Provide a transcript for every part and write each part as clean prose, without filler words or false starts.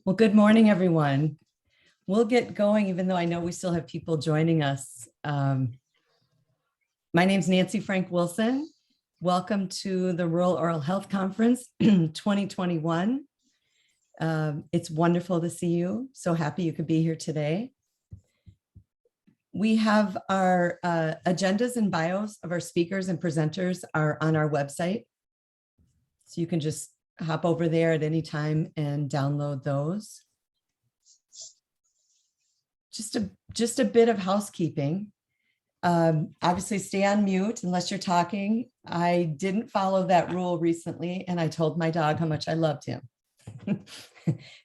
Well, good morning, everyone. We'll get going, even though I know we still have people joining us. My name's Nancy Frank Wilson. Welcome to the Rural Oral Health Conference 2021. It's wonderful to see you. So happy you could be here today. We have our agendas and bios of our speakers and presenters are on our website. So you can just hop over there at any time and download those. Just a bit of housekeeping. Obviously stay on mute unless you're talking. I didn't follow that rule recently and I told my dog how much I loved him.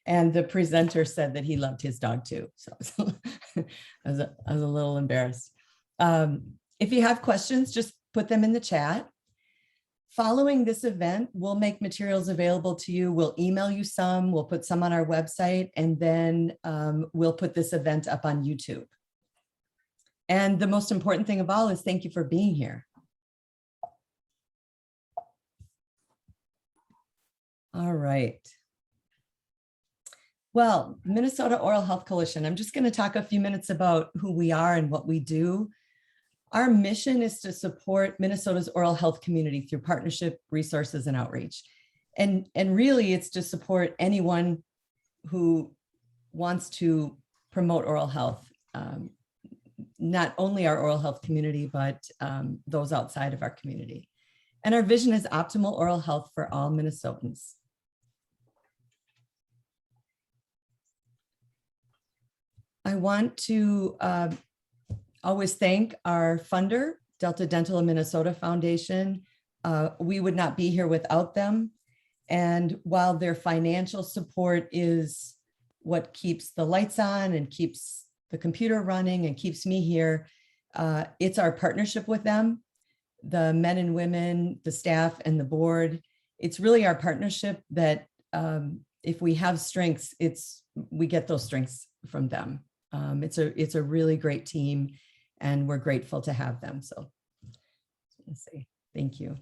And the presenter said that he loved his dog too. So I was a little embarrassed. If you have questions, just put them in the chat. Following this event, we'll make materials available to you. We'll email you some, we'll put some on our website, and then we'll put this event up on YouTube. And the most important thing of all is thank you for being here. All right. Well, Minnesota Oral Health Coalition, I'm just going to talk a few minutes about who we are and what we do. Our mission is to support Minnesota's oral health community through partnership, resources, and outreach. And really, it's to support anyone who wants to promote oral health, not only our oral health community, but those outside of our community. And our vision is optimal oral health for all Minnesotans. I want to always thank our funder, Delta Dental of Minnesota Foundation. We would not be here without them. And while their financial support is what keeps the lights on and keeps the computer running and keeps me here, it's our partnership with them, the men and women, the staff and the board. It's really our partnership that if we have strengths, we get those strengths from them. It's a really great team. And we're grateful to have them. So let's see, thank you.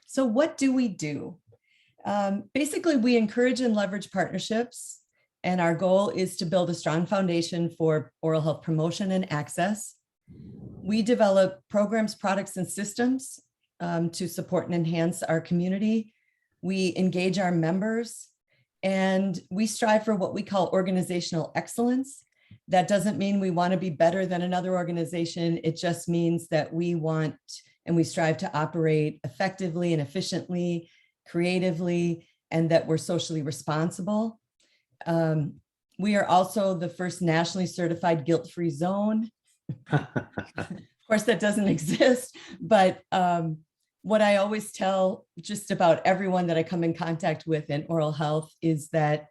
So what do we do? Basically, we encourage and leverage partnerships. And our goal is to build a strong foundation for oral health promotion and access. We develop programs, products, and systems to support and enhance our community. We engage our members and we strive for what we call organizational excellence. That doesn't mean we want to be better than another organization. It just means that we want and we strive to operate effectively and efficiently, creatively, and that we're socially responsible. We are also the first nationally certified guilt-free zone. Of course, that doesn't exist, but what I always tell just about everyone that I come in contact with in oral health is that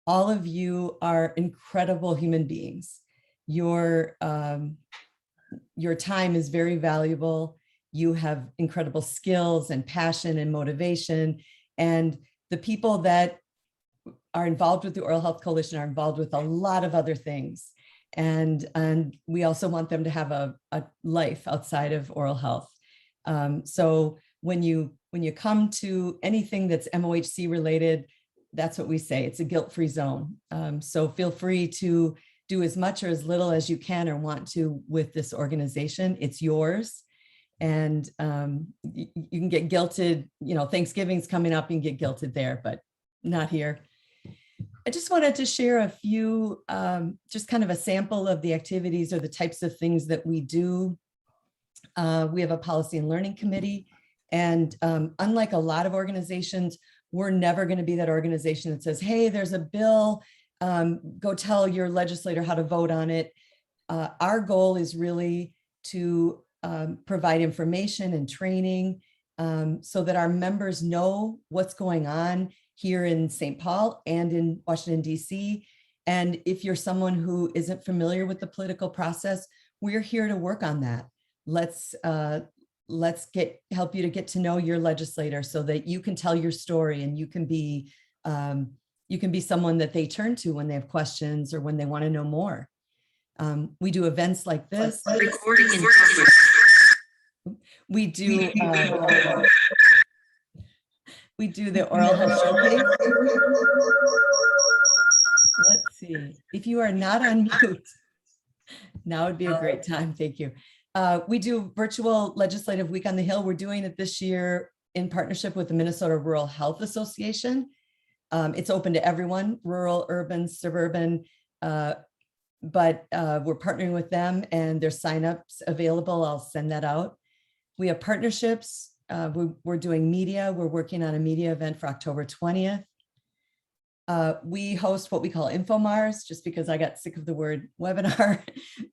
all of you are incredible human beings. Your time is very valuable. You have incredible skills and passion and motivation. And the people that are involved with the Oral Health Coalition are involved with a lot of other things. And we also want them to have a life outside of oral health. So when you come to anything that's MOHC related, that's what we say. It's a guilt-free zone. So feel free to do as much or as little as you can or want to with this organization. It's yours. And you can get guilted, Thanksgiving's coming up, you can get guilted there, but not here. I just wanted to share a few, just kind of a sample of the activities or the types of things that we do. We have a policy and learning committee. And unlike a lot of organizations, we're never going to be that organization that says, hey, there's a bill, go tell your legislator how to vote on it. Our goal is really to provide information and training so that our members know what's going on here in St. Paul and in Washington, D.C. And if you're someone who isn't familiar with the political process, we're here to work on that. Let's help you to get to know your legislator so that you can tell your story and you can be someone that they turn to when they have questions or when they want to know more. We do events like this. Recording in progress. We do We do the oral health showcase. Let's see. If you are not on mute, now would be a great time. Thank you. We do virtual legislative week on the Hill. We're doing it this year in partnership with the Minnesota Rural Health Association. It's open to everyone, rural, urban, suburban, but we're partnering with them and there's signups available. I'll send that out. We have partnerships. We're doing media. We're working on a media event for October 20th. We host what we call Infomars, just because I got sick of the word webinar.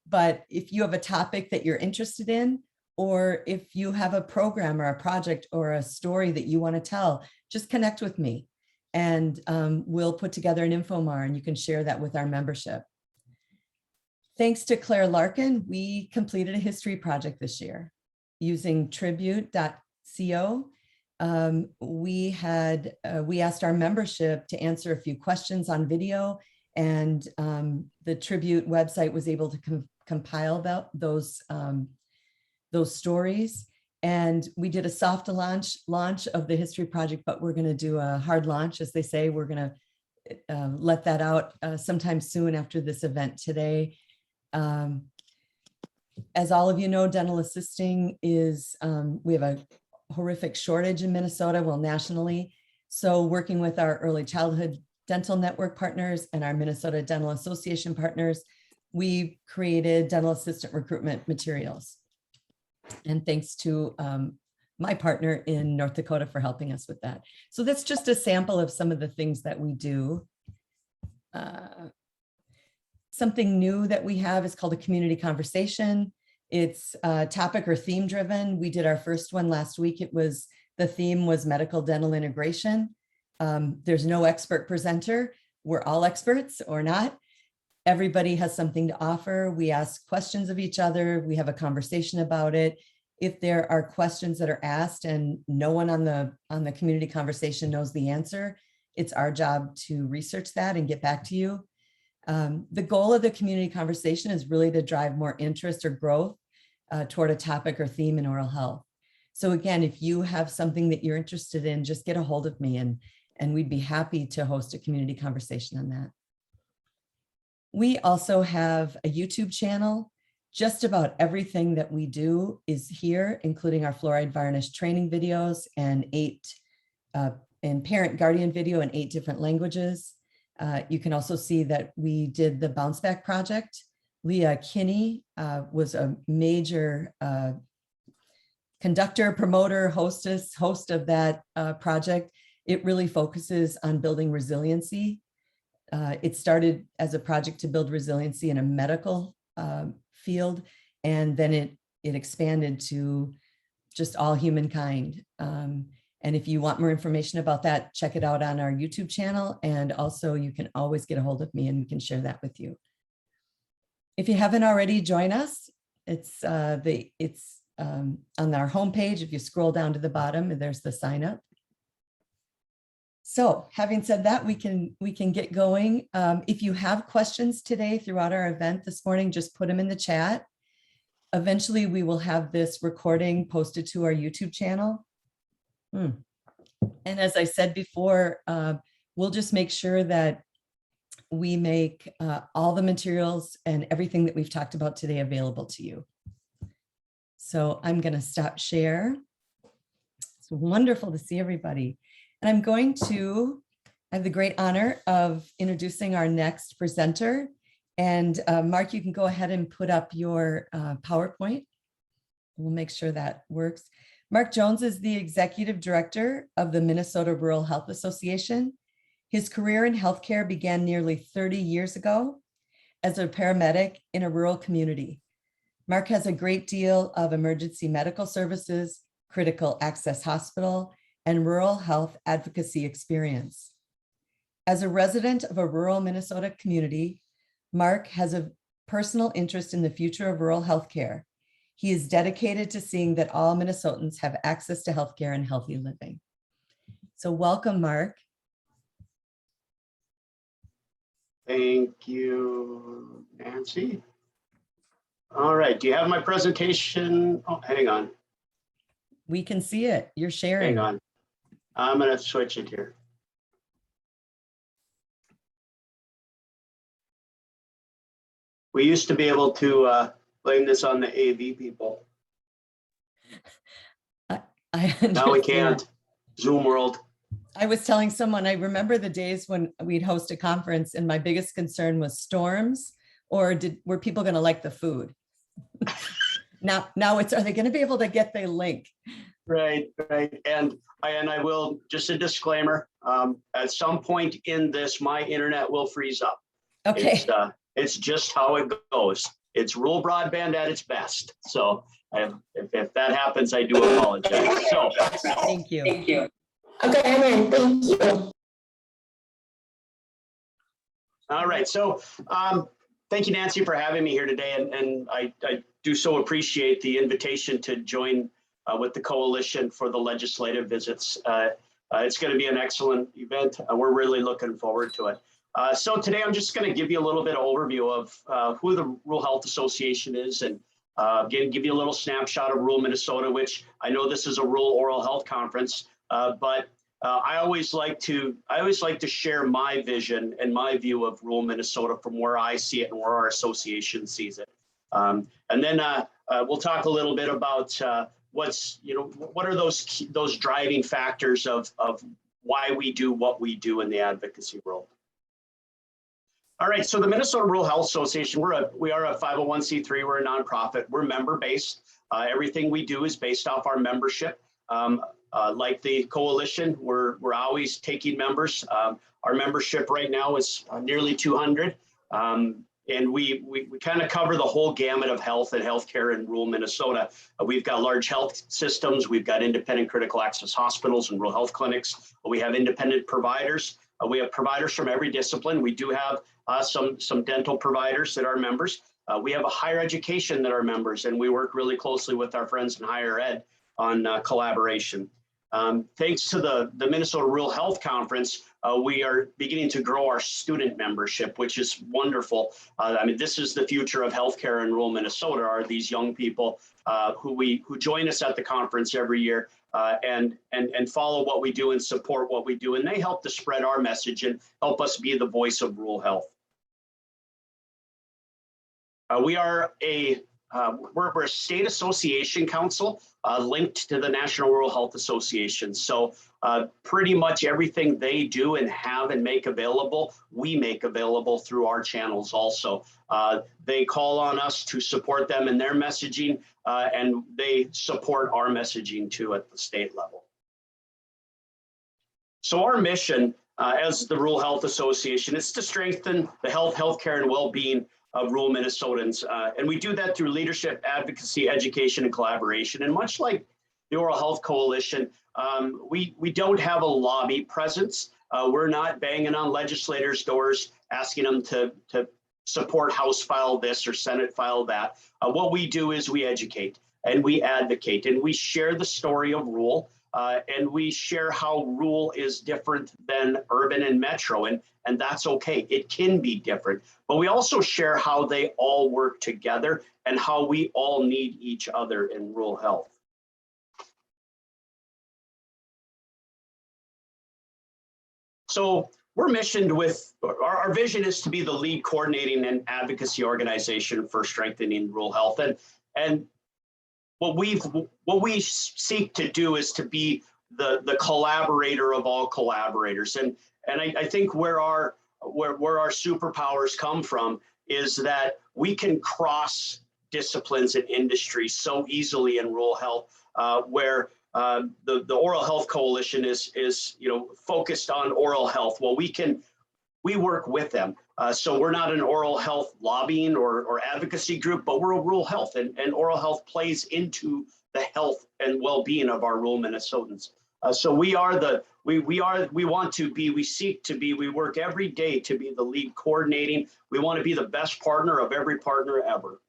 But if you have a topic that you're interested in, or if you have a program or a project or a story that you want to tell, just connect with me and we'll put together an Infomar and you can share that with our membership. Thanks to Claire Larkin, we completed a history project this year using tribute.co. We asked our membership to answer a few questions on video, and the Tribute website was able to compile those stories. And we did a soft launch of the history project, but we're going to do a hard launch, as they say. We're going to let that out sometime soon after this event today. As all of you know, dental assisting is, we have a horrific shortage in Minnesota, well, nationally. So working with our early childhood dental network partners and our Minnesota Dental Association partners, we created dental assistant recruitment materials. And thanks to my partner in North Dakota for helping us with that. So that's just a sample of some of the things that we do. Something new that we have is called a community conversation. It's topic or theme driven. We did our first one last week. The theme was medical dental integration. There's no expert presenter. We're all experts or not. Everybody has something to offer. We ask questions of each other. We have a conversation about it. If there are questions that are asked and no one on the community conversation knows the answer, it's our job to research that and get back to you. The goal of the community conversation is really to drive more interest or growth toward a topic or theme in oral health. So again, if you have something that you're interested in, just get a hold of me and we'd be happy to host a community conversation on that. We also have a YouTube channel. Just about everything that we do is here, including our fluoride varnish training videos and parent guardian video in 8 different languages. You can also see that we did the Bounce Back project. Leah Kinney was a major conductor, promoter, host of that project. It really focuses on building resiliency. It started as a project to build resiliency in a medical field, and then it expanded to just all humankind. And if you want more information about that, check it out on our YouTube channel. And also you can always get a hold of me and we can share that with you. If you haven't already, join us. It's on our homepage. If you scroll down to the bottom, there's the sign up. So having said that, we can get going. If you have questions today throughout our event this morning, just put them in the chat. Eventually we will have this recording posted to our YouTube channel. And as I said before, we'll just make sure that we make all the materials and everything that we've talked about today available to you. So I'm going to stop share. It's wonderful to see everybody. And I'm going to have the great honor of introducing our next presenter. And Mark, you can go ahead and put up your PowerPoint. We'll make sure that works. Mark Jones is the Executive Director of the Minnesota Rural Health Association. His career in healthcare began nearly 30 years ago as a paramedic in a rural community. Mark has a great deal of emergency medical services, critical access hospital, and rural health advocacy experience. As a resident of a rural Minnesota community, Mark has a personal interest in the future of rural healthcare. He is dedicated to seeing that all Minnesotans have access to healthcare and healthy living. So welcome, Mark. Thank you, Nancy. All right, do you have my presentation? Oh, hang on. We can see it. You're sharing. Hang on. I'm going to switch it here. We used to be able to blame this on the AV people. I Now we understand. can't. Zoom world. I was telling someone, I remember the days when we'd host a conference and my biggest concern was storms, or were people going to like the food? Now it's, are they going to be able to get the link? Right. And I will, just a disclaimer, at some point in this, my internet will freeze up. Okay. It's just how it goes. It's rural broadband at its best. So if that happens, I do apologize. So Thank you. Thank you. Okay, Erin, thank you. all right. So thank you, Nancy, for having me here today. And I do so appreciate the invitation to join with the coalition for the legislative visits. It's going to be an excellent event. We're really looking forward to it. So today I'm just going to give you a little bit of overview of who the Rural Health Association is, and give you a little snapshot of rural Minnesota, which I know this is a rural oral health conference, but I always like to share my vision and my view of rural Minnesota from where I see it and where our association sees it. And then we'll talk a little bit about what are those driving factors of why we do what we do in the advocacy world. All right, so the Minnesota Rural Health Association, we are a 501c3, we're a nonprofit, we're member-based. Everything we do is based off our membership. Like the coalition, we're always taking members. Our membership right now is nearly 200. And we kind of cover the whole gamut of health and healthcare in rural Minnesota. We've got large health systems. We've got independent critical access hospitals and rural health clinics. We have independent providers. We have providers from every discipline. We do have some dental providers that are members. We have a higher education that are members, and we work really closely with our friends in higher ed on collaboration. Thanks to the Minnesota Rural Health Conference, we are beginning to grow our student membership, which is wonderful. I mean, this is the future of healthcare in rural Minnesota, are these young people who join us at the conference every year and follow what we do and support what we do. And they help to spread our message and help us be the voice of rural health. We are we're a state association council linked to the National Rural Health Association. So pretty much everything they do and have and make available, we make available through our channels also. They call on us to support them in their messaging, and they support our messaging too at the state level. So our mission as the Rural Health Association is to strengthen the healthcare and well-being of rural Minnesotans. And we do that through leadership, advocacy, education, and collaboration. And much like the Oral Health Coalition, we don't have a lobby presence. We're not banging on legislators' doors, asking them to support House file this or Senate file that. What we do is we educate and we advocate and we share the story of rural. And we share how rural is different than urban and metro, and that's okay. It can be different, but we also share how they all work together and how we all need each other in rural health. So we're missioned with, our vision is to be the lead coordinating and advocacy organization for strengthening rural health. And what we seek to do is to be the collaborator of all collaborators. And I think where our superpowers come from is that we can cross disciplines and industries so easily in rural health, where the Oral Health Coalition is focused on oral health. Well, we work with them. So we're not an oral health lobbying or advocacy group, but we're a rural health, and oral health plays into the health and well-being of our rural Minnesotans. So we seek to be, we work every day to be the lead coordinating. We want to be the best partner of every partner ever.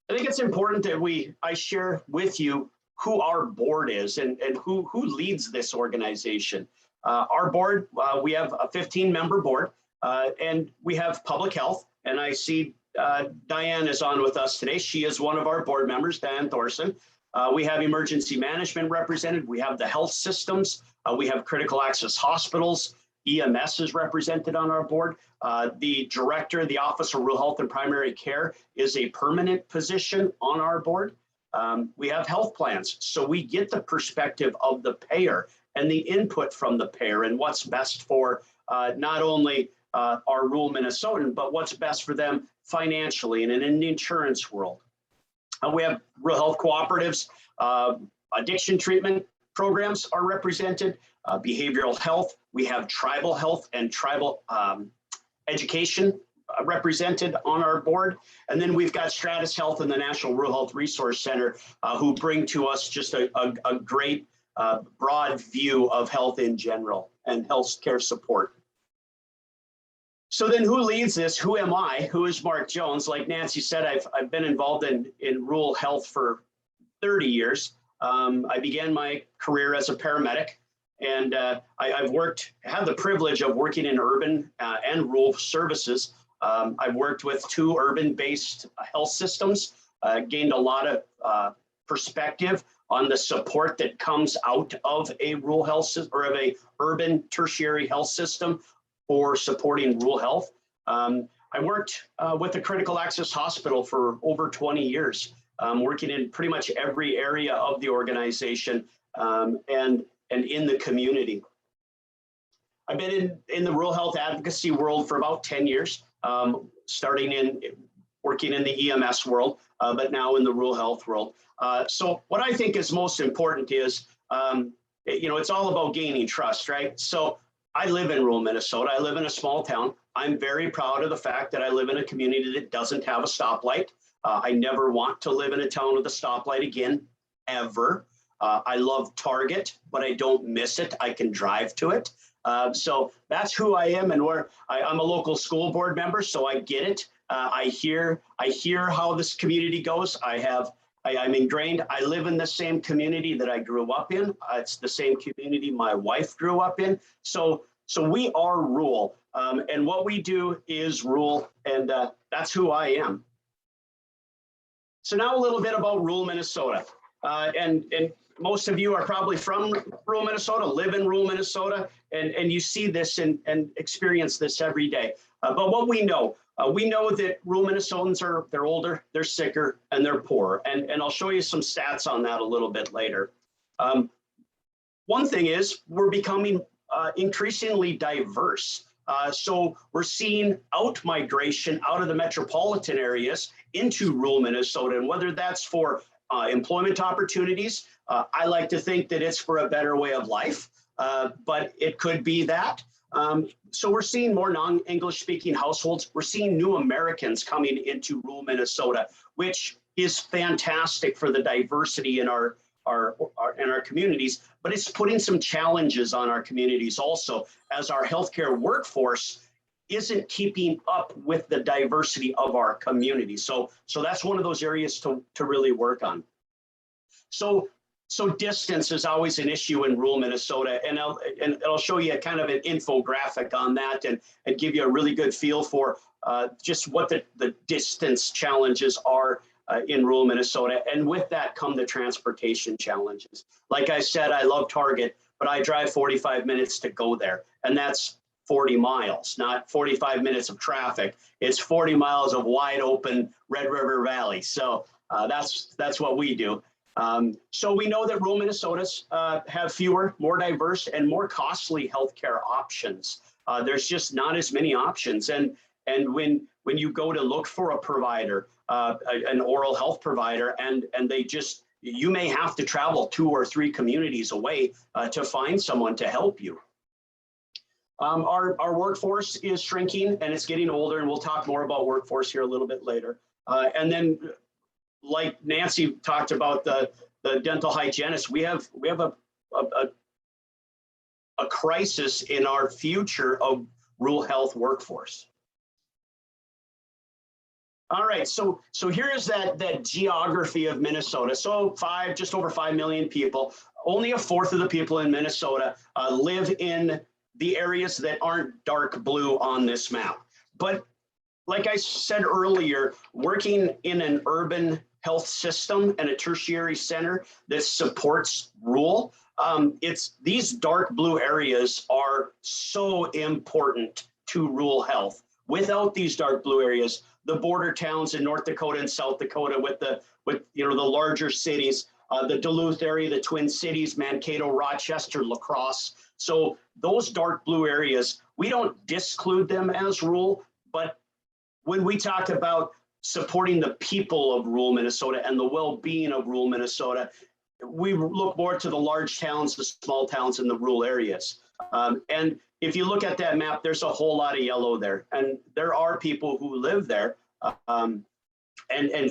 I think it's important that I share with you who our board is and who leads this organization. Our board, we have a 15-member board, and we have public health. And I see Diane is on with us today. She is one of our board members, Diane Thorson. We have emergency management represented. We have the health systems. We have critical access hospitals. EMS is represented on our board. The director of the Office of Rural Health and Primary Care is a permanent position on our board. We have health plans, so we get the perspective of the payer and the input from the payer and what's best for not only our rural Minnesotan, but what's best for them financially and in the insurance world. We have rural health cooperatives, addiction treatment programs are represented, behavioral health. We have tribal health and tribal education represented on our board. And then we've got Stratus Health and the National Rural Health Resource Center who bring to us just a great broad view of health in general and health care support. So then who leads this? Who am I? Who is Mark Jones? Like Nancy said, I've been involved in rural health for 30 years. I began my career as a paramedic, and I've had the privilege of working in urban and rural services. I've worked with 2 urban-based health systems, gained a lot of perspective on the support that comes out of a rural health system or of a urban tertiary health system for supporting rural health. I worked with a critical access hospital for over 20 years, working in pretty much every area of the organization and in the community. I've been in the rural health advocacy world for about 10 years, starting working in the EMS world, but now in the rural health world. So what I think is most important is, it's all about gaining trust, right? So I live in rural Minnesota. I live in a small town. I'm very proud of the fact that I live in a community that doesn't have a stoplight. I never want to live in a town with a stoplight again, ever. I love Target, but I don't miss it. I can drive to it. So that's who I am, and I'm a local school board member, so I get it. I hear how this community goes. I'm ingrained. I live in the same community that I grew up in. It's the same community my wife grew up in. So we are rural, and what we do is rural, and that's who I am. So now a little bit about rural Minnesota, and most of you are probably from rural Minnesota, live in rural Minnesota, and you see this and experience this every day. But what we know that rural Minnesotans they're older, they're sicker, and they're poor. And I'll show you some stats on that a little bit later. One thing is we're becoming increasingly diverse. So we're seeing out-migration out of the metropolitan areas into rural Minnesota, and whether that's for employment opportunities, I like to think that it's for a better way of life, but it could be that. So we're seeing more non-English speaking households. We're seeing new Americans coming into rural Minnesota, which is fantastic for the diversity in our communities, but it's putting some challenges on our communities also, as our healthcare workforce isn't keeping up with the diversity of our community. So that's one of those areas to really work on. So distance is always an issue in rural Minnesota, and I'll show you kind of an infographic on that and give you a really good feel for just what the distance challenges are in rural Minnesota. And with that come the transportation challenges. Like I said, I love Target, but I drive 45 minutes to go there, and that's 40 miles, not 45 minutes of traffic. It's 40 miles of wide open Red River Valley. So that's what we do. So we know that rural Minnesotans have fewer, more diverse, and more costly healthcare options. There's just not as many options. And when you go to look for a provider, an oral health provider, and you may have to travel 2 or 3 communities away to find someone to help you. Our workforce is shrinking, and it's getting older, and we'll talk more about workforce here a little bit later. And then, like Nancy talked about the dental hygienist, we have a crisis in our future of rural health workforce. All right, so here is that geography of Minnesota. So just over 5 million people. Only a fourth of the people in Minnesota live in the areas that aren't dark blue on this map. But like I said earlier, working in an urban health system and a tertiary center that supports rural. These dark blue areas are so important to rural health. Without these dark blue areas, the border towns in North Dakota and South Dakota with the larger cities, the Duluth area, the Twin Cities, Mankato, Rochester, La Crosse. So those dark blue areas, we don't disclude them as rural, but when we talk about supporting the people of rural Minnesota and the well-being of rural Minnesota, we look more to the large towns, the small towns, and the rural areas. And if you look at that map, there's a whole lot of yellow there. And there are people who live there and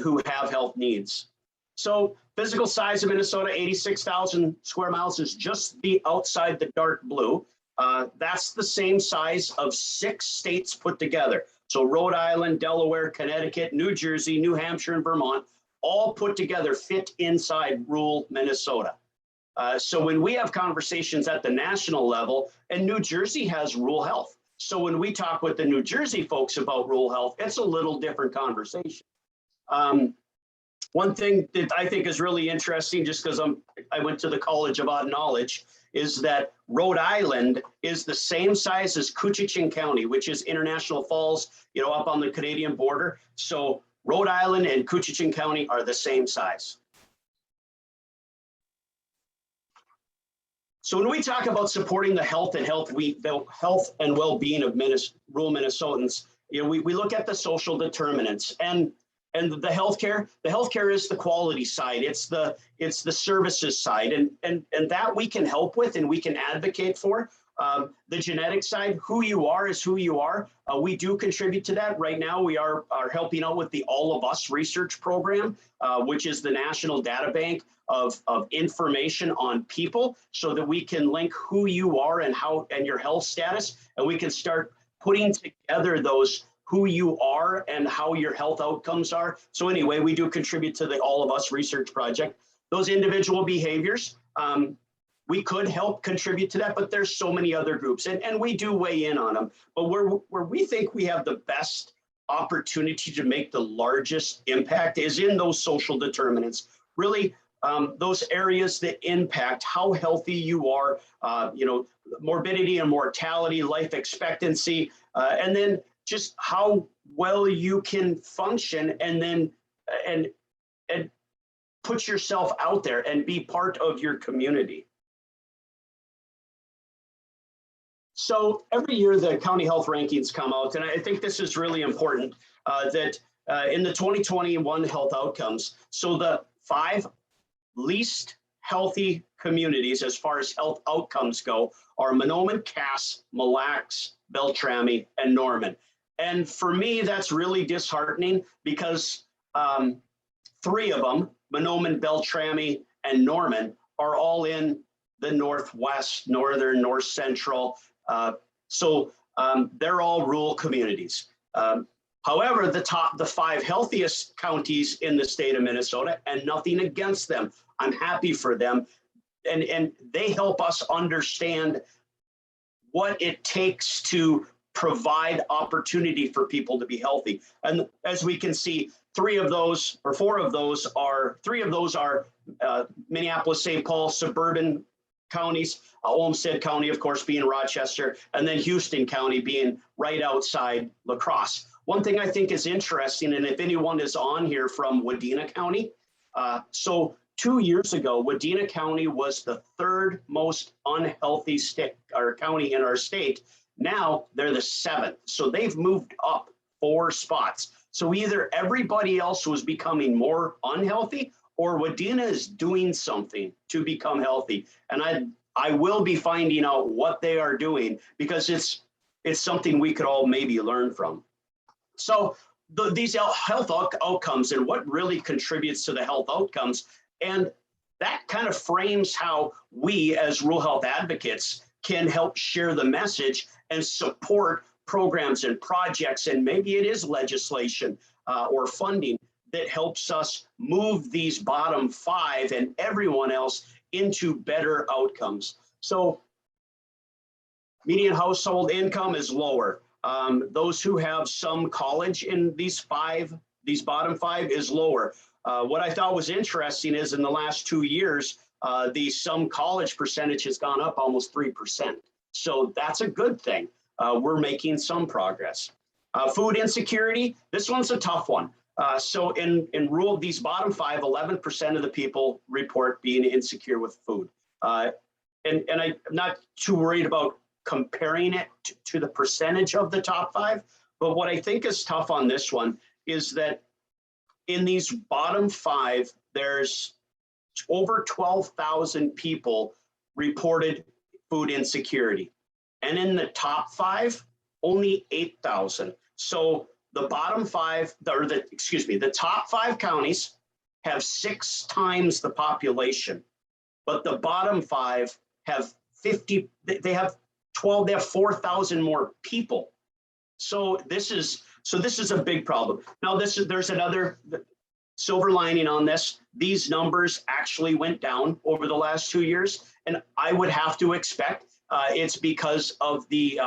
who have health needs. So physical size of Minnesota, 86,000 square miles, is just the outside the dark blue. That's the same size of 6 states put together. So Rhode Island, Delaware, Connecticut, New Jersey, New Hampshire, and Vermont, all put together fit inside rural Minnesota. So when we have conversations at the national level, and New Jersey has rural health. So when we talk with the New Jersey folks about rural health, it's a little different conversation. One thing that I think is really interesting, just because I went to the College of Odd Knowledge, is that Rhode Island is the same size as Coochiching County, which is International Falls, up on the Canadian border. So Rhode Island and Coochiching County are the same size. So when we talk about supporting the health and well-being of rural Minnesotans, we look at the social determinants and the healthcare is the quality side. It's the services side, and that we can help with and we can advocate for. The genetic side, who you are is who you are. We do contribute to that. Right now, we are helping out with the All of Us research program, which is the national data bank of information on people, so that we can link who you are and your health status, and we can start putting together those who you are and how your health outcomes are. So anyway, we do contribute to the All of Us research project. Those individual behaviors, we could help contribute to that, but there's so many other groups, and we do weigh in on them. But where we think we have the best opportunity to make the largest impact is in those social determinants, really those areas that impact how healthy you are, morbidity and mortality, life expectancy, and then just how well you can function and put yourself out there and be part of your community. So every year the county health rankings come out, and I think this is really important that in the 2021 health outcomes, so the 5 least healthy communities as far as health outcomes go are Mahnomen, Cass, Mille Lacs, Beltrami, and Norman. And for me, that's really disheartening because 3 of them, Mahnomen, Beltrami, and Norman, are all in the northwest, northern, north central. So they're all rural communities. However, the 5 healthiest counties in the state of Minnesota, and nothing against them, I'm happy for them, and they help us understand what it takes to provide opportunity for people to be healthy. And as we can see, 3 of those are Minneapolis, St. Paul, suburban counties, Olmsted County, of course, being Rochester, and then Houston County being right outside La Crosse. One thing I think is interesting, and if anyone is on here from Wadena County, so 2 years ago, Wadena County was the 3rd most unhealthy county in our state. Now they're the 7th. So they've moved up 4 spots. So either everybody else was becoming more unhealthy or Wadena is doing something to become healthy. And I will be finding out what they are doing because it's something we could all maybe learn from. So these health outcomes and what really contributes to the health outcomes, and that kind of frames how we as rural health advocates can help share the message and support programs and projects, and maybe it is legislation or funding that helps us move these bottom 5 and everyone else into better outcomes. So median household income is lower. Those who have some college in these bottom 5 is lower. What I thought was interesting is in the last 2 years, the some college percentage has gone up almost 3%. So that's a good thing. We're making some progress. Food insecurity, this one's a tough one. So in rural, these bottom five, 11% of the people report being insecure with food. And I'm not too worried about comparing it to the percentage of the top five, but what I think is tough on this one is that in these bottom five, there's over 12,000 people reported food insecurity. And in the top five, only 8,000. So the bottom five, or the top five counties have 6 times the population, but the bottom five have 50, they have 4,000 more people. So this is a big problem. Now there's another silver lining on this. These numbers actually went down over the last 2 years, and I would have to expect it's because of the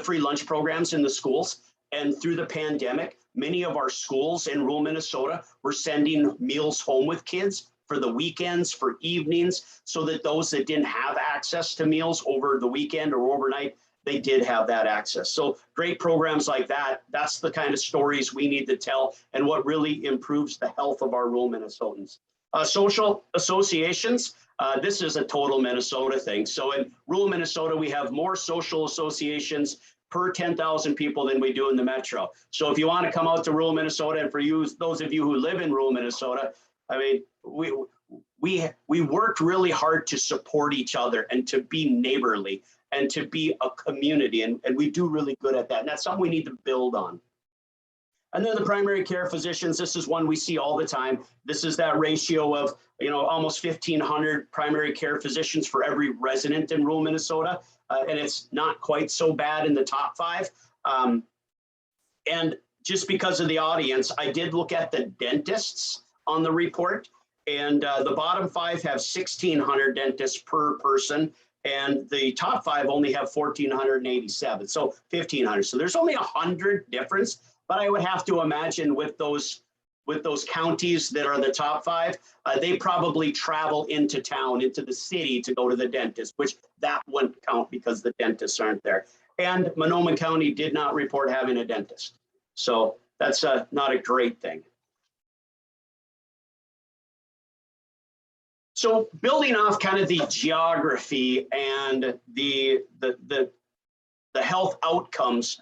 free lunch programs in the schools. And through the pandemic, many of our schools in rural Minnesota were sending meals home with kids for the weekends, for evenings, so that those that didn't have access to meals over the weekend or overnight, they did have that access. So great programs like that, that's the kind of stories we need to tell and what really improves the health of our rural Minnesotans. Social associations, this is a total Minnesota thing. So in rural Minnesota, we have more social associations per 10,000 people than we do in the metro. So if you want to come out to rural Minnesota, and for you, those of you who live in rural Minnesota, I mean, we worked really hard to support each other and to be neighborly and to be a community. And we do really good at that. And that's something we need to build on. And then the primary care physicians, this is one we see all the time. This is that ratio of, almost 1,500 primary care physicians for every resident in rural Minnesota. And it's not quite so bad in the top five. And just because of the audience, I did look at the dentists on the report, and the bottom five have 1,600 dentists per person, and the top five only have 1,487, so 1,500. So there's only 100 difference, but I would have to imagine with those counties that are the top five, they probably travel into town, into the city to go to the dentist, which that wouldn't count because the dentists aren't there. And Monoman County did not report having a dentist. So that's not a great thing. So building off kind of the geography and the health outcomes,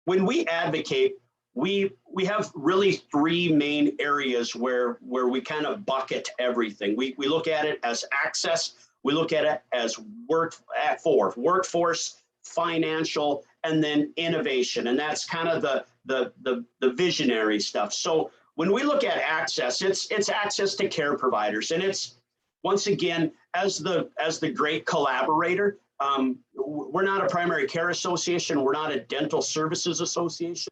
when we advocate, we have really 3 main areas where we kind of bucket everything. We look at it as access, we look at it as workforce, financial, and then innovation. And that's kind of the visionary stuff. So when we look at access, it's access to care providers. And it's, once again, as the great collaborator, we're not a primary care association, we're not a dental services association,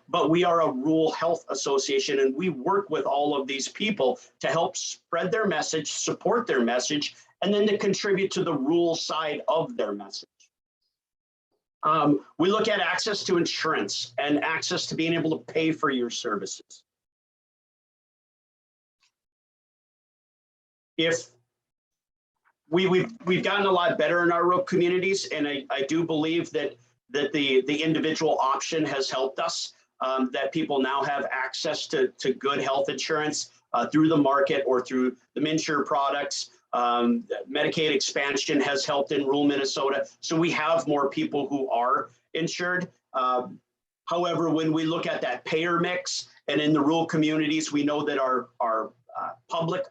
but we are a rural health association, and we work with all of these people to help spread their message, support their message, and then to contribute to the rural side of their message. We look at access to insurance and access to being able to pay for your services. If we've gotten a lot better in our rural communities, and I do believe that the individual option has helped us, that people now have access to good health insurance through the market or through the MNsure products. Medicaid expansion has helped in rural Minnesota. So we have more people who are insured. However, when we look at that payer mix, and in the rural communities, we know that our public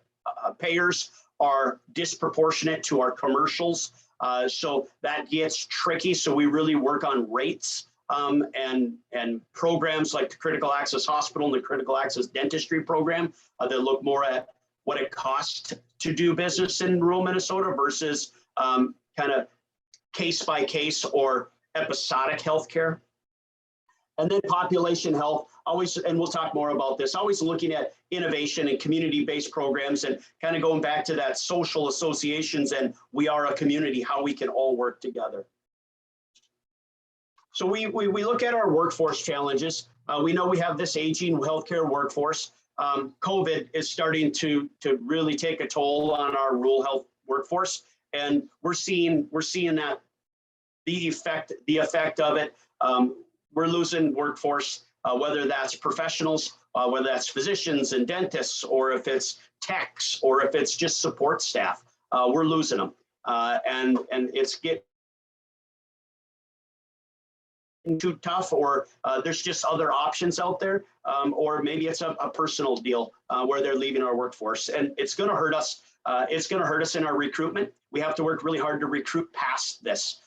payers are disproportionate to our commercials. So that gets tricky. So we really work on rates and programs like the Critical Access Hospital and the Critical Access Dentistry Program that look more at what it costs to do business in rural Minnesota versus kind of case by case or episodic healthcare. And then population health, always, and we'll talk more about this, always looking at innovation and community-based programs and kind of going back to that social associations and we are a community, how we can all work together. So we look at our workforce challenges. We know we have this aging healthcare workforce. COVID is starting to really take a toll on our rural health workforce, and we're seeing that the effect of it. We're losing workforce, whether that's professionals, whether that's physicians and dentists, or if it's techs, or if it's just support staff. We're losing them, and it's getting too tough, or there's just other options out there, or maybe it's a personal deal where they're leaving our workforce, and it's going to hurt us. It's going to hurt us in our recruitment. We have to work really hard to recruit past this.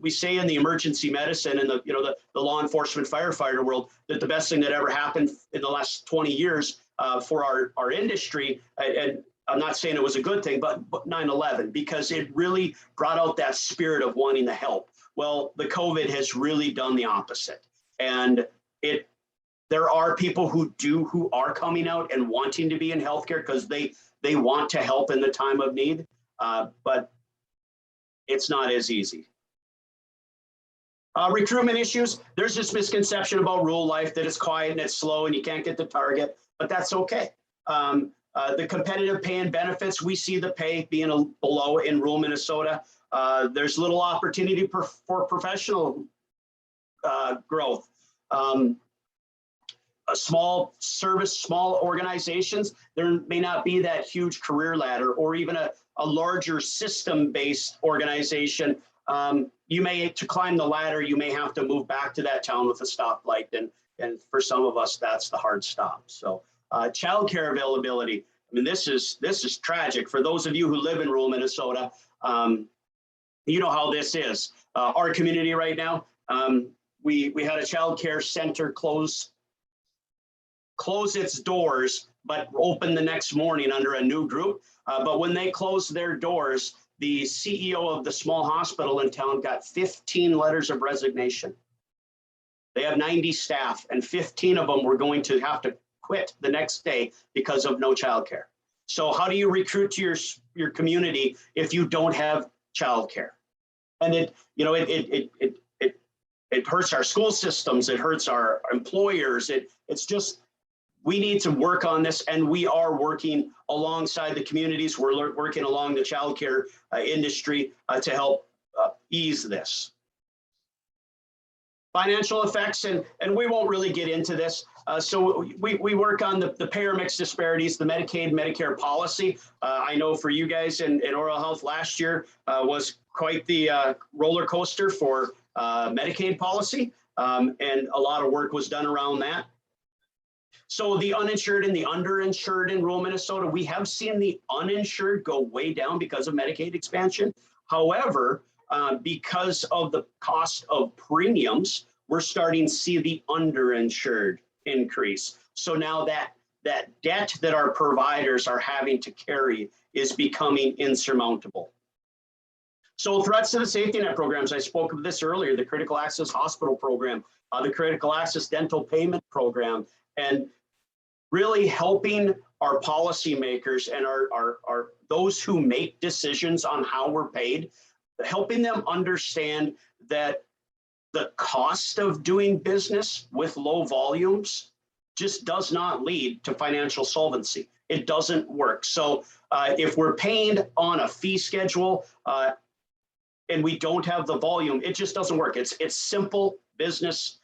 We say in the emergency medicine and the law enforcement firefighter world that the best thing that ever happened in the last 20 years for our industry, and I'm not saying it was a good thing, but 9/11, because it really brought out that spirit of wanting to help. Well, the COVID has really done the opposite. And there are people who are coming out and wanting to be in healthcare because they want to help in the time of need, but it's not as easy. Recruitment issues, there's this misconception about rural life that it's quiet and it's slow and you can't get the target, but that's okay. The competitive pay and benefits, we see the pay being below in rural Minnesota. There's little opportunity for professional growth. Small organizations, there may not be that huge career ladder, or even a larger system-based organization. You may, to climb the ladder, you may have to move back to that town with a stoplight, and for some of us, that's the hard stop. So childcare availability, I mean, this is tragic for those of you who live in rural Minnesota. You know how this is. Our community right now, we had a child care center close its doors, but open the next morning under a new group. But when they closed their doors, the CEO of the small hospital in town got 15 letters of resignation. They have 90 staff, and 15 of them were going to have to quit the next day because of no childcare. So how do you recruit to your community if you don't have childcare? And it hurts our school systems. It hurts our employers. It's just, we need to work on this, and we are working alongside the communities. We're working along the childcare industry to help ease this. Financial effects, and we won't really get into this. So we work on the payer mix disparities, the Medicaid, Medicare policy. I know for you guys in oral health last year was quite the roller coaster for Medicaid policy, and a lot of work was done around that. So the uninsured and the underinsured in rural Minnesota, we have seen the uninsured go way down because of Medicaid expansion. However, because of the cost of premiums, we're starting to see the underinsured increase. So now that debt that our providers are having to carry is becoming insurmountable. So threats to the safety net programs, I spoke of this earlier, the critical access hospital program, the critical access dental payment program, and really helping our policymakers and our those who make decisions on how we're paid, helping them understand that the cost of doing business with low volumes just does not lead to financial solvency. It doesn't work. So if we're paying on a fee schedule and we don't have the volume, it just doesn't work. It's simple business.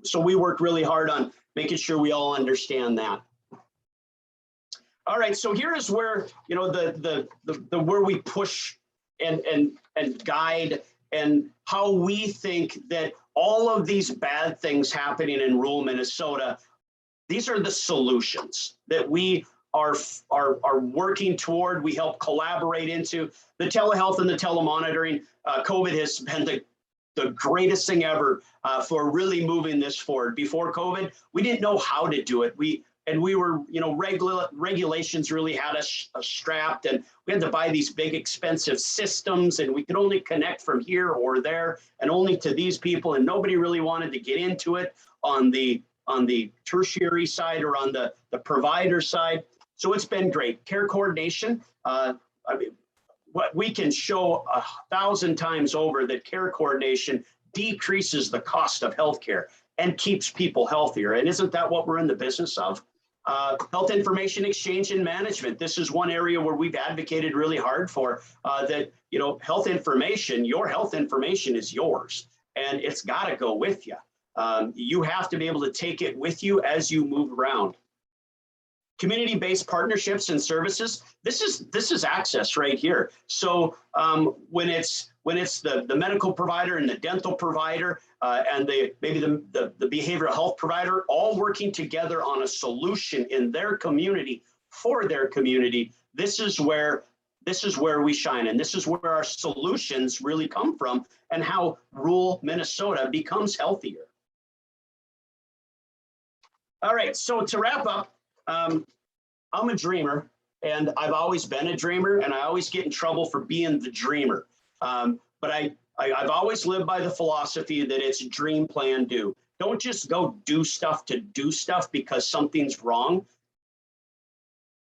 So we work really hard on making sure we all understand that. All right, so here is where where we push and guide, and how we think that all of these bad things happening in rural Minnesota, these are the solutions that we are working toward. We help collaborate into the telehealth and the telemonitoring. COVID has been the greatest thing ever for really moving this forward. Before COVID, we didn't know how to do it. We were, regulations really had us strapped, and we had to buy these big expensive systems, and we could only connect from here or there and only to these people, and nobody really wanted to get into it on the tertiary side or on the provider side. So it's been great. Care coordination, what we can show 1,000 times over that care coordination decreases the cost of healthcare. and keeps people healthier. And isn't that what we're in the business of? Health information exchange and management. This is one area where we've advocated really hard for that, you know, health information, your health information is yours and it's got to go with you. You have to be able to take it with you as you move around. Community-based partnerships and services. This is access right here. So when it's the medical provider and the dental provider and maybe the behavioral health provider all working together on a solution in their community for their community, this is where we shine, and this is where our solutions really come from and how rural Minnesota becomes healthier. All right, so to wrap up, I'm a dreamer, and I've always been a dreamer, and I always get in trouble for being the dreamer. But I've always lived by the philosophy that it's dream, plan, do. Don't just go do stuff to do stuff because something's wrong.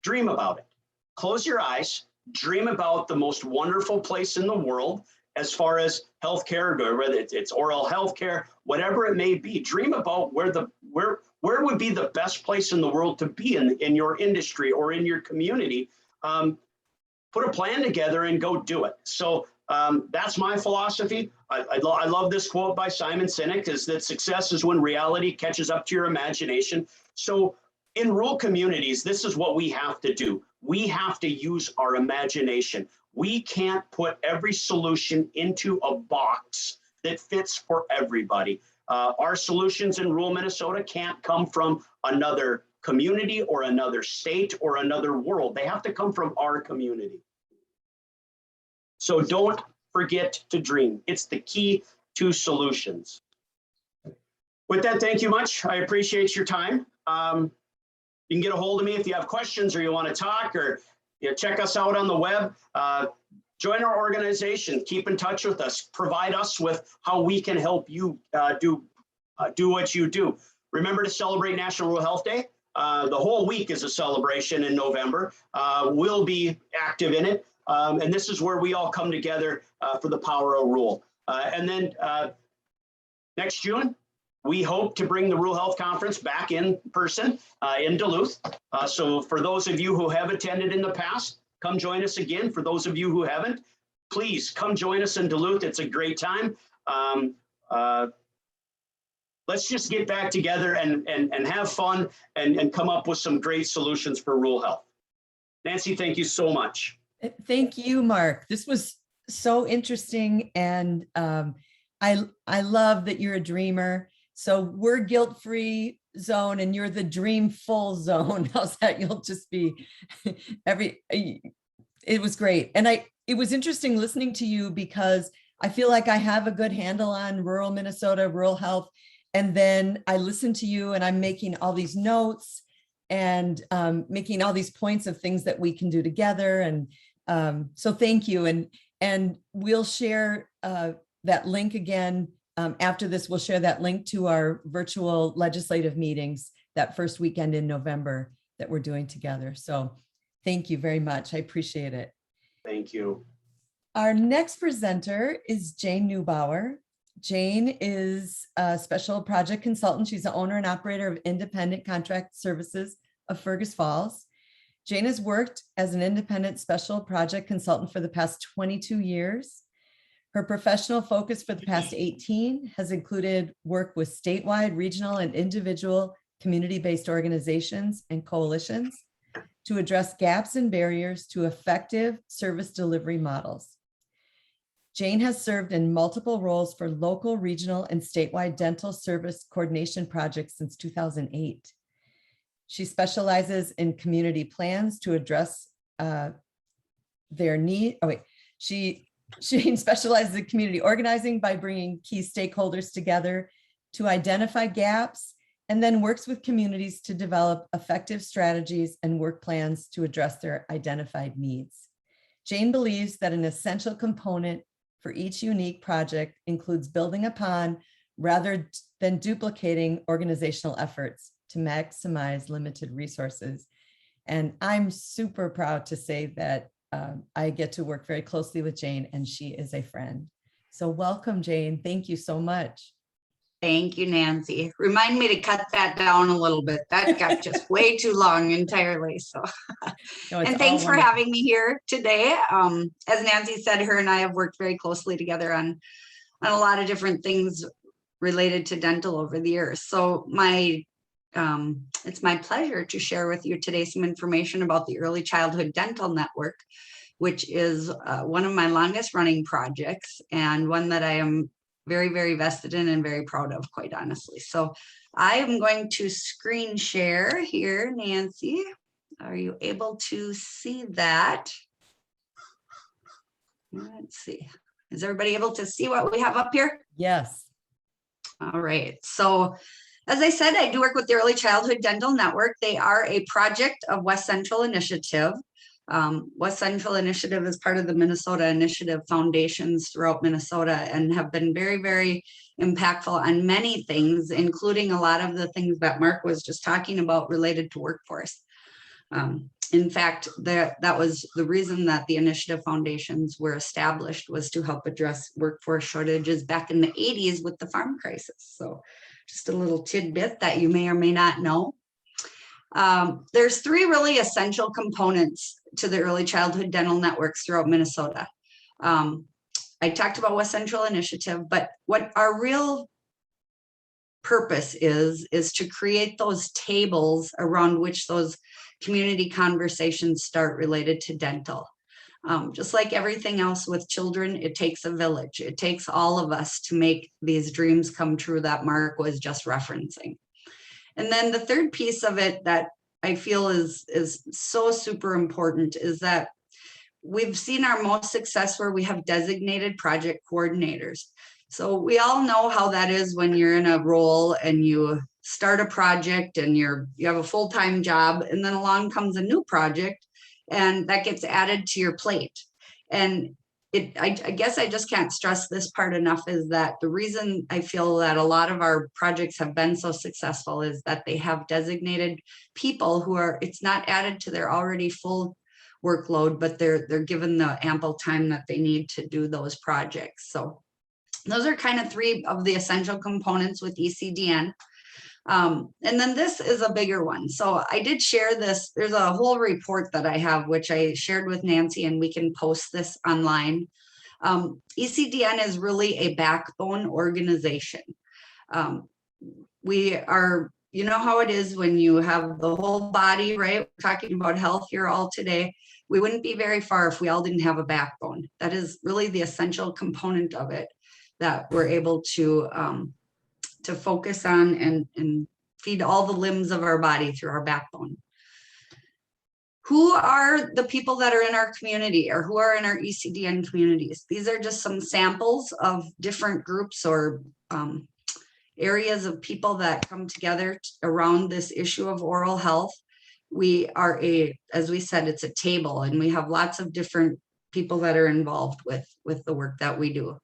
Dream about it. Close your eyes. Dream about the most wonderful place in the world as far as healthcare, whether it's oral healthcare, whatever it may be. Dream about where would be the best place in the world to be in your industry or in your community. Put a plan together and go do it. So that's my philosophy. I love this quote by Simon Sinek, is that success is when reality catches up to your imagination. So in rural communities, this is what we have to do. We have to use our imagination. We can't put every solution into a box that fits for everybody. Our solutions in rural Minnesota can't come from another community or another state or another world. They have to come from our community. So don't forget to dream. It's the key to solutions. With that, thank you much. I appreciate your time. You can get a hold of me if you have questions or you want to talk, or check us out on the web. Join our organization, keep in touch with us, provide us with how we can help you do what you do. Remember to celebrate National Rural Health Day. The whole week is a celebration in November. We'll be active in it. And this is where we all come together for the power of rural. And then next June, we hope to bring the Rural Health Conference back in person in Duluth. So for those of you who have attended in the past, come join us again. For those of you who haven't, please come join us in Duluth. It's a great time. Let's just get back together and have fun and come up with some great solutions for rural health. Nancy, thank you so much. Thank you, Mark. This was so interesting. And I love that you're a dreamer. So we're guilt-free zone and you're the dreamful zone. How's that? You'll just be it was great. And it was interesting listening to you because I feel like I have a good handle on rural Minnesota, rural health. And then I listen to you and I'm making all these notes and making all these points of things that we can do together. And so thank you. And we'll share that link again. After this, we'll share that link to our virtual legislative meetings that first weekend in November that we're doing together. So thank you very much. I appreciate it. Thank you. Our next presenter is Jane Neubauer. Jane is a special project consultant. She's the owner and operator of Independent Contract Services of Fergus Falls. Jane has worked as an independent special project consultant for the past 22 years. Her professional focus for the past 18 has included work with statewide, regional, and individual community-based organizations and coalitions to address gaps and barriers to effective service delivery models. Jane has served in multiple roles for local, regional, and statewide dental service coordination projects since 2008. She specializes in community plans to address their need. She specializes in community organizing by bringing key stakeholders together to identify gaps, and then works with communities to develop effective strategies and work plans to address their identified needs. Jane believes that an essential component for each unique project includes building upon rather than duplicating organizational efforts to maximize limited resources. And I'm super proud to say that I get to work very closely with Jane, and she is a friend. So welcome, Jane. Thank you so much. Thank you, Nancy. Remind me to cut that down a little bit. That got just way too long entirely. So, No, it's and all thanks for wonderful. having me here today. As Nancy said, her and I have worked very closely together on a lot of different things related to dental over the years. So it's my pleasure to share with you today some information about the Early Childhood Dental Network, which is one of my longest running projects and one that I am very, very vested in and very proud of, quite honestly. So I am going to screen share here. Nancy, are you able to see that? Let's see. Is everybody able to see what we have up here? Yes. All right. So as I said, I do work with the Early Childhood Dental Network. They are a project of West Central Initiative. West Central Initiative is part of the Minnesota Initiative foundations throughout Minnesota and have been very, very impactful on many things, including a lot of the things that Mark was just talking about related to workforce. In fact, that was the reason that the initiative foundations were established, was to help address workforce shortages back in the 80s with the farm crisis. So just a little tidbit that you may or may not know. There's three really essential components to the Early Childhood Dental Networks throughout Minnesota. I talked about West Central Initiative, but what our real purpose is to create those tables around which those community conversations start related to dental. Just like everything else with children, it takes a village. It takes all of us to make these dreams come true that Mark was just referencing. And then the third piece of it that I feel is so super important is that we've seen our most success where we have designated project coordinators. So we all know how that is when you're in a role and you start a project and you have a full-time job, and then along comes a new project and that gets added to your plate. And I guess I just can't stress this part enough, is that the reason I feel that a lot of our projects have been so successful is that they have designated people who are, it's not added to their already full workload, but they're given the ample time that they need to do those projects. So those are kind of three of the essential components with ECDN. And then this is a bigger one. So I did share this. There's a whole report that I have, which I shared with Nancy, and we can post this online. ECDN is really a backbone organization. We are, you know how it is when you have the whole body, right? We're talking about health here all today. We wouldn't be very far if we all didn't have a backbone. That is really the essential component of it that we're able to focus on and feed all the limbs of our body through our backbone. Who are the people that are in our community, or who are in our ECDN communities? These are just some samples of different groups or areas of people that come together around this issue of oral health. We are as we said, it's a table, and we have lots of different people that are involved with the work that we do.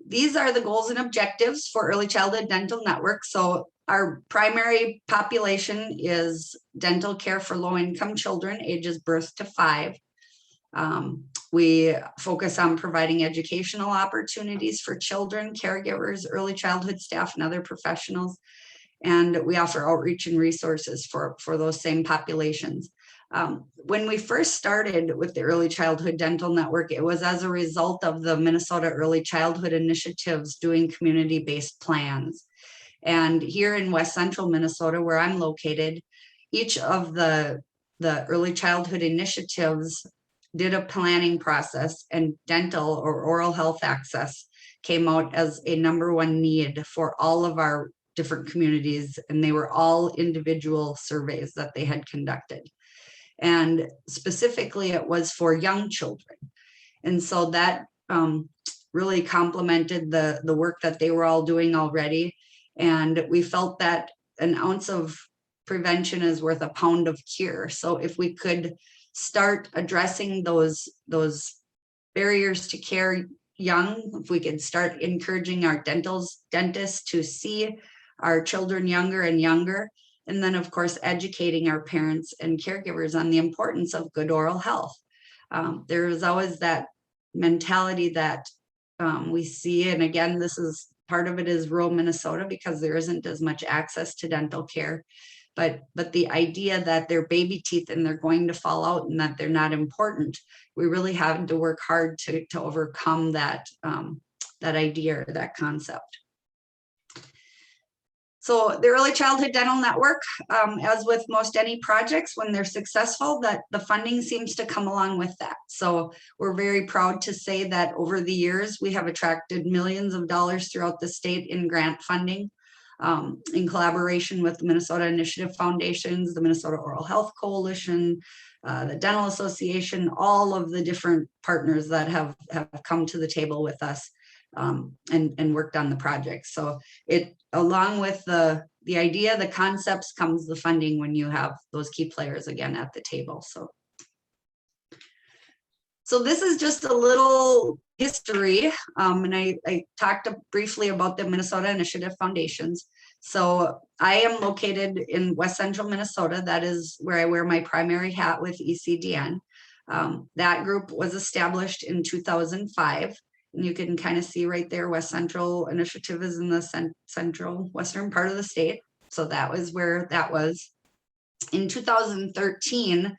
These are the goals and objectives for Early Childhood Dental Network. So our primary population is dental care for low-income children, ages birth to 5. We focus on providing educational opportunities for children, caregivers, early childhood staff, and other professionals. And we offer outreach and resources for those same populations. When we first started with the Early Childhood Dental Network, it was as a result of the Minnesota Early Childhood Initiatives doing community-based plans. And here in West Central Minnesota, where I'm located, each of the early childhood initiatives did a planning process, and dental or oral health access came out as a #1 need for all of our different communities. And they were all individual surveys that they had conducted. And specifically, it was for young children. And so that really complemented the work that they were all doing already. And we felt that an ounce of prevention is worth a pound of cure. So if we could start addressing those barriers to care young, if we could start encouraging our dentists to see our children younger and younger, and then, of course, educating our parents and caregivers on the importance of good oral health. There is always that mentality that we see, and again, this is part of it is rural Minnesota because there isn't as much access to dental care. But the idea that they're baby teeth and they're going to fall out and that they're not important, we really have to work hard to overcome that, that idea or that concept. So the Early Childhood Dental Network, as with most any projects, when they're successful, that the funding seems to come along with that. So we're very proud to say that over the years, we have attracted millions of dollars throughout the state in grant funding, in collaboration with the Minnesota Initiative Foundations, the Minnesota Oral Health Coalition, the Dental Association, all of the different partners that have come to the table with us and worked on the project. So it, along with the idea, the concepts, comes the funding when you have those key players again at the table. So this is just a little history, and I talked briefly about the Minnesota Initiative Foundations. So I am located in West Central Minnesota. That is where I wear my primary hat with ECDN. That group was established in 2005. And you can kind of see right there, West Central Initiative is in the central western part of the state. So that was where that was. In 2013,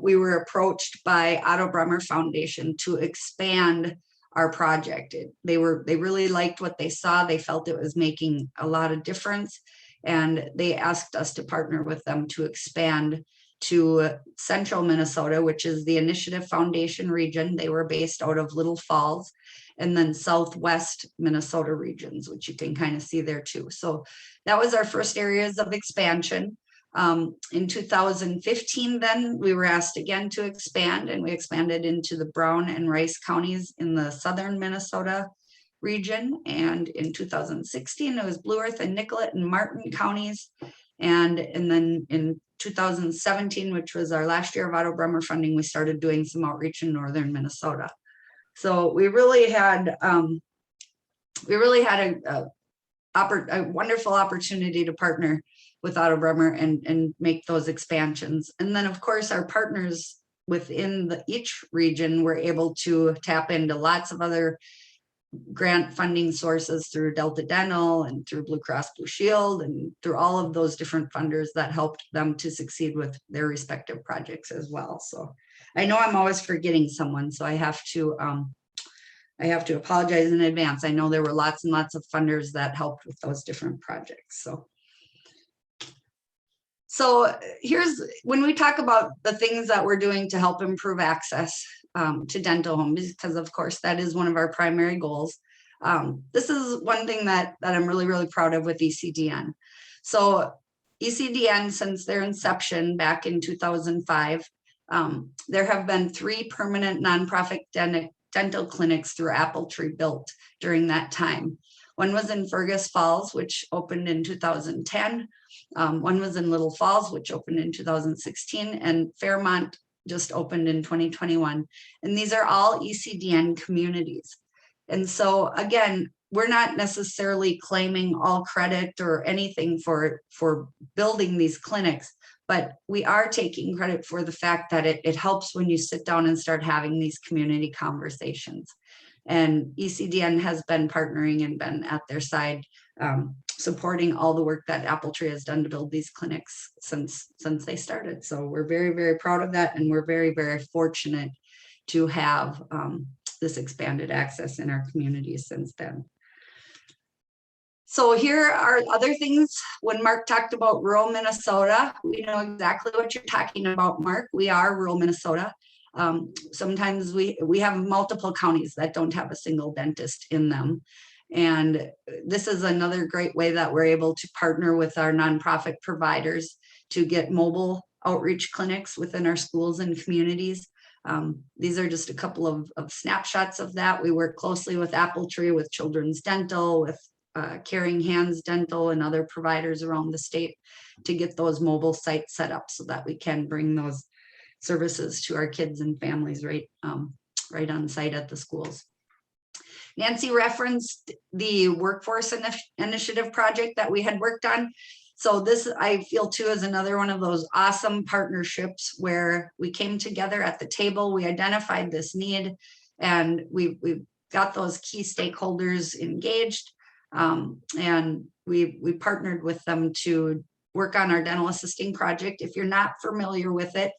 we were approached by Otto Bremer Foundation to expand our project. They really liked what they saw. They felt it was making a lot of difference. And they asked us to partner with them to expand to Central Minnesota, which is the Initiative Foundation region. They were based out of Little Falls, and then Southwest Minnesota regions, which you can kind of see there too. So that was our first areas of expansion. In 2015, then we were asked again to expand, and we expanded into the Brown and Rice counties in the southern Minnesota region. And in 2016, it was Blue Earth and Nicollet and Martin counties. And then in 2017, which was our last year of Otto Bremer funding, we started doing some outreach in northern Minnesota. So we really had a wonderful opportunity to partner with Otto Bremer and make those expansions. And then of course our partners within each region were able to tap into lots of other grant funding sources through Delta Dental and through Blue Cross Blue Shield and through all of those different funders that helped them to succeed with their respective projects as well. So I know I'm always forgetting someone, so I have to apologize in advance. I know there were lots and lots of funders that helped with those different projects. So here's when we talk about the things that we're doing to help improve access to dental homes, because of course that is one of our primary goals. This is one thing that I'm really, really proud of with ECDN. So ECDN, since their inception back in 2005, there have been 3 permanent nonprofit dental clinics through Apple Tree built during that time. One was in Fergus Falls, which opened in 2010. One was in Little Falls, which opened in 2016, and Fairmont just opened in 2021. And these are all ECDN communities. And so again, we're not necessarily claiming all credit or anything for building these clinics, but we are taking credit for the fact that it helps when you sit down and start having these community conversations. And ECDN has been partnering and been at their side, supporting all the work that Apple Tree has done to build these clinics since they started. So we're very, very proud of that. And we're very, very fortunate to have this expanded access in our communities since then. So here are other things. When Mark talked about rural Minnesota, we know exactly what you're talking about, Mark. We are rural Minnesota. Sometimes we have multiple counties that don't have a single dentist in them. And this is another great way that we're able to partner with our nonprofit providers to get mobile outreach clinics within our schools and communities. These are just a couple of snapshots of that. We work closely with Apple Tree, with Children's Dental, with Caring Hands Dental and other providers around the state to get those mobile sites set up so that we can bring those services to our kids and families right on site at the schools. Nancy referenced the workforce initiative project that we had worked on. So this, I feel too, is another one of those awesome partnerships where we came together at the table, we identified this need, and we got those key stakeholders engaged. And we partnered with them to work on our dental assisting project. If you're not familiar with it,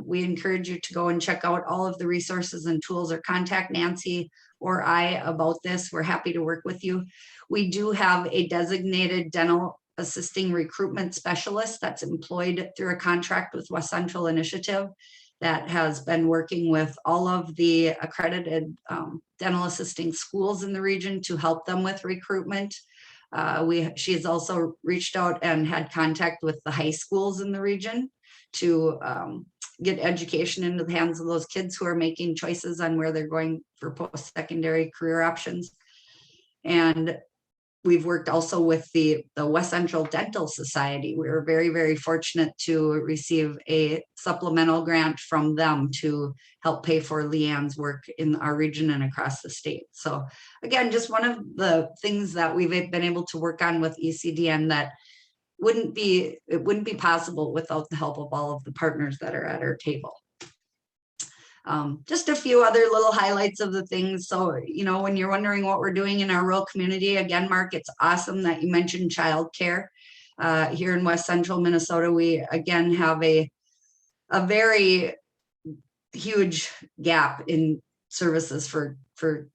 we encourage you to go and check out all of the resources and tools, or contact Nancy or I about this. We're happy to work with you. We do have a designated dental assisting recruitment specialist that's employed through a contract with West Central Initiative that has been working with all of the accredited dental assisting schools in the region to help them with recruitment. She's also reached out and had contact with the high schools in the region to get education into the hands of those kids who are making choices on where they're going for post-secondary career options. And we've worked also with the West Central Dental Society. We were very, very fortunate to receive a supplemental grant from them to help pay for Leanne's work in our region and across the state. So again, just one of the things that we've been able to work on with ECDN that wouldn't be possible without the help of all of the partners that are at our table. Just a few other little highlights of the things. So, you know, when you're wondering what we're doing in our rural community, again, Mark, it's awesome that you mentioned childcare. Here in West Central Minnesota, we again have a very huge gap in services for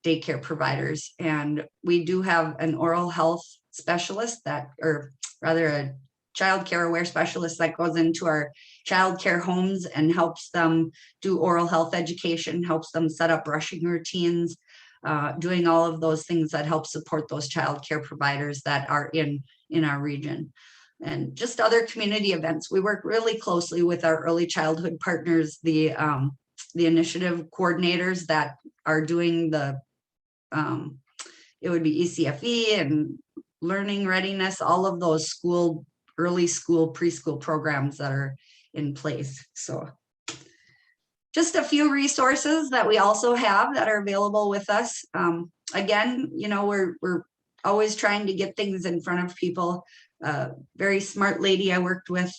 daycare providers. And we do have an oral health specialist or rather a childcare aware specialist that goes into our childcare homes and helps them do oral health education, helps them set up brushing routines, doing all of those things that help support those childcare providers that are in our region. And just other community events. We work really closely with our early childhood partners, the initiative coordinators that are doing it would be ECFE and learning readiness, all of those early school, preschool programs that are in place. So just a few resources that we also have that are available with us. Again, you know, we're always trying to get things in front of people. Very smart lady I worked with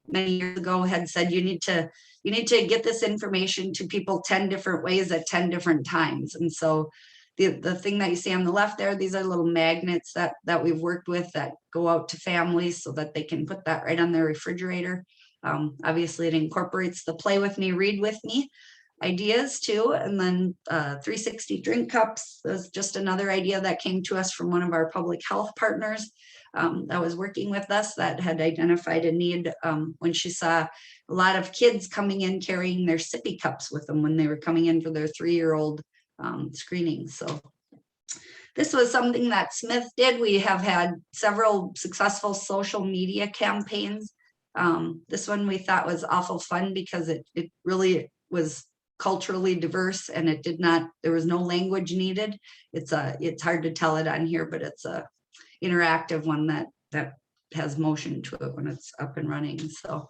many years ago had said, you need to get this information to people 10 different ways at 10 different times. And so the thing that you see on the left there, these are little magnets that we've worked with that go out to families so that they can put that right on their refrigerator. Obviously, it incorporates the play with me, read with me ideas too. And then 360 drink cups is just another idea that came to us from one of our public health partners that was working with us that had identified a need when she saw a lot of kids coming in carrying their sippy cups with them when they were coming in for their 3-year-old screening. So this was something that Smith did. We have had several successful social media campaigns. This one we thought was awful fun because it really was culturally diverse and there was no language needed. It's hard to tell it on here, but it's a interactive one that has motion to it when it's up and running. So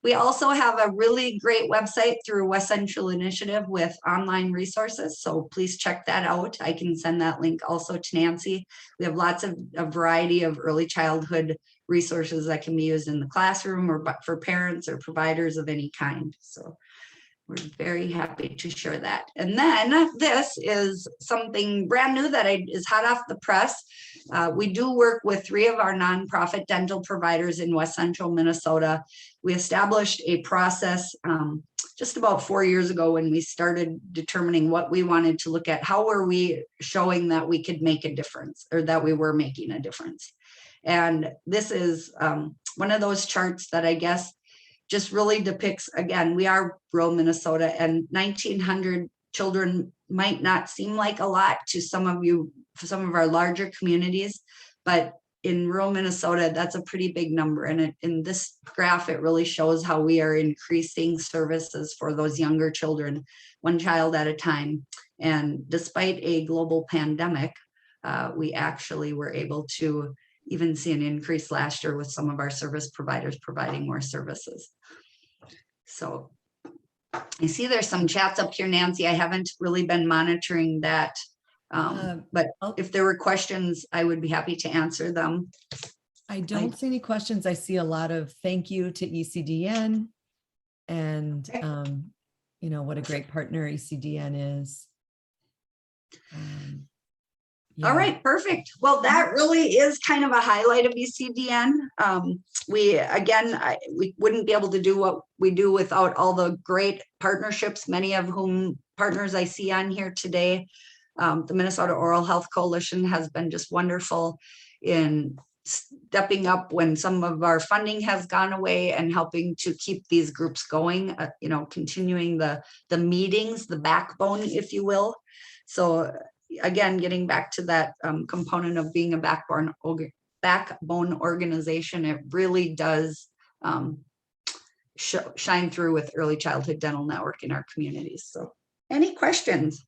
we also have a really great website through West Central Initiative with online resources. So please check that out. I can send that link also to Nancy. We have lots of a variety of early childhood resources that can be used in the classroom or for parents or providers of any kind. So we're very happy to share that. And then this is something brand new that is hot off the press. We do work with 3 of our nonprofit dental providers in West Central Minnesota. We established a process just about 4 years ago when we started determining what we wanted to look at. How were we showing that we could make a difference or that we were making a difference? And this is one of those charts that I guess just really depicts, again, we are rural Minnesota and 1,900 children might not seem like a lot to some of our larger communities, but in rural Minnesota, that's a pretty big number. And in this graph, it really shows how we are increasing services for those younger children, 1 child at a time. And despite a global pandemic, we actually were able to even see an increase last year with some of our service providers providing more services. So I see there's some chats up here, Nancy. I haven't really been monitoring that, but if there were questions, I would be happy to answer them. I don't see any questions. I see a lot of thank you to ECDN and, you know, what a great partner ECDN is. Yeah. All right, perfect. Well, that really is kind of a highlight of ECDN. We wouldn't be able to do what we do without all the great partnerships, many of whom partners I see on here today. The Minnesota Oral Health Coalition has been just wonderful in stepping up when some of our funding has gone away and helping to keep these groups going, continuing the meetings, the backbone, if you will. So again, getting back to that component of being a backbone organization, it really does shine through with Early Childhood Dental Network in our communities. So any questions?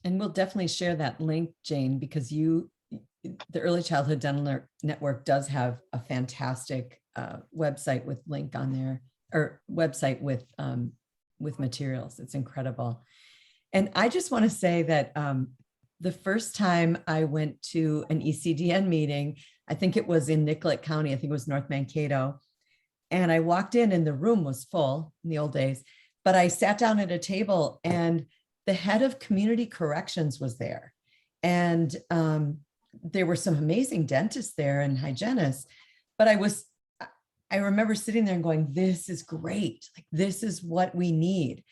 And we'll definitely share that link, Jane, because the Early Childhood Dental Network does have a fantastic website with link on there, or website with materials. It's incredible. And I just want to say that the first time I went to an ECDN meeting, I think it was in Nicollet County, I think it was North Mankato. And I walked in and the room was full in the old days, but I sat down at a table and the head of community corrections was there. And there were some amazing dentists there and hygienists, but I remember sitting there and going, this is great. Like, this is what we need.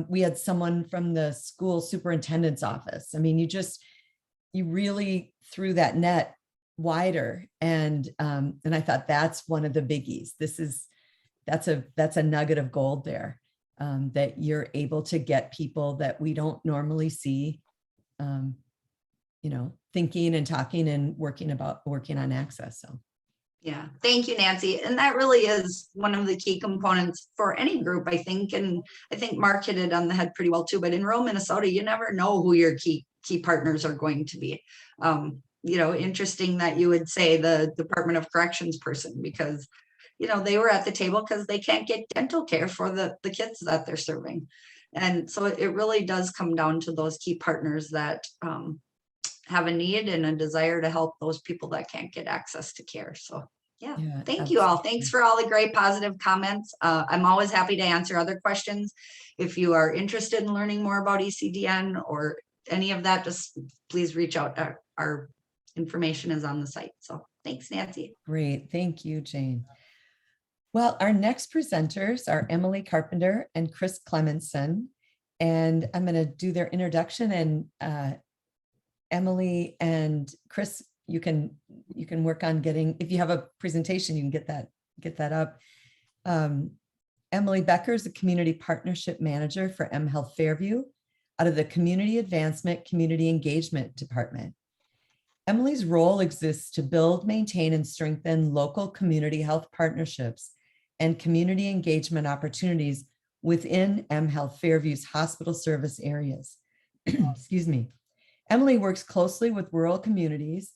We had someone from the school superintendent's office. I mean, you really threw that net wider. And I thought that's one of the biggies. That's a nugget of gold there, that you're able to get people that we don't normally see, thinking and talking and working on access. So. Yeah, thank you, Nancy. And that really is one of the key components for any group, I think. And I think Mark hit it on the head pretty well too, but in rural Minnesota, you never know who your key partners are going to be. Interesting that you would say the Department of Corrections person, because, they were at the table because they can't get dental care for the kids that they're serving. And so it really does come down to those key partners that have a need and a desire to help those people that can't get access to care. So yeah, thank you all. Thanks for all the great positive comments. I'm always happy to answer other questions. If you are interested in learning more about ECDN or any of that, just please reach out. Our information is on the site. So thanks, Nancy. Great. Thank you, Jane. Well, our next presenters are Emily Carpenter and Chris Clemenson, and I'm going to do their introduction, and Emily and Chris, you can work on getting, if you have a presentation, you can get that up. Emily Becker is a community partnership manager for mHealth Fairview out of the Community Advancement Community Engagement Department. Emily's role exists to build, maintain, and strengthen local community health partnerships and community engagement opportunities within mHealth Fairview's hospital service areas. Excuse me. Emily works closely with rural communities,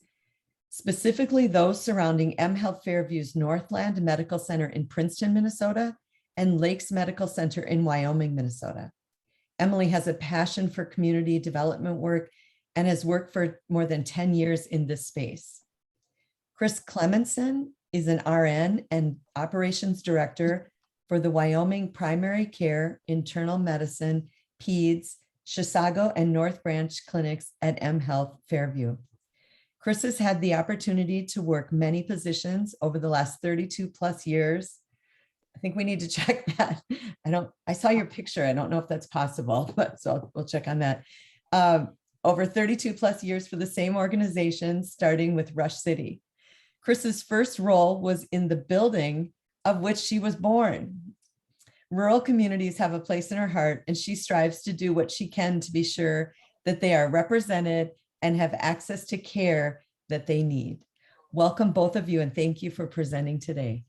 specifically those surrounding mHealth Fairview's Northland Medical Center in Princeton, Minnesota, and Lakes Medical Center in Wyoming, Minnesota. Emily has a passion for community development work and has worked for more than 10 years in this space. Chris Clemenson is an RN and operations director for the Wyoming Primary Care, Internal Medicine, Peds, Chisago, and North Branch clinics at mHealth Fairview. Chris has had the opportunity to work many positions over the last 32 plus years. I think we need to check that. I saw your picture. I don't know if that's possible, but so we'll check on that. Over 32 plus years for the same organization, starting with Rush City. Chris's first role was in the building of which she was born. Rural communities have a place in her heart, and she strives to do what she can to be sure that they are represented and have access to care that they need. Welcome, both of you, and thank you for presenting today.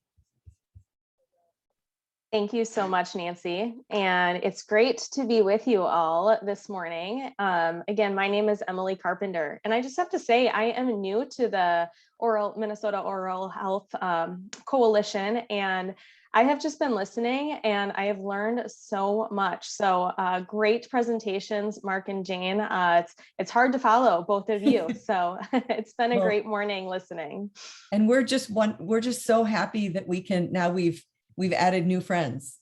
Thank you so much, Nancy. And it's great to be with you all this morning. Again, my name is Emily Carpenter, and I just have to say I am new to the Minnesota Oral Health Coalition, and I have just been listening and I have learned so much. So great presentations, Mark and Jane. It's hard to follow both of you. So it's been a great morning listening. And we're just so happy that we can, now we've added new friends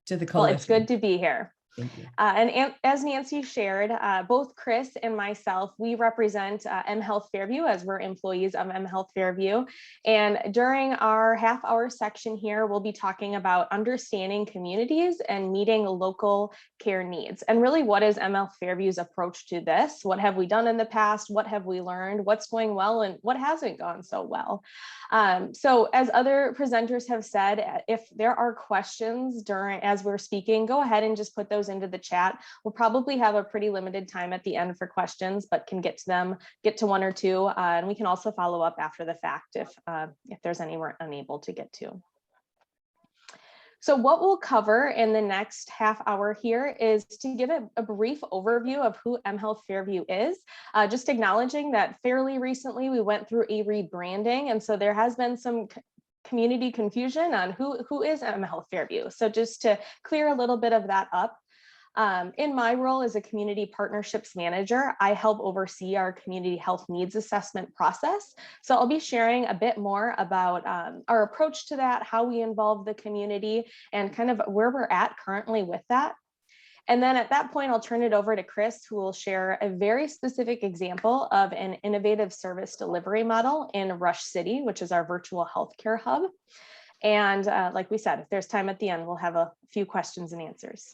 to the coalition. Well, it's good to be here. Thank you. And as Nancy shared, both Chris and myself, we represent M Health Fairview as we're employees of M Health Fairview. And during our half-hour section here, we'll be talking about understanding communities and meeting local care needs. And really, what is M Health Fairview's approach to this? What have we done in the past? What have we learned? What's going well and what hasn't gone so well? So as other presenters have said, if there are questions as we're speaking, go ahead and just put those into the chat. We'll probably have a pretty limited time at the end for questions, but can get to them, get to one or two, and we can also follow up after the fact if there's any we're unable to get to. So what we'll cover in the next half hour here is to give a brief overview of who M Health Fairview is, just acknowledging that fairly recently we went through a rebranding, and so there has been some community confusion on who is M Health Fairview. So just to clear a little bit of that up. In my role as a community partnerships manager, I help oversee our community health needs assessment process. So I'll be sharing a bit more about our approach to that, how we involve the community, and kind of where we're at currently with that. And then at that point, I'll turn it over to Chris, who will share a very specific example of an innovative service delivery model in Rush City, which is our virtual healthcare hub. And like we said, if there's time at the end, we'll have a few questions and answers.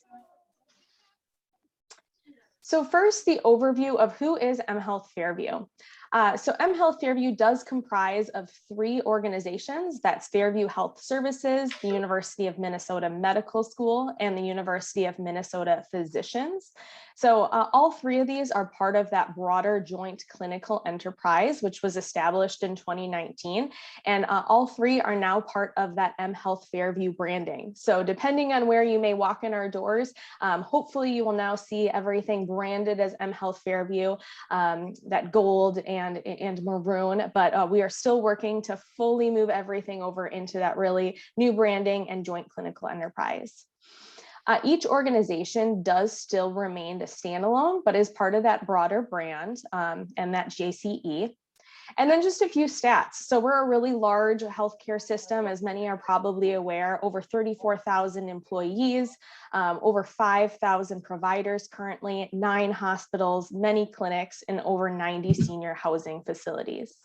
So first, the overview of who is M Health Fairview. So M Health Fairview does comprise of 3 organizations. That's Fairview Health Services, the University of Minnesota Medical School, and the University of Minnesota Physicians. So all 3 of these are part of that broader joint clinical enterprise, which was established in 2019. And all 3 are now part of that M Health Fairview branding. So depending on where you may walk in our doors, hopefully you will now see everything branded as M Health Fairview, that gold and maroon, but we are still working to fully move everything over into that really new branding and joint clinical enterprise. Each organization does still remain a standalone, but is part of that broader brand and that JCE. And then just a few stats. So we're a really large healthcare system, as many are probably aware, over 34,000 employees, over 5,000 providers currently, 9 hospitals, many clinics, and over 90 senior housing facilities.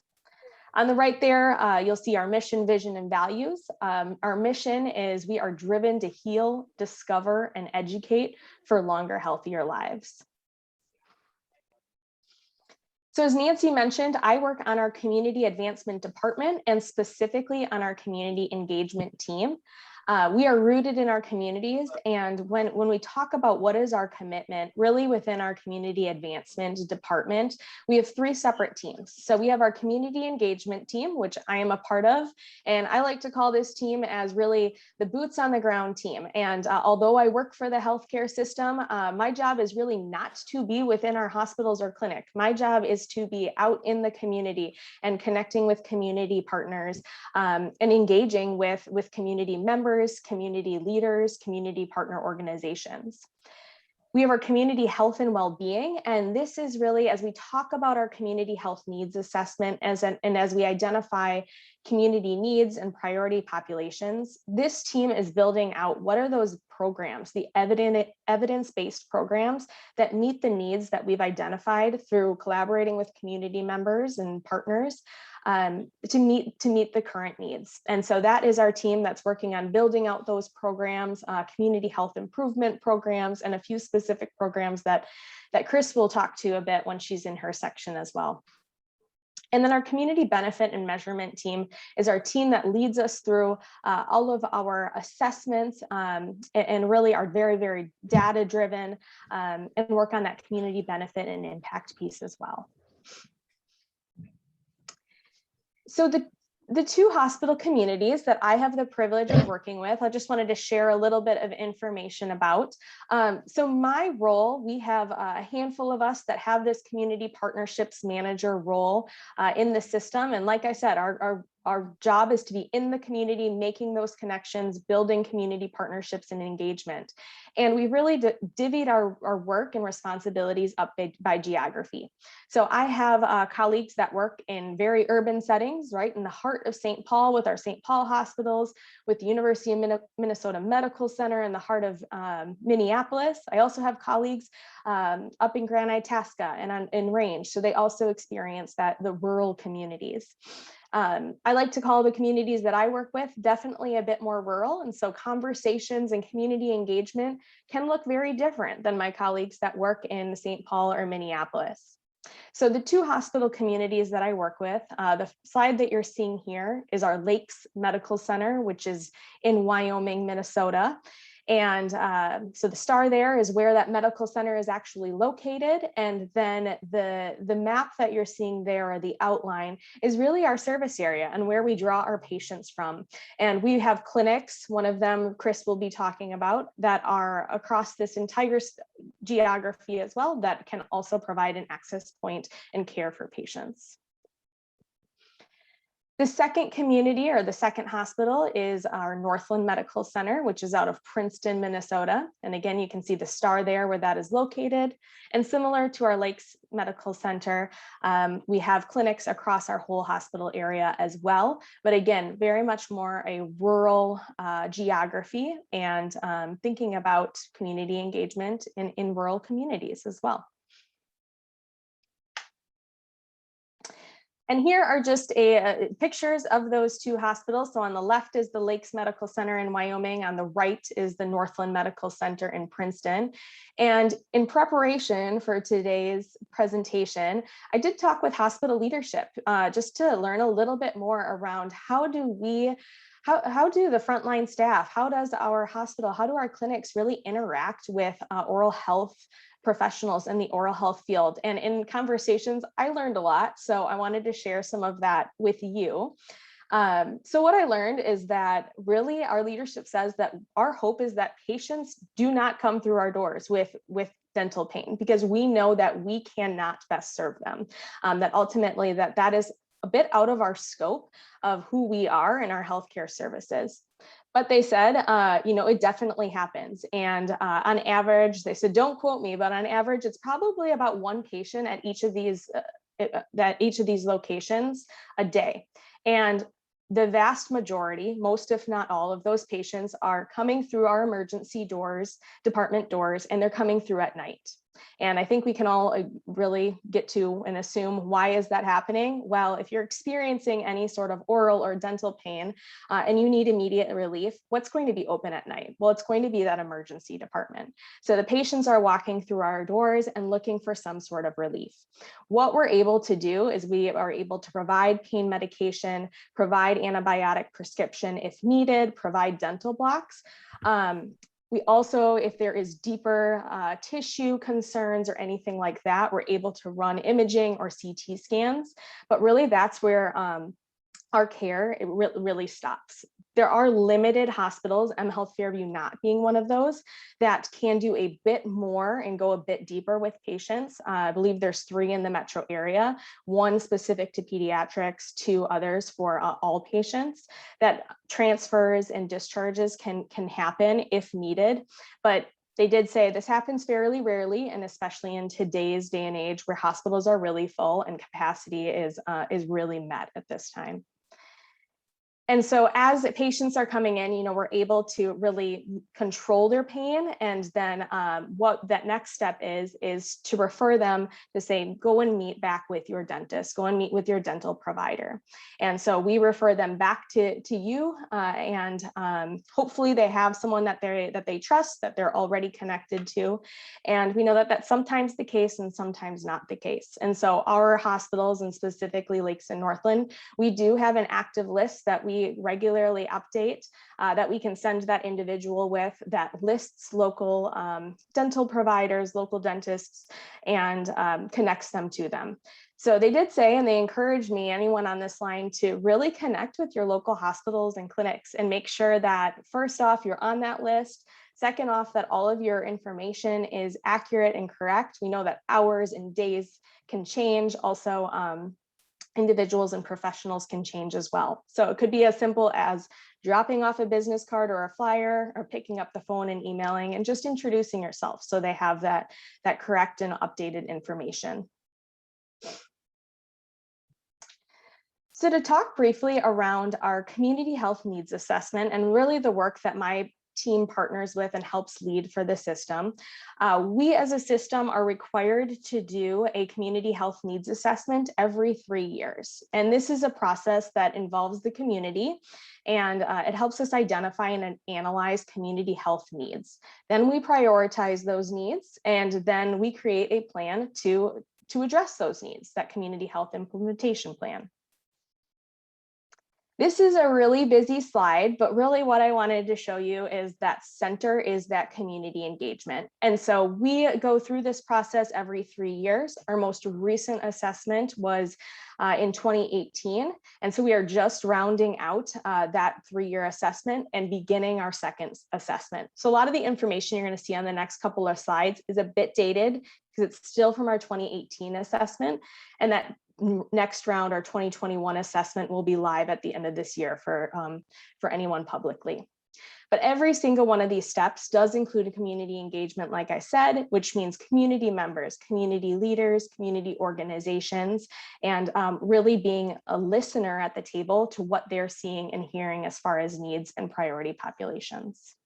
On the right there, you'll see our mission, vision, and values. Our mission is we are driven to heal, discover, and educate for longer, healthier lives. So as Nancy mentioned, I work on our community advancement department and specifically on our community engagement team. We are rooted in our communities, and when we talk about what is our commitment, really within our community advancement department, we have 3 separate teams. So we have our community engagement team, which I am a part of, and I like to call this team as really the boots on the ground team. And although I work for the healthcare system, my job is really not to be within our hospitals or clinic. My job is to be out in the community and connecting with community partners and engaging with community members, community leaders, community partner organizations. We have our community health and well-being, and this is really as we talk about our community health needs assessment and as we identify community needs and priority populations, this team is building out what are those programs, the evidence-based programs that meet the needs that we've identified through collaborating with community members and partners to meet the current needs. And so that is our team that's working on building out those programs, community health improvement programs, and a few specific programs that Chris will talk to a bit when she's in her section as well. And then our community benefit and measurement team is our team that leads us through all of our assessments and really are very, very data driven and work on that community benefit and impact piece as well. So the 2 hospital communities that I have the privilege of working with, I just wanted to share a little bit of information about. So my role, we have a handful of us that have this community partnerships manager role in the system. And like I said, our our job is to be in the community, making those connections, building community partnerships and engagement. And we really divvied our work and responsibilities up by geography. So I have colleagues that work in very urban settings, right in the heart of St. Paul with our St. Paul hospitals, with the University of Minnesota Medical Center in the heart of Minneapolis. I also have colleagues up in Grand Itasca and in Range. So they also experience the rural communities. I like to call the communities that I work with definitely a bit more rural. And so conversations and community engagement can look very different than my colleagues that work in St. Paul or Minneapolis. So the two hospital communities that I work with, the slide that you're seeing here is our Lakes Medical Center, which is in Wyoming, Minnesota. And so the star there is where that medical center is actually located. And then the map that you're seeing there, or the outline, is really our service area and where we draw our patients from. And we have clinics, one of them Chris will be talking about, that are across this entire geography as well, that can also provide an access point and care for patients. The second community, or the second hospital, is our Northland Medical Center, which is out of Princeton, Minnesota. And again, you can see the star there where that is located. And similar to our Lakes Medical Center, we have clinics across our whole hospital area as well. But again, very much more a rural geography, and thinking about community engagement in rural communities as well. And here are just pictures of those two hospitals. So on the left is the Lakes Medical Center in Wyoming. On the right is the Northland Medical Center in Princeton. And in preparation for today's presentation, I did talk with hospital leadership just to learn a little bit more around how do the frontline staff, how does our hospital, how do our clinics really interact with oral health professionals in the oral health field. And in conversations, I learned a lot. So I wanted to share some of that with you. So what I learned is that really our leadership says that our hope is that patients do not come through our doors with dental pain, because we know that we cannot best serve them. That ultimately that is a bit out of our scope of who we are in our healthcare services. But they said, it definitely happens. And on average, they said, don't quote me, but on average, it's probably about one patient at each of these locations a day. And the vast majority, most if not all of those patients, are coming through our emergency department doors, and they're coming through at night. And I think we can all really get to and assume, why is that happening? Well, if you're experiencing any sort of oral or dental pain and you need immediate relief, what's going to be open at night? Well, it's going to be that emergency department. So the patients are walking through our doors and looking for some sort of relief. What we're able to do is we are able to provide pain medication, provide antibiotic prescription if needed, provide dental blocks. We also, if there is deeper tissue concerns or anything like that, we're able to run imaging or CT scans. But really, that's where our care really stops. There are limited hospitals, mHealth Fairview not being one of those, that can do a bit more and go a bit deeper with patients. I believe there's 3 in the metro area, 1 specific to pediatrics, 2 others for all patients. That transfers and discharges can happen if needed, but they did say this happens fairly rarely, and especially in today's day and age where hospitals are really full and capacity is really met at this time. And so as patients are coming in, we're able to really control their pain. And then what that next step is to refer them to say, go and meet back with your dentist, go and meet with your dental provider. And so we refer them back to you, and hopefully they have someone that they trust, that they're already connected to. And we know that that's sometimes the case and sometimes not the case. And so our hospitals, and specifically Lakes and Northland, we do have an active list that we regularly update that we can send that individual with, that lists local dental providers, local dentists, and connects them to them. So they did say, and they encouraged me, anyone on this line, to really connect with your local hospitals and clinics and make sure that, first off, you're on that list. Second off, that all of your information is accurate and correct. We know that hours and days can change also. individuals and professionals can change as well. So it could be as simple as dropping off a business card or a flyer, or picking up the phone and emailing and just introducing yourself so they have that correct and updated information. So to talk briefly around our community health needs assessment and really the work that my team partners with and helps lead for the system, we as a system are required to do a community health needs assessment every 3 years. And this is a process that involves the community, and it helps us identify and analyze community health needs. Then we prioritize those needs, and then we create a plan to address those needs, that community health implementation plan. This is a really busy slide, but really what I wanted to show you is that center is that community engagement. And so we go through this process every 3 years. Our most recent assessment was in 2018. And so we are just rounding out that 3-year assessment and beginning our second assessment. So a lot of the information you're going to see on the next couple of slides is a bit dated because it's still from our 2018 assessment. And that next round, our 2021 assessment, will be live at the end of this year for anyone publicly. But every single one of these steps does include a community engagement, like I said, which means community members, community leaders, community organizations, and really being a listener at the table to what they're seeing and hearing as far as needs and priority populations.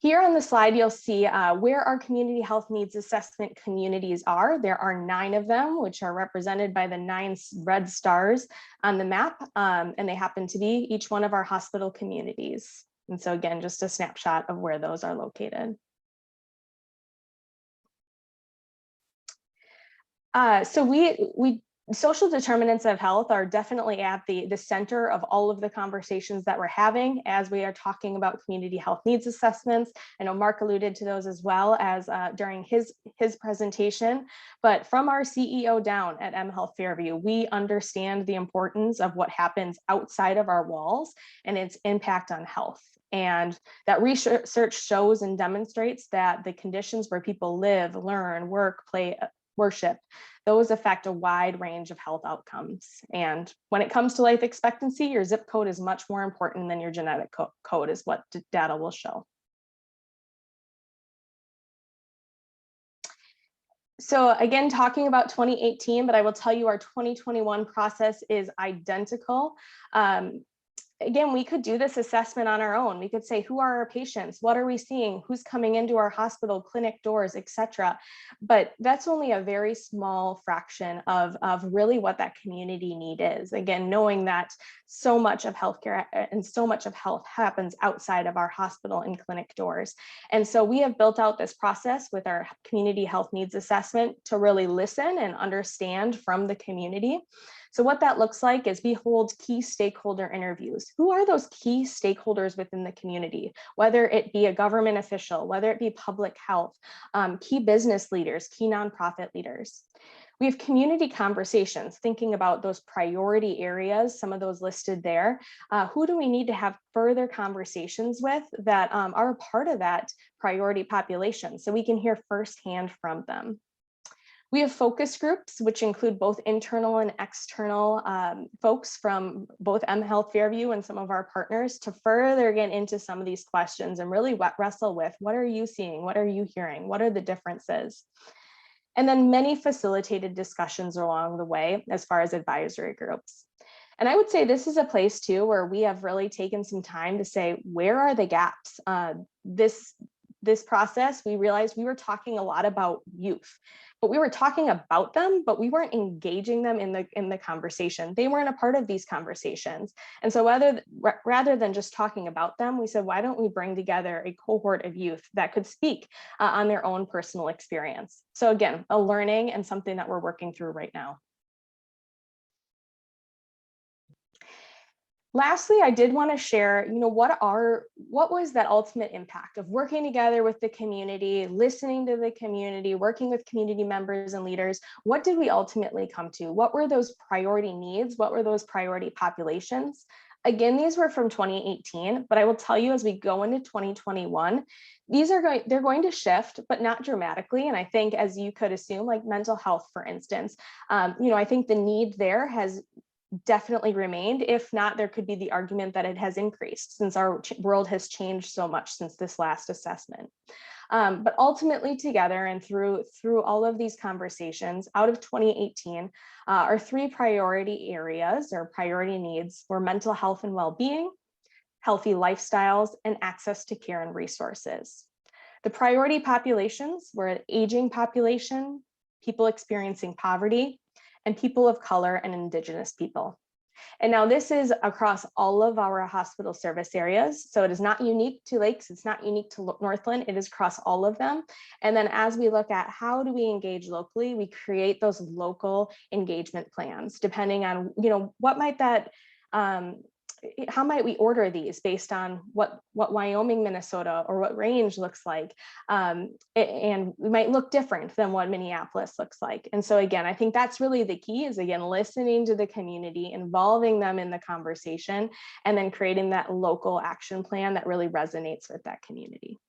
Here on the slide, you'll see where our community health needs assessment communities are. There are 9 of them, which are represented by the 9 red stars on the map, and they happen to be each one of our hospital communities. And so again, just a snapshot of where those are located. So social determinants of health are definitely at the center of all of the conversations that we're having as we are talking about community health needs assessments. I know Mark alluded to those as well as during his presentation, but from our CEO down at mHealth Fairview, we understand the importance of what happens outside of our walls and its impact on health. And that research shows and demonstrates that the conditions where people live, learn, work, play, worship, those affect a wide range of health outcomes. And when it comes to life expectancy, your zip code is much more important than your genetic code, is what data will show. So again, talking about 2018, but I will tell you our 2021 process is identical. Again, we could do this assessment on our own. We could say, who are our patients? What are we seeing? Who's coming into our hospital, clinic doors, etc. But that's only a very small fraction of really what that community need is. Again, knowing that so much of healthcare and so much of health happens outside of our hospital and clinic doors. And so we have built out this process with our community health needs assessment to really listen and understand from the community. So what that looks like is we hold key stakeholder interviews. Who are those key stakeholders within the community? Whether it be a government official, whether it be public health, key business leaders, key nonprofit leaders. We have community conversations, thinking about those priority areas, some of those listed there. Who do we need to have further conversations with that are a part of that priority population so we can hear firsthand from them? We have focus groups, which include both internal and external folks from both mHealth Fairview and some of our partners to further get into some of these questions and really wrestle with, what are you seeing? What are you hearing? What are the differences? And then many facilitated discussions along the way as far as advisory groups. And I would say this is a place too where we have really taken some time to say, where are the gaps? This process, we realized we were talking a lot about youth, but we were talking about them, but we weren't engaging them in the conversation. They weren't a part of these conversations. And so rather than just talking about them, we said, why don't we bring together a cohort of youth that could speak on their own personal experience? So again, a learning and something that we're working through right now. Lastly, I did want to share, what was that ultimate impact of working together with the community, listening to the community, working with community members and leaders? What did we ultimately come to? What were those priority needs? What were those priority populations? Again, these were from 2018, but I will tell you as we go into 2021, they're going to shift, but not dramatically. And I think, as you could assume, like mental health, for instance, I think the need there has definitely remained. If not, there could be the argument that it has increased since our world has changed so much since this last assessment. But ultimately, together and through all of these conversations, out of 2018, our 3 priority areas or priority needs were mental health and well-being, healthy lifestyles, and access to care and resources. The priority populations were aging population, people experiencing poverty, and people of color and Indigenous people. And now this is across all of our hospital service areas. So it is not unique to Lakes, it's not unique to Northland, it is across all of them. And then as we look at how do we engage locally, we create those local engagement plans, depending on, what might that, how might we order these based on what Wyoming, Minnesota, or what range looks like? And we might look different than what Minneapolis looks like. And so again, I think that's really the key is, again, listening to the community, involving them in the conversation, and then creating that local action plan that really resonates with that community.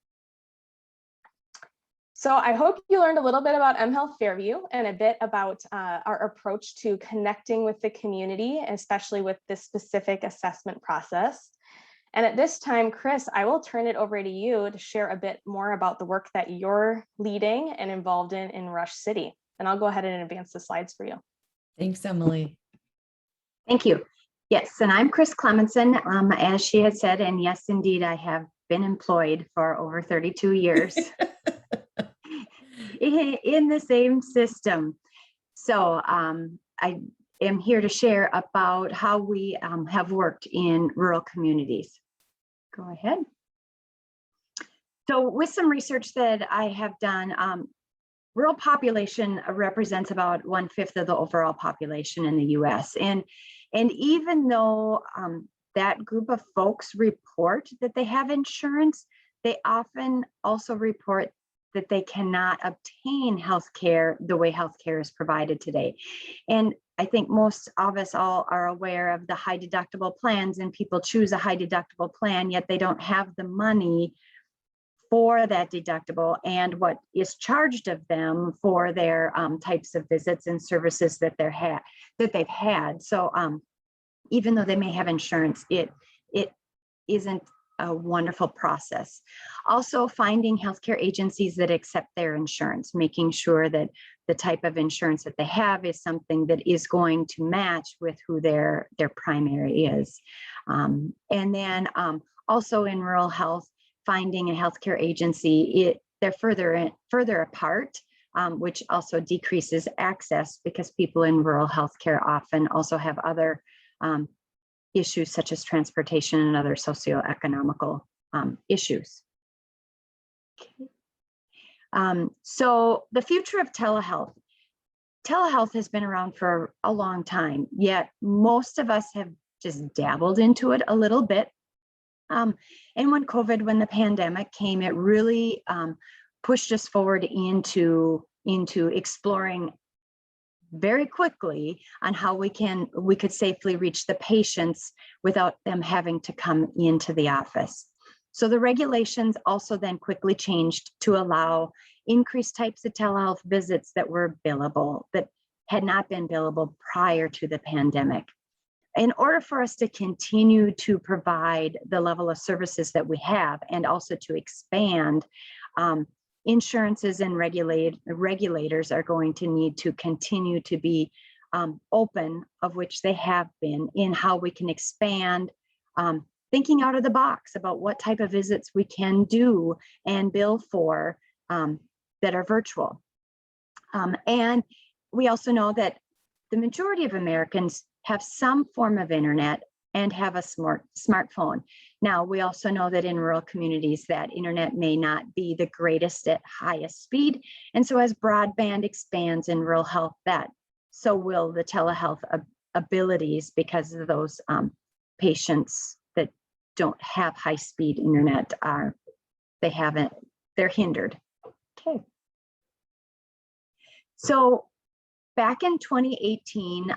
So I hope you learned a little bit about mHealth Fairview and a bit about our approach to connecting with the community, especially with this specific assessment process. And at this time, Chris, I will turn it over to you to share a bit more about the work that you're leading and involved in Rush City. And I'll go ahead and advance the slides for you. Thanks, Emily. Thank you. Yes, and I'm Chris Clemenson, as she had said, and yes, indeed, I have been employed for over 32 years. In the same system. So I am here to share about how we have worked in rural communities. Go ahead. So with some research that I have done, rural population represents about 1/5 of the overall population in the US. And even though that group of folks report that they have insurance, they often also report that they cannot obtain health care the way health care is provided today. And I think most of us all are aware of the high deductible plans, and people choose a high deductible plan, yet they don't have the money for that deductible and what is charged of them for their types of visits and services that they've had. So even though they may have insurance, it isn't a wonderful process. Also, finding healthcare agencies that accept their insurance, making sure that the type of insurance that they have is something that is going to match with who their primary is. And then also in rural health, finding a healthcare agency, they're further apart, which also decreases access because people in rural healthcare often also have other issues such as transportation and other socioeconomical issues. Okay. So the future of telehealth. Telehealth has been around for a long time, yet most of us have just dabbled into it a little bit. And when the pandemic came, it really pushed us forward into exploring very quickly on how we could safely reach the patients without them having to come into the office. So the regulations also then quickly changed to allow increased types of telehealth visits that were billable, that had not been billable prior to the pandemic. In order for us to continue to provide the level of services that we have and also to expand, insurances and regulators are going to need to continue to be open, of which they have been, in how we can expand, thinking out of the box about what type of visits we can do and bill for that are virtual. And we also know that the majority of Americans have some form of internet and have a smartphone. Now, we also know that in rural communities that internet may not be the greatest at highest speed. And so as broadband expands in rural health, so will the telehealth abilities because of those patients that don't have high-speed internet they're hindered. Okay. So back in 2018,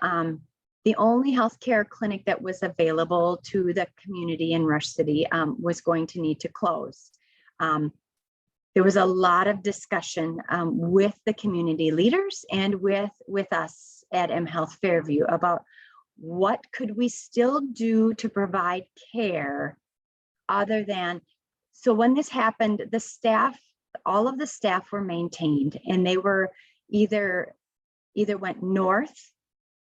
the only healthcare clinic that was available to the community in Rush City was going to need to close. There was a lot of discussion with the community leaders and with us at mHealth Fairview about what could we still do to provide care other than, so when this happened, the staff, all of the staff were maintained, and they were either went north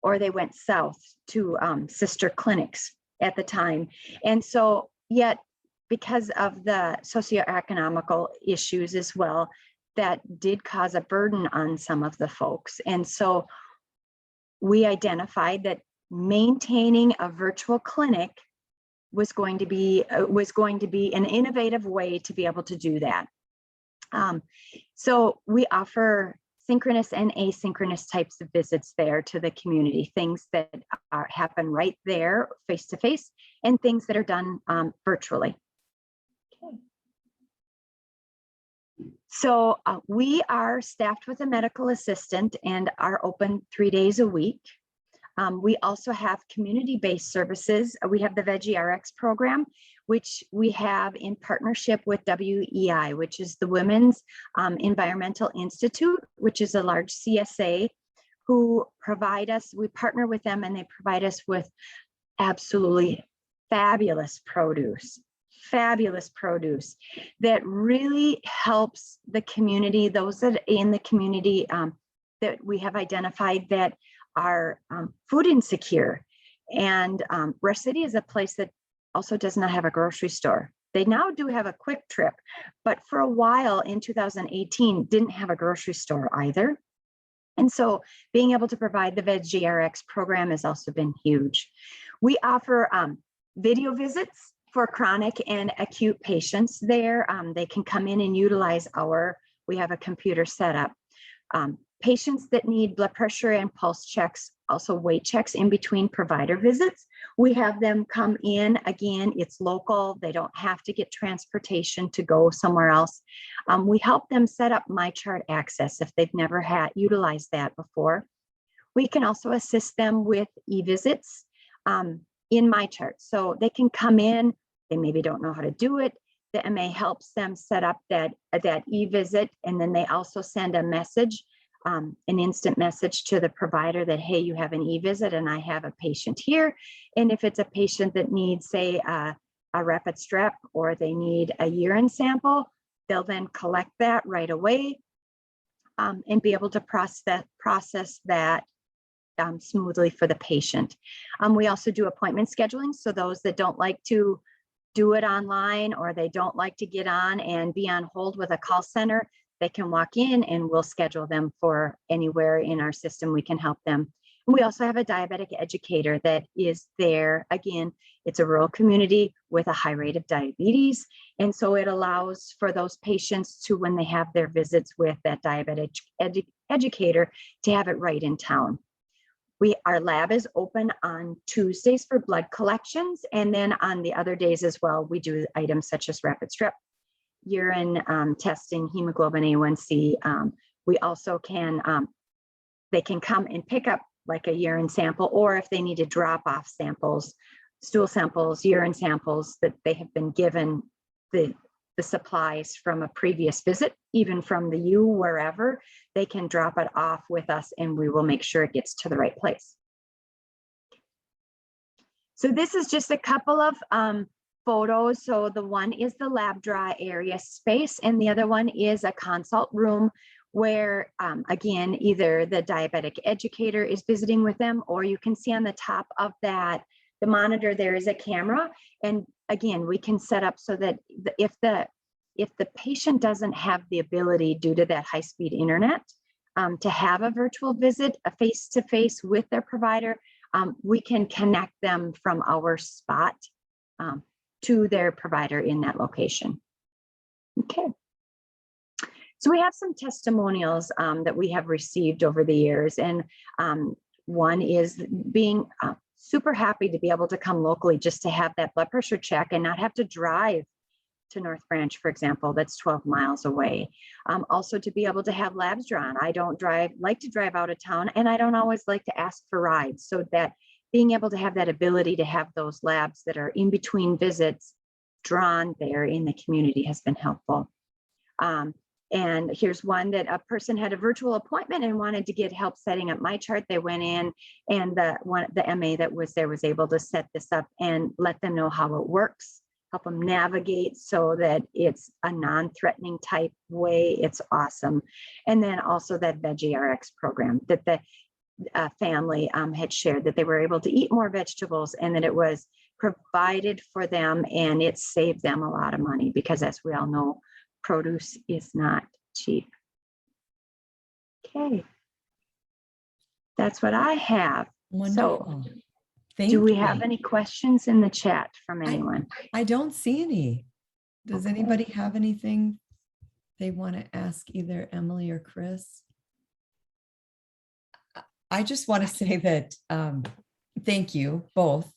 or they went south to sister clinics at the time. And so yet, because of the socioeconomical issues as well, that did cause a burden on some of the folks. And so we identified that maintaining a virtual clinic was going to be an innovative way to be able to do that. So we offer synchronous and asynchronous types of visits there to the community, things that happen right there face-to-face and things that are done virtually. Okay. So we are staffed with a medical assistant and are open 3 days a week. We also have community-based services. We have the Veggie RX program, which we have in partnership with WEI, which is the Women's Environmental Institute, which is a large CSA who provide us, we partner with them and they provide us with absolutely fabulous produce that really helps the community, those that in the community that we have identified that are food insecure. And Rush City is a place that also does not have a grocery store. They now do have a Quick Trip, but for a while in 2018 didn't have a grocery store either. And so being able to provide the Veggie RX program has also been huge. We offer video visits for chronic and acute patients there. They can come in and utilize we have a computer set up. Patients that need blood pressure and pulse checks, also weight checks in between provider visits, we have them come in. Again, it's local. They don't have to get transportation to go somewhere else. We help them set up MyChart access if they've never utilized that before. We can also assist them with e-visits in MyChart. So they can come in, they maybe don't know how to do it. The MA helps them set up that e-visit, and then they also send a message, an instant message to the provider that, hey, you have an e-visit and I have a patient here. And if it's a patient that needs, say, a rapid strep, or they need a urine sample, they'll then collect that right away and be able to process that smoothly for the patient. We also do appointment scheduling. So those that don't like to do it online, or they don't like to get on and be on hold with a call center, they can walk in and we'll schedule them for anywhere in our system. We can help them. We also have a diabetic educator that is there. Again, it's a rural community with a high rate of diabetes. And so it allows for those patients to, when they have their visits with that diabetic educator, to have it right in town. Our lab is open on Tuesdays for blood collections. And then on the other days as well, we do items such as rapid strep, urine testing, hemoglobin A1C. We also they can come and pick up like a urine sample, or if they need to drop off samples, stool samples, urine samples that they have been given the supplies from a previous visit, even from the U, wherever, they can drop it off with us and we will make sure it gets to the right place. So this is just a couple of photos. So the one is the lab draw area space, and the other one is a consult room where, again, either the diabetic educator is visiting with them, or you can see on the top of the monitor, there is a camera. And again, we can set up so that if the patient doesn't have the ability due to that high-speed internet to have a virtual visit, a face-to-face with their provider, we can connect them from our spot to their provider in that location. Okay. So we have some testimonials that we have received over the years, and one is being super happy to be able to come locally just to have that blood pressure check and not have to drive to North Branch, for example, that's 12 miles away. Also to be able to have labs drawn. I don't like to drive out of town, and I don't always like to ask for rides. So that being able to have that ability to have those labs that are in between visits drawn there in the community has been helpful. And here's one that a person had a virtual appointment and wanted to get help setting up my chart. They went in, and the MA that was there was able to set this up and let them know how it works, help them navigate so that it's a non-threatening type way. It's awesome. And then also that Veggie RX program that the family had shared, that they were able to eat more vegetables and that it was provided for them, and it saved them a lot of money because, as we all know, produce is not cheap. Okay. That's what I have. Wonderful. Thank Do we you. have any questions in the chat from anyone? I don't see any. Does anybody have anything they want to ask either Emily or Chris? I just want to say that thank you both.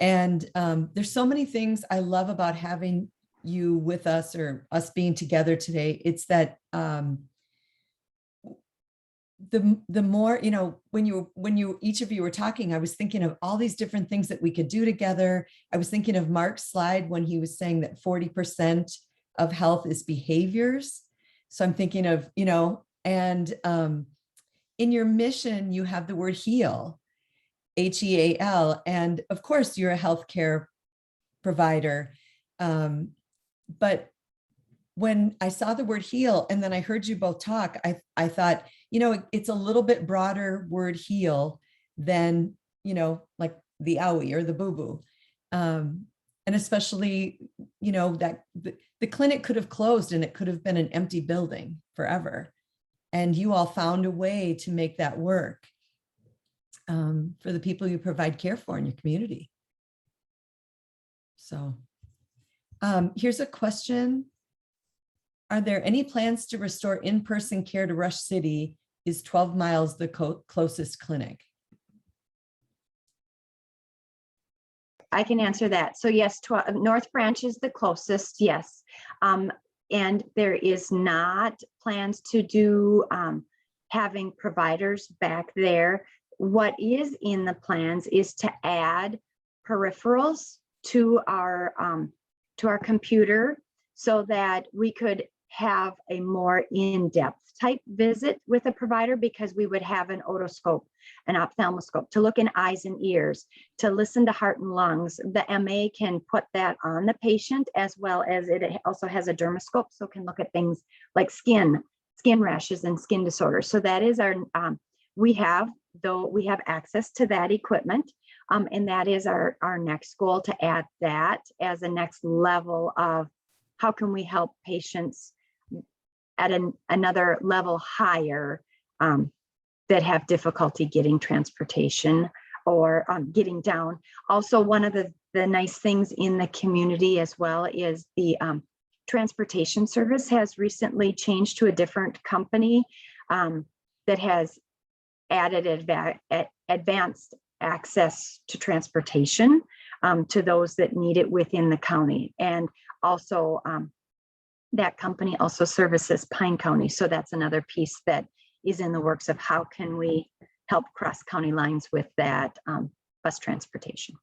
And there's so many things I love about having you with us, or us being together today. It's that the more, you know, when you each of you were talking, I was thinking of all these different things that we could do together. I was thinking of Mark's slide when he was saying that 40% of health is behaviors. So I'm thinking of, you know, and in your mission, you have the word heal, HEAL. And of course, you're a healthcare provider. But when I saw the word heal, and then I heard you both talk, I thought, you know, it's a little bit broader word heal than, you know, like the owie or the boo-boo. And especially, you know, that the clinic could have closed and it could have been an empty building forever. And you all found a way to make that work for the people you provide care for in your community. So here's a question. Are there any plans to restore in-person care to Rush City? Is 12 miles the closest clinic? I can answer that. So yes, North Branch is the closest, yes. And there is not plans to do having providers back there. What is in the plans is to add peripherals to our computer so that we could have a more in-depth type visit with a provider, because we would have an otoscope, an ophthalmoscope to look in eyes and ears, to listen to heart and lungs. The MA can put that on the patient, as well as it also has a dermoscope, so it can look at things like skin rashes and skin disorders. So that is our, we have access to that equipment. And that is our next goal, to add that as a next level of how can we help patients at another level higher that have difficulty getting transportation or getting down. Also, one of the nice things in the community as well is the transportation service has recently changed to a different company that has added advanced access to transportation to those that need it within the county. And also that company also services Pine County. So that's another piece that is in the works of how can we help cross county lines with that bus transportation.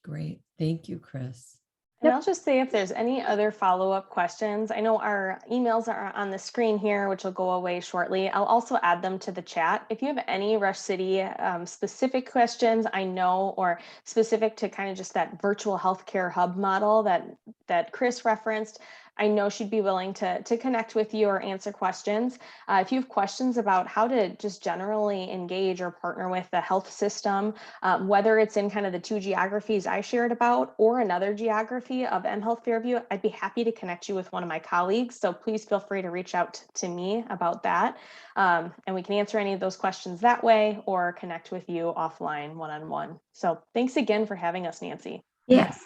Great. Thank you, Chris. And I'll just say, if there's any other follow-up questions, I know our emails are on the screen here, which will go away shortly. I'll also add them to the chat. If you have any Rush City specific questions, I know, or specific to kind of just that virtual healthcare hub model that Chris referenced, I know she'd be willing to connect with you or answer questions. If you have questions about how to just generally engage or partner with the health system, whether it's in kind of the two geographies I shared about or another geography of mHealth Fairview, I'd be happy to connect you with one of my colleagues. So please feel free to reach out to me about that. And we can answer any of those questions that way or connect with you offline one-on-one. So thanks again for having us, Nancy. Yes,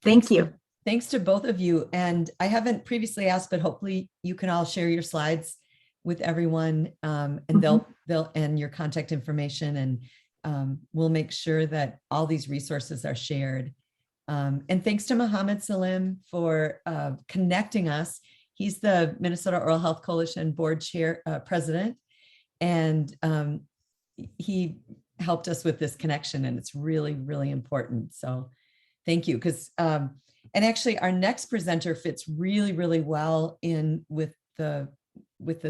thank you. Thanks to both of you. And I haven't previously asked, but hopefully you can all share your slides with everyone, and they'll and your contact information. we'll make sure that all these resources are shared. And thanks to Mohammed Salim for connecting us. He's the Minnesota Oral Health Coalition board chair, president, and he helped us with this connection, and it's really, really important. So thank you. Because and actually our next presenter fits really, really well in with the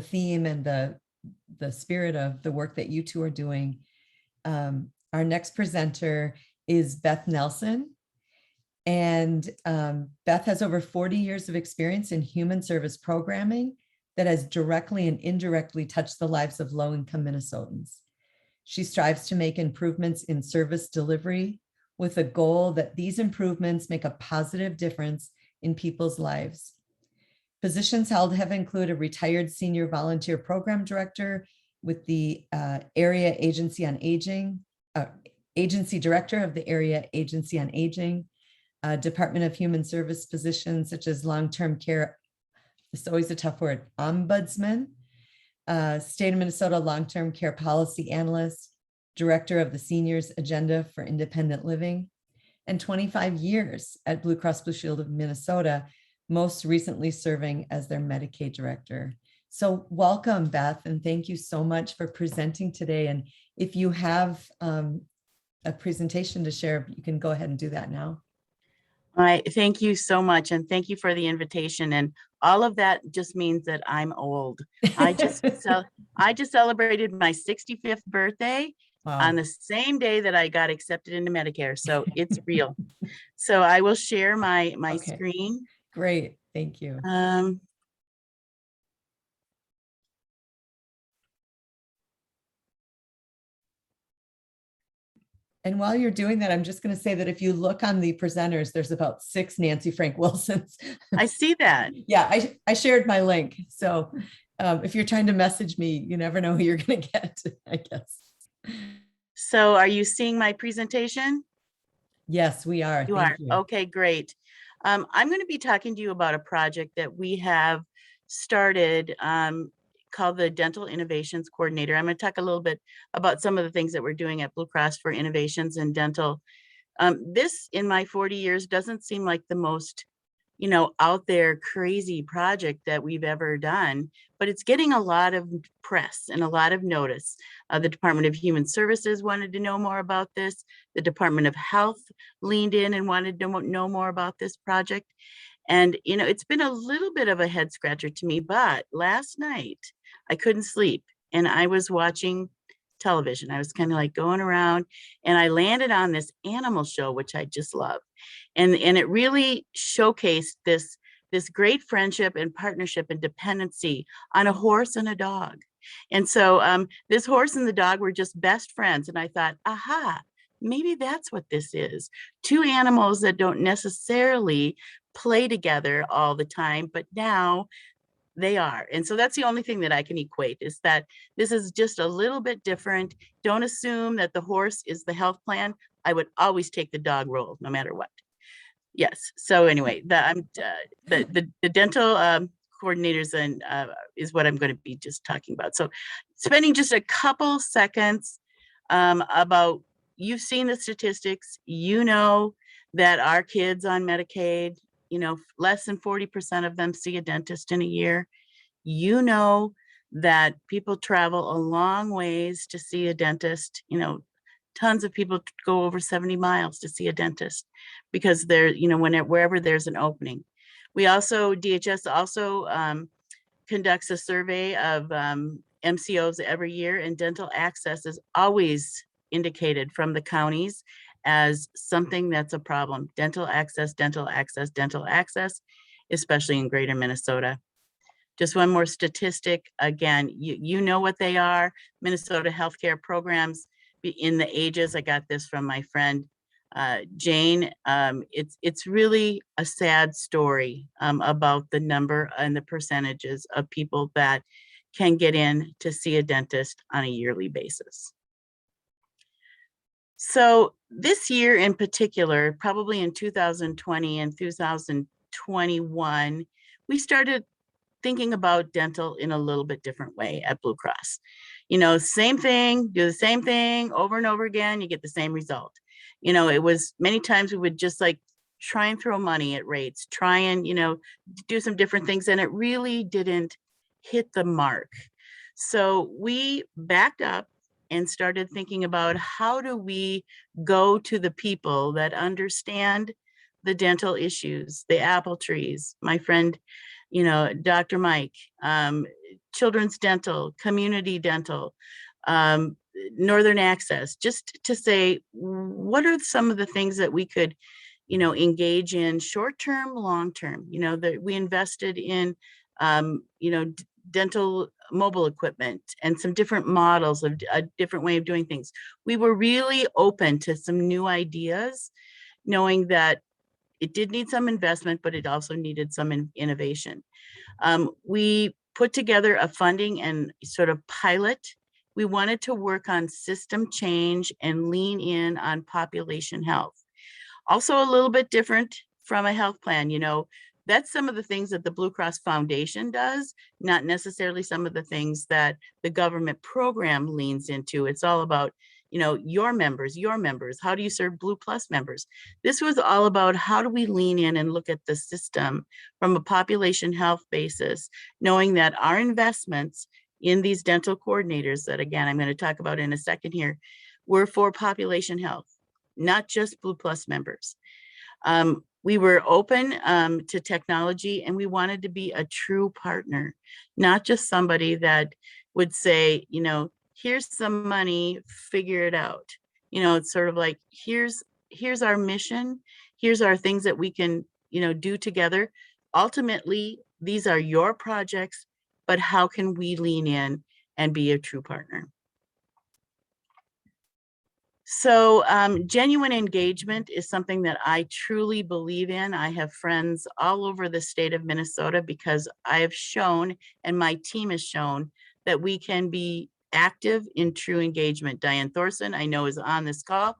theme and the spirit of the work that you two are doing. Our next presenter is Beth Nelson. And Beth has over 40 years of experience in human service programming that has directly and indirectly touched the lives of low-income Minnesotans. She strives to make improvements in service delivery with a goal that these improvements make a positive difference in people's lives. Positions held have included retired senior volunteer program director with the Area Agency on Aging, agency director of the Area Agency on Aging, Department of Human Service positions such as long-term care, it's always a tough word, ombudsman, State of Minnesota long-term care policy analyst, director of the Seniors Agenda for Independent Living, and 25 years at Blue Cross Blue Shield of Minnesota, most recently serving as their Medicaid director. So welcome, Beth, and thank you so much for presenting today. And if you have a presentation to share, you can go ahead and do that now. All right, thank you so much, and thank you for the invitation. And all of that just means that I'm old. I just celebrated my 65th birthday on the same day that I got accepted into Medicare, so it's real. So I will share my screen. Great, thank you. And while you're doing that, I'm just going to say that if you look on the presenters, there's about 6 Nancy Frank Wilsons. I see that. Yeah, I shared my link. So if you're trying to message me, you never know who you're going to get, I guess. So are you seeing my presentation? Yes, we are. You Thank are. you. Okay, great. I'm going to be talking to you about a project that we have started called the Dental Innovations Coordinator. I'm going to talk a little bit about some of the things that we're doing at Blue Cross for innovations in dental. This, in my 40 years, doesn't seem like the most, out there crazy project that we've ever done, but it's getting a lot of press and a lot of notice. The Department of Human Services wanted to know more about this. The Department of Health leaned in and wanted to know more about this project. And, it's been a little bit of a head scratcher to me, but last night I couldn't sleep and I was watching television. I was kind of like going around and I landed on this animal show, which I just love. And it really showcased this great friendship and partnership and dependency on a horse and a dog. And so this horse and the dog were just best friends. And I thought, aha, maybe that's what this is. 2 animals that don't necessarily play together all the time, but now they are. And so that's the only thing that I can equate, is that this is just a little bit different. Don't assume that the horse is the health plan. I would always take the dog role no matter what. Yes. So anyway, the dental coordinators and is what I'm going to be just talking about. So spending just a couple seconds about, you've seen the statistics, that our kids on Medicaid, less than 40% of them see a dentist in a year. That people travel a long ways to see a dentist. Tons of people go over 70 miles to see a dentist because they're, wherever there's an opening. DHS also conducts a survey of MCOs every year, and dental access is always indicated from the counties as something that's a problem. Dental access, especially in greater Minnesota. Just one more statistic. Again, you know what they are. Minnesota healthcare programs in the ages. I got this from my friend Jane. It's really a sad story about the number and the percentages of people that can get in to see a dentist on a yearly basis. So this year in particular, probably in 2020 and 2021, we started thinking about dental in a little bit different way at Blue Cross. You know, same thing, do the same thing over and over again, you get the same result. You know, it was many times we would just like try and throw money at rates, try and, you know, do some different things, and it really didn't hit the mark. So we backed up and started thinking about how do we go to the people that understand the dental issues, the apple trees, my friend, you know, Dr. Mike, Children's Dental, Community Dental, Northern Access, just to say, what are some of the things that we could, you know, engage in short-term, long-term, you know, that we invested in, you know, dental mobile equipment and some different models of a different way of doing things. We were really open to some new ideas, knowing that it did need some investment, but it also needed some innovation. We put together a funding and sort of pilot. We wanted to work on system change and lean in on population health. Also a little bit different from a health plan, you know, that's some of the things that the Blue Cross Foundation does, not necessarily some of the things that the government program leans into. It's all about, you know, your members, how do you serve Blue Plus members? This was all about how do we lean in and look at the system from a population health basis, knowing that our investments in these dental coordinators that, again, I'm going to talk about in a second here, were for population health, not just Blue Plus members. We were open to technology, and we wanted to be a true partner, not just somebody that would say, you know, here's some money, figure it out. You know, it's sort of like, here's our mission, here's our things that we can, you know, do together. Ultimately, these are your projects, but how can we lean in and be a true partner? So genuine engagement is something that I truly believe in. I have friends all over the state of Minnesota because I have shown, and my team has shown, that we can be active in true engagement. Diane Thorson, I know, is on this call,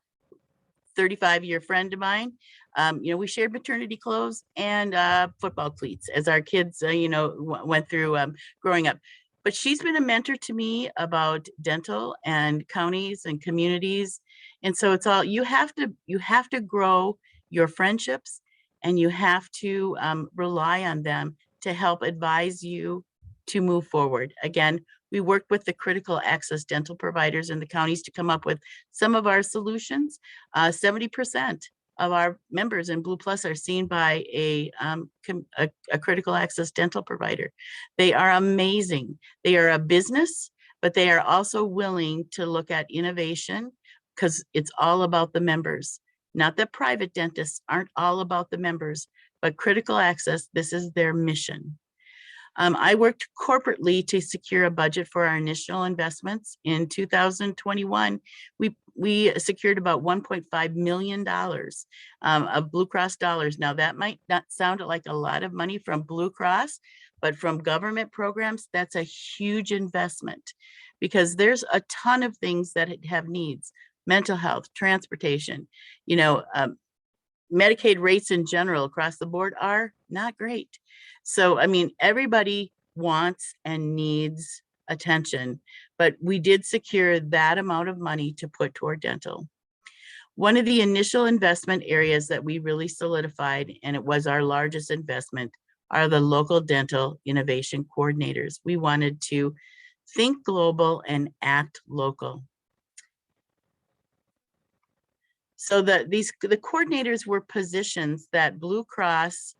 35-year friend of mine. You know, we shared maternity clothes and football cleats as our kids, you know, went through growing up. But she's been a mentor to me about dental and counties and communities. And so it's all, you have to grow your friendships, and you have to rely on them to help advise you to move forward. Again, we worked with the critical access dental providers in the counties to come up with some of our solutions. 70% of our members in Blue Plus are seen by a critical access dental provider. They are amazing. They are a business, but they are also willing to look at innovation, because it's all about the members. Not that private dentists aren't all about the members, but critical access, this is their mission. I worked corporately to secure a budget for our initial investments. In 2021, we secured about $1.5 million of Blue Cross dollars. Now, that might not sound like a lot of money from Blue Cross, but from government programs, that's a huge investment, because there's a ton of things that have needs: mental health, transportation, you know, Medicaid rates in general across the board are not great. So, I mean, everybody wants and needs attention, but we did secure that amount of money to put toward dental. One of the initial investment areas that we really solidified, and it was our largest investment, are the local dental innovation coordinators. We wanted to think global and act local. So the coordinators were positions that Blue Cross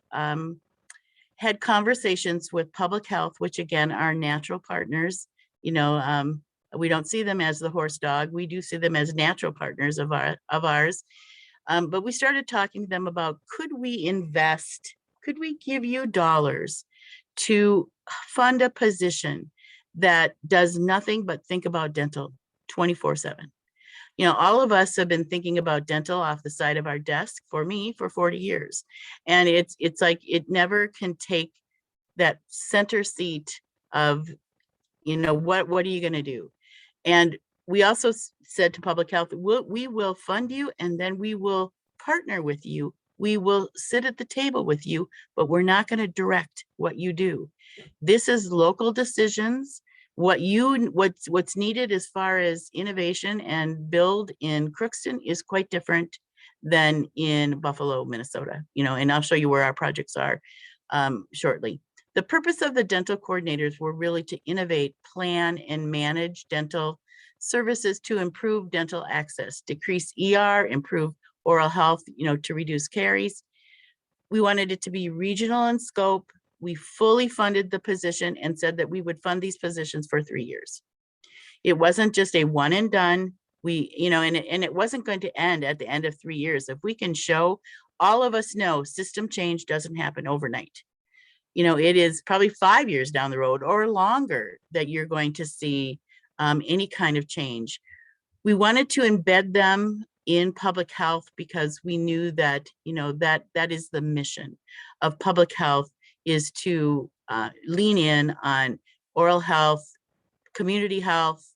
had conversations with public health, which again are natural partners. You know, we don't see them as the horse dog. We do see them as natural partners of ours. But we started talking to them about, could we invest? Could we give you dollars to fund a position that does nothing but think about dental 24/7? You know, all of us have been thinking about dental off the side of our desk, for me, for 40 years. And it's like, it never can take that center seat of, you know, what are you going to do? And we also said to public health, we will fund you, and then we will partner with you We will sit at the table with you, but we're not going to direct what you do. This is local decisions. What's needed as far as innovation and build in Crookston is quite different than in Buffalo, Minnesota, and I'll show you where our projects are shortly. The purpose of the dental coordinators were really to innovate, plan, and manage dental services to improve dental access, decrease ER, improve oral health, to reduce caries. We wanted it to be regional in scope. We fully funded the position and said that we would fund these positions for 3 years. It wasn't just a one and done. And it wasn't going to end at the end of 3 years. If we can show, all of us know system change doesn't happen overnight. It is probably 5 years down the road or longer that you're going to see any kind of change. We wanted to embed them in public health because we knew that, that is the mission of public health, is to lean in on oral health, community health.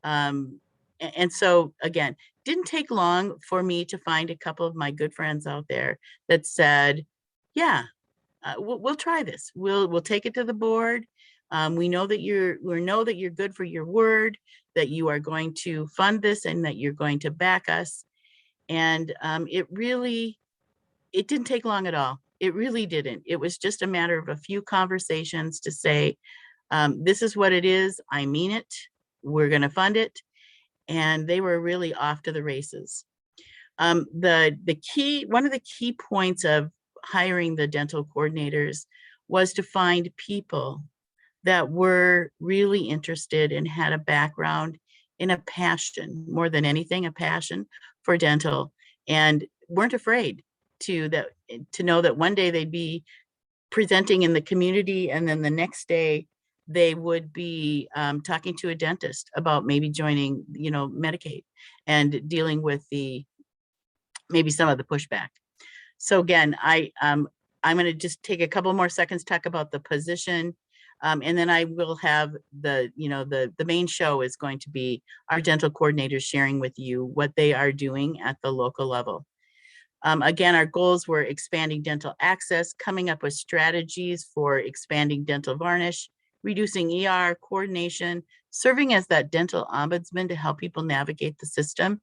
And so again, didn't take long for me to find a couple of my good friends out there that said, yeah, we'll try this. We'll take it to the board. We know that you're good for your word, that you are going to fund this and that you're going to back us. And it didn't take long at all. It really didn't. It was just a matter of a few conversations to say, this is what it is. I mean it. We're going to fund it. And they were really off to the races. One of the key points of hiring the dental coordinators was to find people that were really interested and had a background in a passion, more than anything, a passion for dental, and weren't afraid to know that one day they'd be presenting in the community, and then the next day they would be talking to a dentist about maybe joining, Medicaid and dealing with maybe some of the pushback. So again, I'm going to just take a couple more seconds to talk about the position, and then I will have the main show is going to be our dental coordinators sharing with you what they are doing at the local level. Again, our goals were expanding dental access, coming up with strategies for expanding dental varnish, reducing ER coordination, serving as that dental ombudsman to help people navigate the system,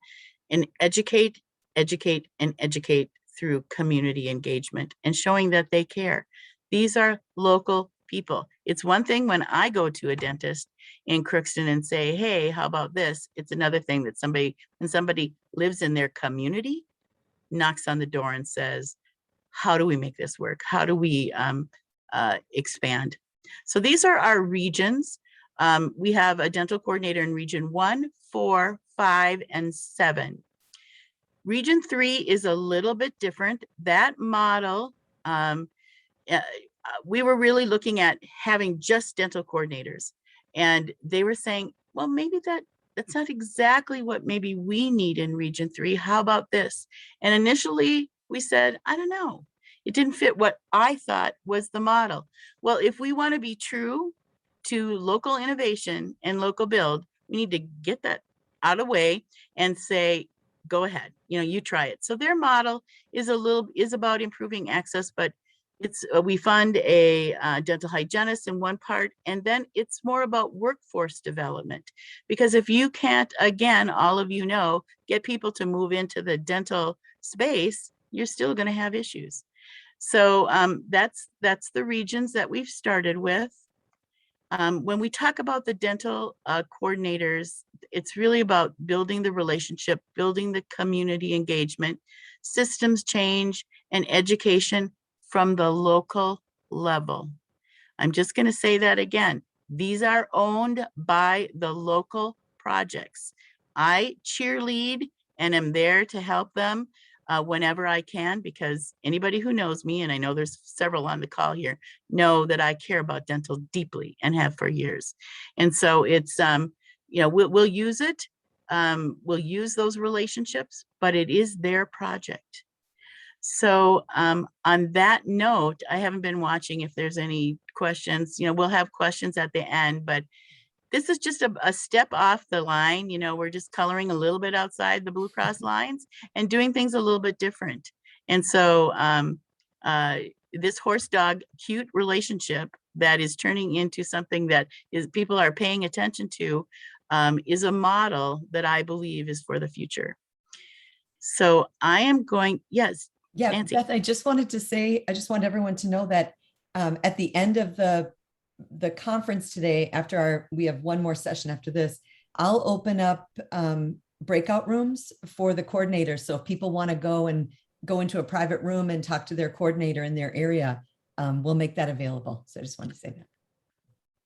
and educate, and educate through community engagement and showing that they care. These are local people. It's one thing when I go to a dentist in Crookston and say, hey, how about this? It's another thing that when somebody lives in their community, knocks on the door and says, how do we make this work? How do we expand? So these are our regions. We have a dental coordinator in region 1, 4, 5, and 7. Region 3 is a little bit different. That model, we were really looking at having just dental coordinators, and they were saying, well, maybe that's not exactly what maybe we need in region 3. How about this? And initially we said, I don't know. It didn't fit what I thought was the model. Well, if we want to be true to local innovation and local build, we need to get that out of the way and say, go ahead, you try it. So their model is about improving access, but we fund a dental hygienist in one part, and then it's more about workforce development. Because if you can't, again, all of get people to move into the dental space, you're still going to have issues. So that's the regions that we've started with. When we talk about the dental coordinators, it's really about building the relationship, building the community engagement, systems change, and education from the local level. I'm just going to say that again. These are owned by the local projects. I cheerlead and am there to help them whenever I can, because anybody who knows me, and I know there's several on the call here, know that I care about dental deeply and have for years. And so it's, we'll use it. We'll use those relationships, but it is their project. So on that note, I haven't been watching if there's any questions. We'll have questions at the end, but this is just a step off the line. We're just coloring a little bit outside the Blue Cross lines and doing things a little bit different. And so this horse dog cute relationship that is turning into something that is people are paying attention to is a model that I believe is for the future. So I am going, yes. Yeah, Nancy. Beth, I just wanted to say, I just want everyone to know that at the end of the conference today, after we have one more session after this, I'll open up breakout rooms for the coordinators. So if people want to go into a private room and talk to their coordinator in their area, we'll make that available. So I just wanted to say that.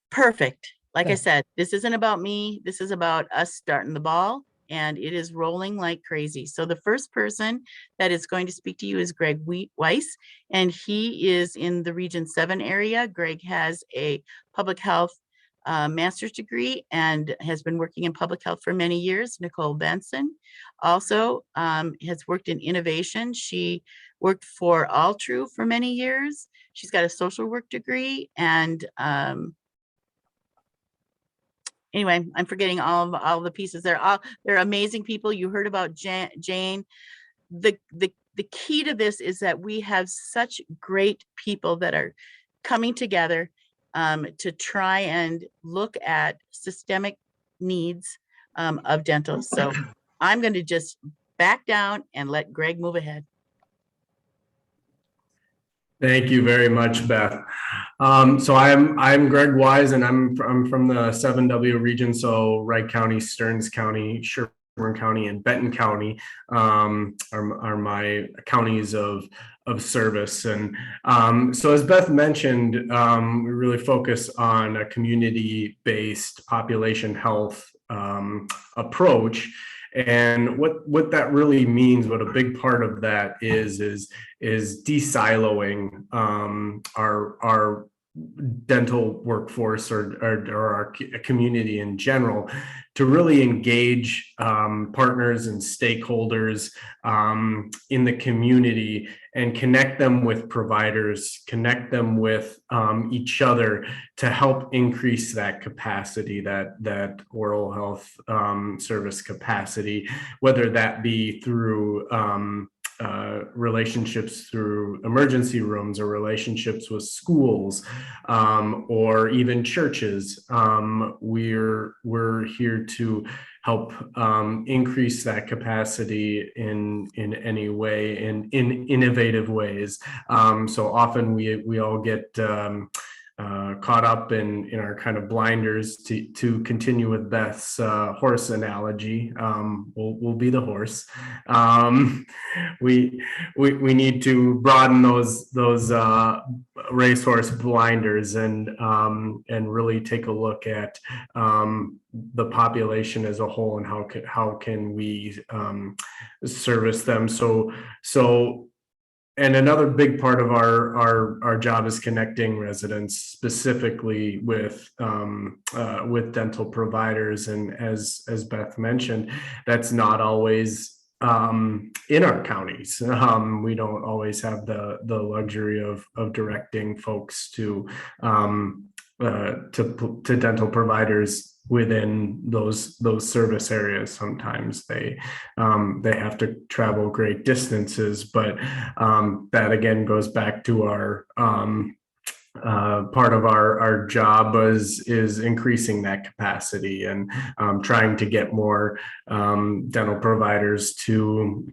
Perfect. Like I Good. said, this isn't about me. This is about us starting the ball, and it is rolling like crazy. So the first person that is going to speak to you is Greg Weiss, and he is in the Region 7 area. Greg has a public health master's degree and has been working in public health for many years. Nicole Benson also has worked in innovation. She worked for Altru for many years. She's got a social work degree, and anyway, I'm forgetting all the pieces. They're amazing people. You heard about Jane. The key to this is that we have such great people that are coming together to try and look at systemic needs of dental. So I'm going to just back down and let Greg move ahead. Thank you very much, Beth. So I'm Greg Wise, and I'm from the 7W region, so Wright County, Stearns County, Sherburne County, and Benton County are my counties of service. And so as Beth mentioned, we really focus on a community-based population health approach. And what that really means, what a big part of that is de-siloing our dental workforce or our community in general to really engage partners and stakeholders in the community and connect them with providers, connect them with each other to help increase that capacity, that oral health service capacity, whether that be through relationships through emergency rooms or relationships with schools or even churches. We're here to help increase that capacity in any way, in innovative ways. So often we all get caught up in our kind of blinders. To continue with Beth's horse analogy, we'll be the horse. We need to broaden those racehorse blinders and really take a look at the population as a whole and how can we service them. And another big part of our job is connecting residents specifically with dental providers. And as Beth mentioned, that's not always in our counties. We don't always have the luxury of directing folks to dental providers within those service areas. Sometimes they have to travel great distances, but that again goes back to our part of our job is increasing that capacity and trying to get more dental providers to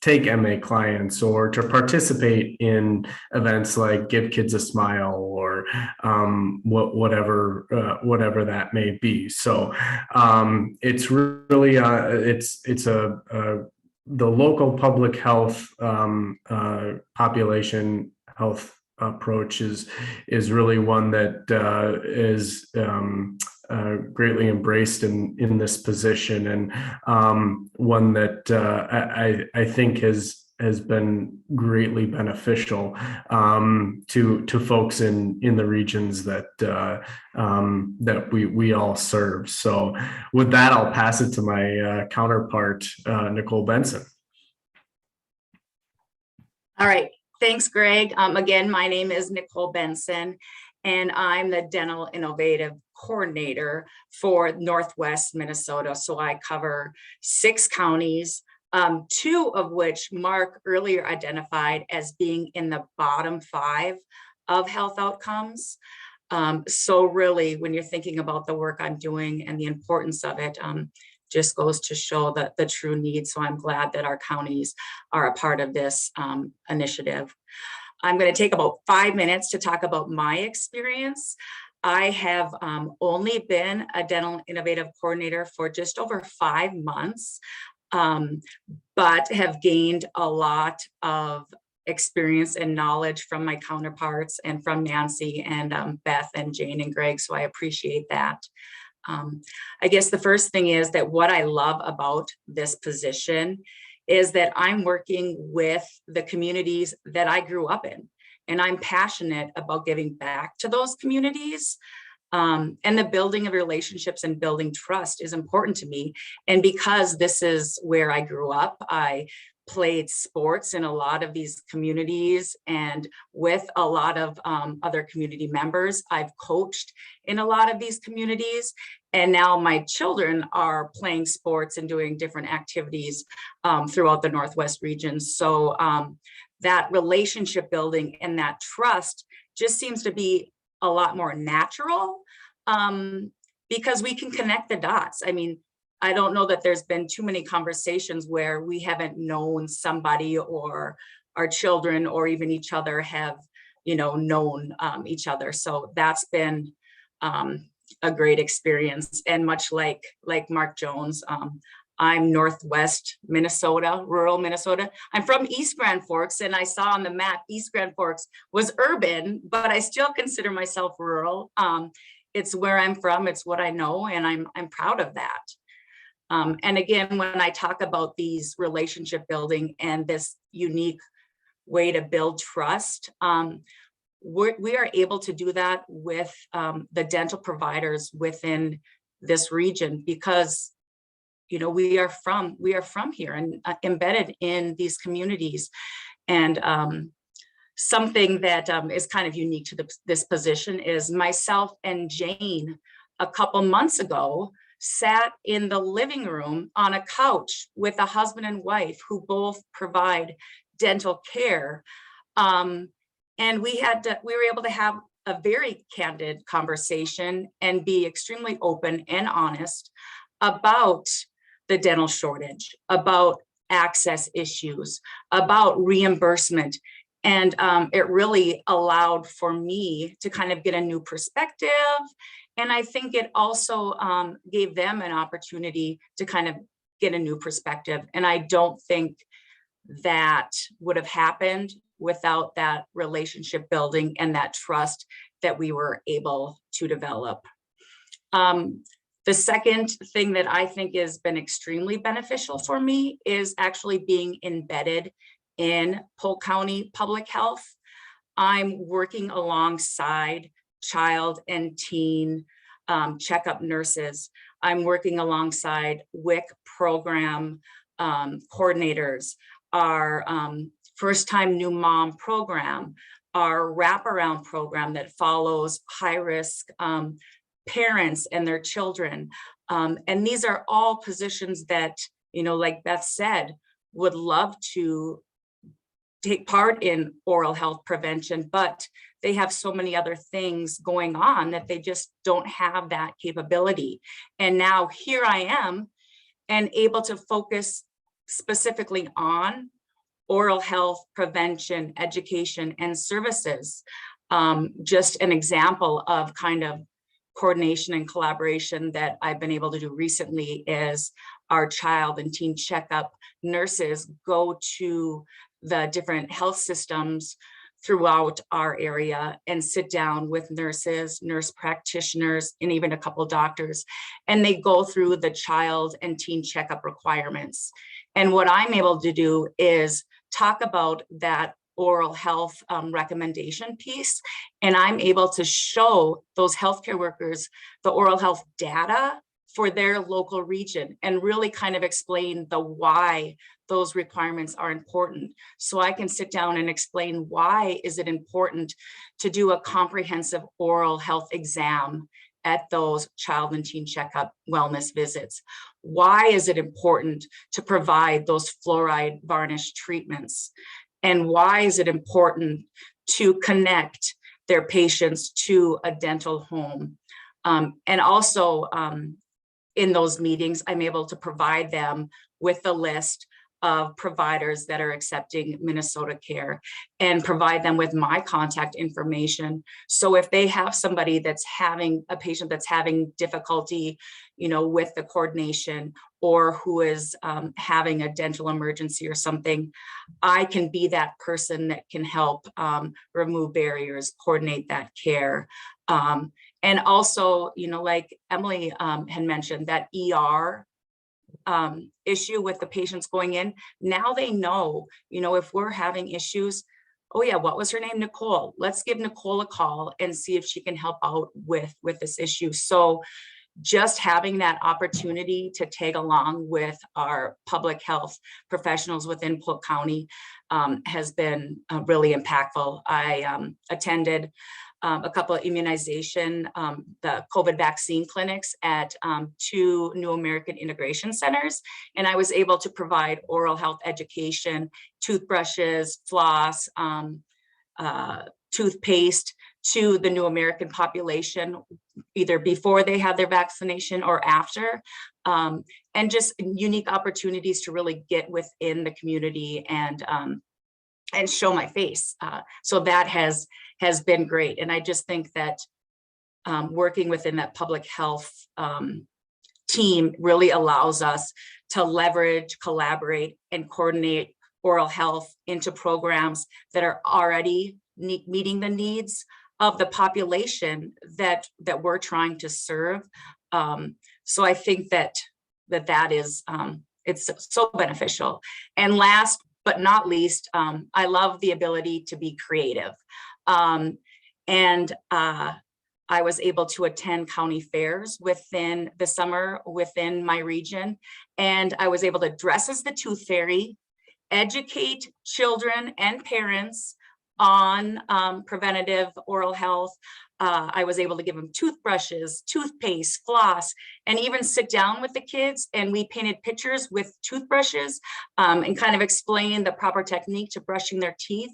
take MA clients or to participate in events like Give Kids a Smile or whatever that may be. So it's really the local public health population health approach is really one that is greatly embraced in this position, and one that I think has been greatly beneficial to folks in the regions that we all serve. So with that, I'll pass it to my counterpart, Nicole Benson. All right. Thanks, Greg. Again, my name is Nicole Benson, and I'm the Dental Innovative Coordinator for Northwest Minnesota. So I cover 6 counties 2 of which Mark earlier identified as being in the bottom 5 of health outcomes. So really, when you're thinking about the work I'm doing and the importance of it, just goes to show that the true need. So I'm glad that our counties are a part of this initiative. I'm going to take about 5 minutes to talk about my experience. I have only been a dental innovative coordinator for just over 5 months, but have gained a lot of experience and knowledge from my counterparts and from Nancy and Beth and Jane and Greg. So I appreciate that. I guess the first thing is that what I love about this position is that I'm working with the communities that I grew up in, and I'm passionate about giving back to those communities. And the building of relationships and building trust is important to me. And because this is where I grew up, I played sports in a lot of these communities and with a lot of other community members. I've coached in a lot of these communities. And now my children are playing sports and doing different activities throughout the Northwest region. So that relationship building and that trust just seems to be a lot more natural because we can connect the dots. I mean, I don't know that there's been too many conversations where we haven't known somebody, or our children or even each other have, known each other. So that's been a great experience. And much like Mark Jones, I'm Northwest Minnesota, rural Minnesota. I'm from East Grand Forks, and I saw on the map East Grand Forks was urban, but I still consider myself rural. It's where I'm from, it's what I know, and I'm proud of that. And again, when I talk about these relationship building and this unique way to build trust, we are able to do that with the dental providers within this region because, we are from here and embedded in these communities. And something that is kind of unique to this position is myself and Jane a couple months ago sat in the living room on a couch with a husband and wife who both provide dental care. And we were able to have a very candid conversation and be extremely open and honest about the dental shortage, about access issues, about reimbursement. And it really allowed for me to kind of get a new perspective. And I think it also gave them an opportunity to kind of get a new perspective. And I don't think that would have happened without that relationship building and that trust that we were able to develop. The second thing that I think has been extremely beneficial for me is actually being embedded in Polk County Public Health. I'm working alongside child and teen checkup nurses. I'm working alongside WIC program coordinators, our first time new mom program, our wraparound program that follows high risk parents and their children. And these are all positions that, like Beth said, would love to take part in oral health prevention, but they have so many other things going on that they just don't have that capability. And now here I am and able to focus specifically on oral health prevention, education, and services. Just an example of kind of coordination and collaboration that I've been able to do recently is our child and teen checkup nurses go to the different health systems throughout our area and sit down with nurses, nurse practitioners, and even a couple doctors. And they go through the child and teen checkup requirements. And what I'm able to do is talk about that oral health recommendation piece. And I'm able to show those healthcare workers the oral health data for their local region and really kind of explain the why those requirements are important. So I can sit down and explain why is it important to do a comprehensive oral health exam at those child and teen checkup wellness visits. why is it important to provide those fluoride varnish treatments? And why is it important to connect their patients to a dental home? And also in those meetings, I'm able to provide them with a list of providers that are accepting Minnesota Care and provide them with my contact information. So if they have somebody that's having a patient that's having difficulty, you know, with the coordination, or who is having a dental emergency or something, I can be that person that can help remove barriers, coordinate that care. And also, you know, like Emily had mentioned, that ER issue with the patients going in. Now they know, you know, if we're having issues, oh yeah, what was her name? Nicole. Let's give Nicole a call and see if she can help out with this issue. So just having that opportunity to tag along with our public health professionals within Polk County has been really impactful. I attended a couple of immunization, the COVID vaccine clinics at 2 New American Integration Centers. And I was able to provide oral health education, toothbrushes, floss, toothpaste to the New American population, either before they had their vaccination or after, and just unique opportunities to really get within the community and show my face. So that has been great. And I just think that working within that public health team really allows us to leverage, collaborate, and coordinate oral health into programs that are already meeting the needs of the population that we're trying to serve. So I think that is, it's so beneficial. And last but not least, I love the ability to be creative. I was able to attend county fairs within the summer within my region. And I was able to dress as the tooth fairy, educate children and parents on preventative oral health. I was able to give them toothbrushes, toothpaste, floss, and even sit down with the kids, and we painted pictures with toothbrushes and kind of explain the proper technique to brushing their teeth.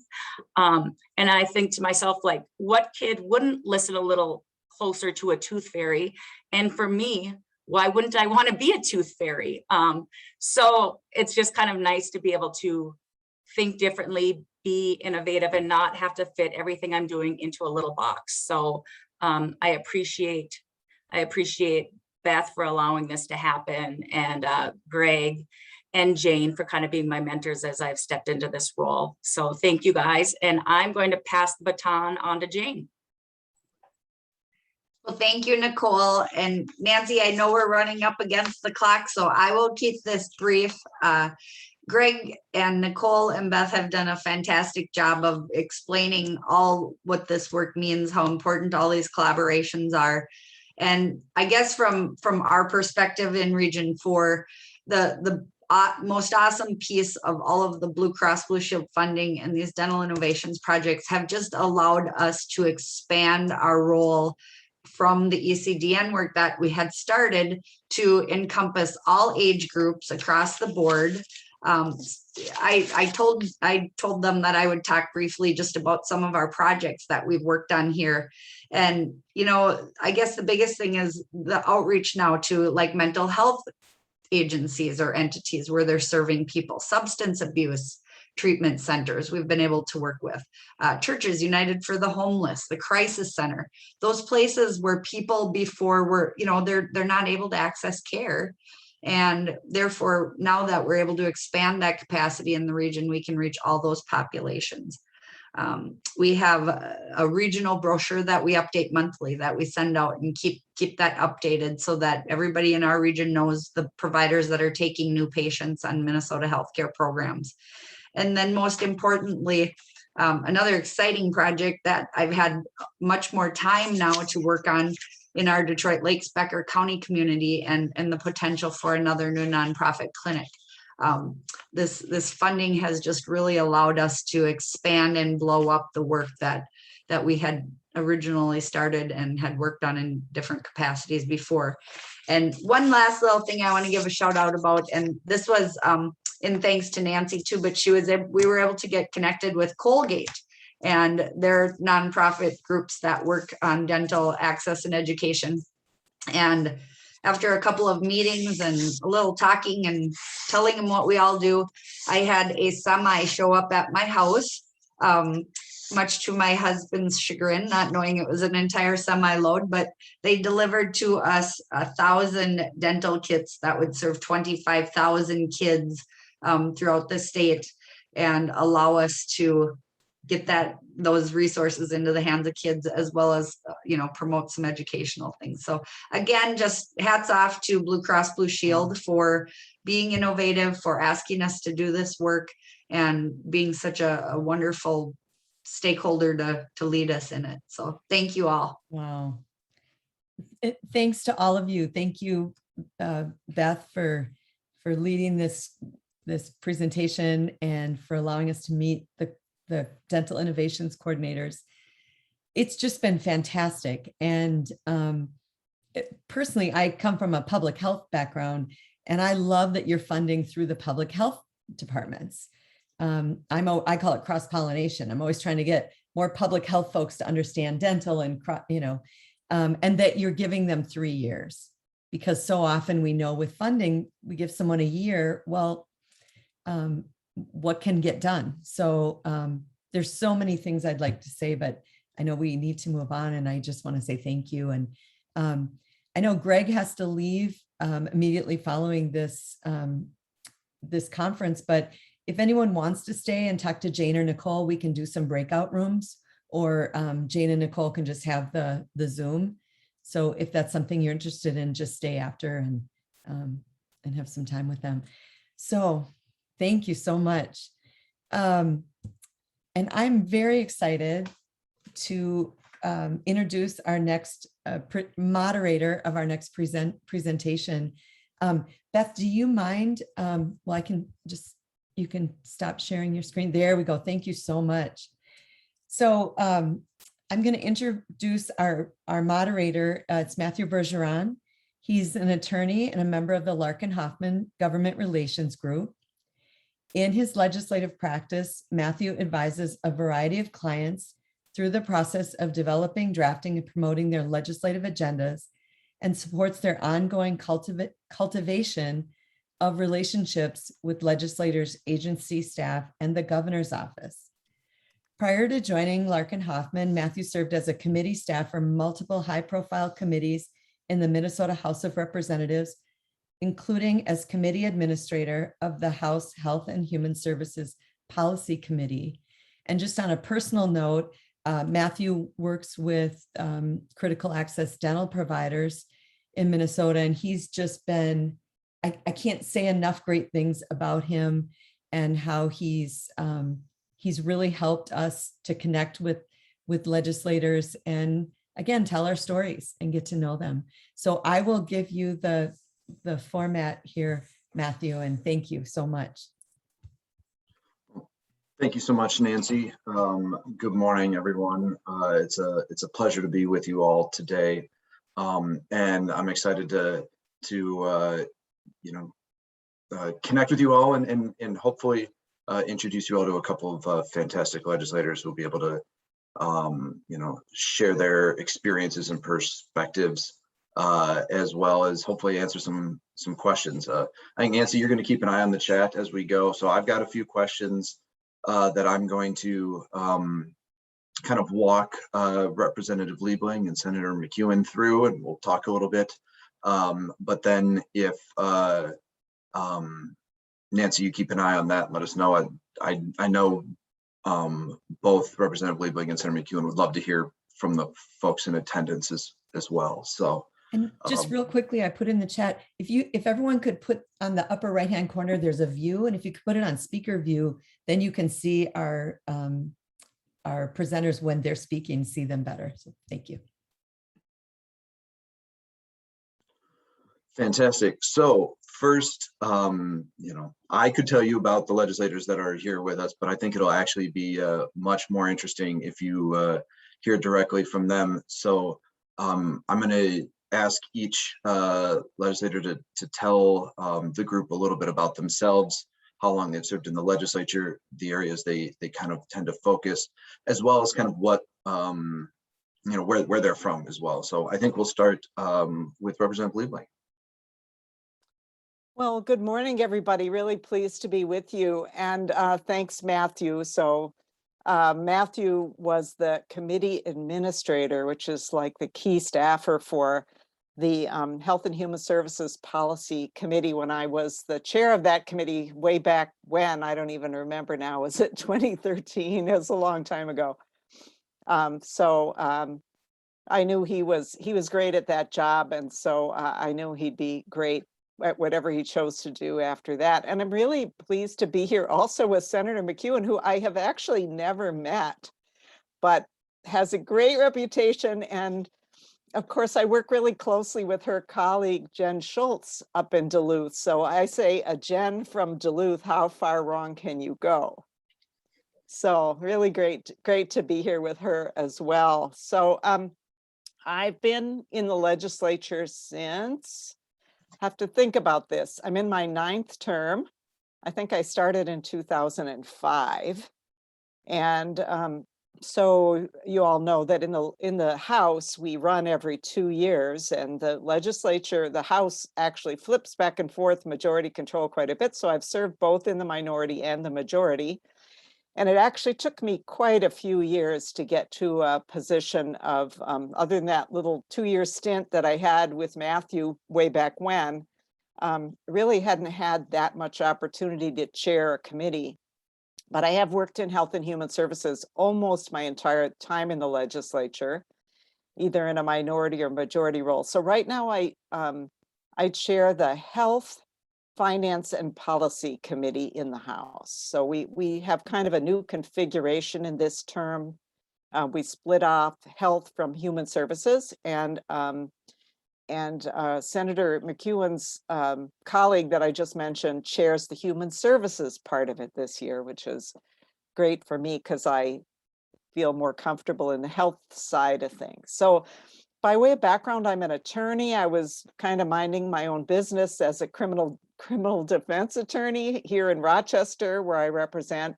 And I think to myself, like, what kid wouldn't listen a little closer to a tooth fairy? And for me, why wouldn't I want to be a tooth fairy? So it's just kind of nice to be able to think differently, be innovative, and not have to fit everything I'm doing into a little box. So I appreciate Beth for allowing this to happen, and Greg and Jane for kind of being my mentors as I've stepped into this role. So thank you guys. And I'm going to pass the baton on to Jane. Well, thank you, Nicole. And Nancy, I know we're running up against the clock, so I will keep this brief. Greg and Nicole and Beth have done a fantastic job of explaining all what this work means, how important all these collaborations are. And I guess from our perspective in Region 4, the most awesome piece of all of the Blue Cross Blue Shield funding and these dental innovations projects have just allowed us to expand our role from the ECDN work that we had started to encompass all age groups across the board. I told them that I would talk briefly just about some of our projects that we've worked on here. And, you know, I guess the biggest thing is the outreach now to like mental health agencies or entities where they're serving people, substance abuse treatment centers we've been able to work with, churches, United for the Homeless, the Crisis Center, those places where people before were, you know, they're not able to access care. And therefore, now that we're able to expand that capacity in the region, we can reach all those populations. We have a regional brochure that we update monthly that we send out and keep that updated so that everybody in our region knows the providers that are taking new patients on Minnesota healthcare programs. And then most importantly, another exciting project that I've had much more time now to work on in our Detroit Lakes Becker County community and the potential for another new nonprofit clinic. This funding has just really allowed us to expand and blow up the work that we had originally started and had worked on in different capacities before. And one last little thing I want to give a shout out about, and this was in thanks to Nancy too, but we were able to get connected with Colgate, and they're nonprofit groups that work on dental access and education. And after a couple of meetings and a little talking and telling them what we all do, I had a semi show up at my house, much to my husband's chagrin, not knowing it was an entire semi load, but they delivered to us 1,000 dental kits that would serve 25,000 kids throughout the state and allow us to get those resources into the hands of kids, as well as, promote some educational things. So again, just hats off to Blue Cross Blue Shield for being innovative, for asking us to do this work, and being such a wonderful stakeholder to lead us in it. So thank you all. Wow. Thanks to all of you. Thank you, Beth, for leading this presentation and for allowing us to meet the dental innovations coordinators. It's just been fantastic. And personally, I come from a public health background, and I love that you're funding through the public health departments. I call it cross-pollination. I'm always trying to get more public health folks to understand dental and that you're giving them 3 years, because so often we know with funding, we give someone a year. Well, what can get done? So there's so many things I'd like to say, but I know we need to move on, and I just want to say thank you. And I know Greg has to leave immediately following this conference, but if anyone wants to stay and talk to Jane or Nicole, we can do some breakout rooms, or Jane and Nicole can just have the Zoom. So if that's something you're interested in, just stay after and have some time with them. So thank you so much. And I'm very excited to introduce our next moderator of our next presentation. Beth, do you mind? Well, you can stop sharing your screen. There we go. Thank you so much. So I'm going to introduce our moderator. It's Matthew Bergeron. He's an attorney and a member of the Larkin Hoffman Government Relations Group. In his legislative practice, Matthew advises a variety of clients through the process of developing, drafting, and promoting their legislative agendas, and supports their ongoing cultivation of relationships with legislators, agency staff, and the governor's office. Prior to joining Larkin Hoffman, Matthew served as a committee staff for multiple high-profile committees in the Minnesota House of Representatives, including as committee administrator of the House Health and Human Services Policy Committee. And just on a personal note, Matthew works with critical access dental providers in Minnesota, and he's just been, I can't say enough great things about him and how he's really helped us to connect with legislators and, again, tell our stories and get to know them. So I will give you the format here, Matthew, and thank you so much. Thank you so much, Nancy. Good morning, everyone. It's a pleasure to be with you all today, and I'm excited to connect with you all and hopefully introduce you all to a couple of fantastic legislators who will be able to share their experiences and perspectives, as well as hopefully answer some questions. I think, Nancy, you're going to keep an eye on the chat as we go. So I've got a few questions that I'm going to kind of walk Representative Liebling and Senator McEwen through, and we'll talk a little bit. But then if Nancy, you keep an eye on that and let us know. I know both Representative Liebling and Senator McEwen would love to hear from the folks in attendance as well. So. And just real quickly, I put in the chat, if everyone could put on the upper right-hand corner, there's a view, and if you could put it on speaker view, then you can see our presenters when they're speaking, see them better. So thank you. Fantastic. So first, I could tell you about the legislators that are here with us, but I think it'll actually be much more interesting if you hear directly from them. So I'm going to ask each legislator to tell the group a little bit about themselves, how long they've served in the legislature, the areas they kind of tend to focus, as well as kind of what where they're from as well. So I think we'll start with Representative Liebling. Well, good morning, everybody. Really pleased to be with you. And thanks, Matthew. So Matthew was the committee administrator, which is like the key staffer for the Health and Human Services Policy Committee when I was the chair of that committee way back when. I don't even remember now. Was it 2013? It was a long time ago. I knew he was great at that job. And so I knew he'd be great at whatever he chose to do after that. And I'm really pleased to be here also with Senator McEwen, who I have actually never met, but has a great reputation. And of course, I work really closely with her colleague, Jen Schultz, up in Duluth. So I say, a Jen from Duluth, how far wrong can you go? So really great to be here with her as well. So I've been in the legislature since, have to think about this. I'm in my 9th term. I think I started in 2005. And so you all know that in the House, we run every 2 years, and the legislature, the House actually flips back and forth majority control quite a bit. So I've served both in the minority and the majority. And it actually took me quite a few years to get to a position of, other than that little 2-year stint that I had with Matthew way back when, really hadn't had that much opportunity to chair a committee. But I have worked in Health and Human Services almost my entire time in the legislature, either in a minority or majority role. So right now I chair the Health, Finance and Policy Committee in the House. So we have kind of a new configuration in this term. We split off health from human services, and Senator McEwen's colleague that I just mentioned chairs the human services part of it this year, which is great for me because I feel more comfortable in the health side of things. So by way of background, I'm an attorney. I was kind of minding my own business as a criminal defense attorney here in Rochester, where I represent,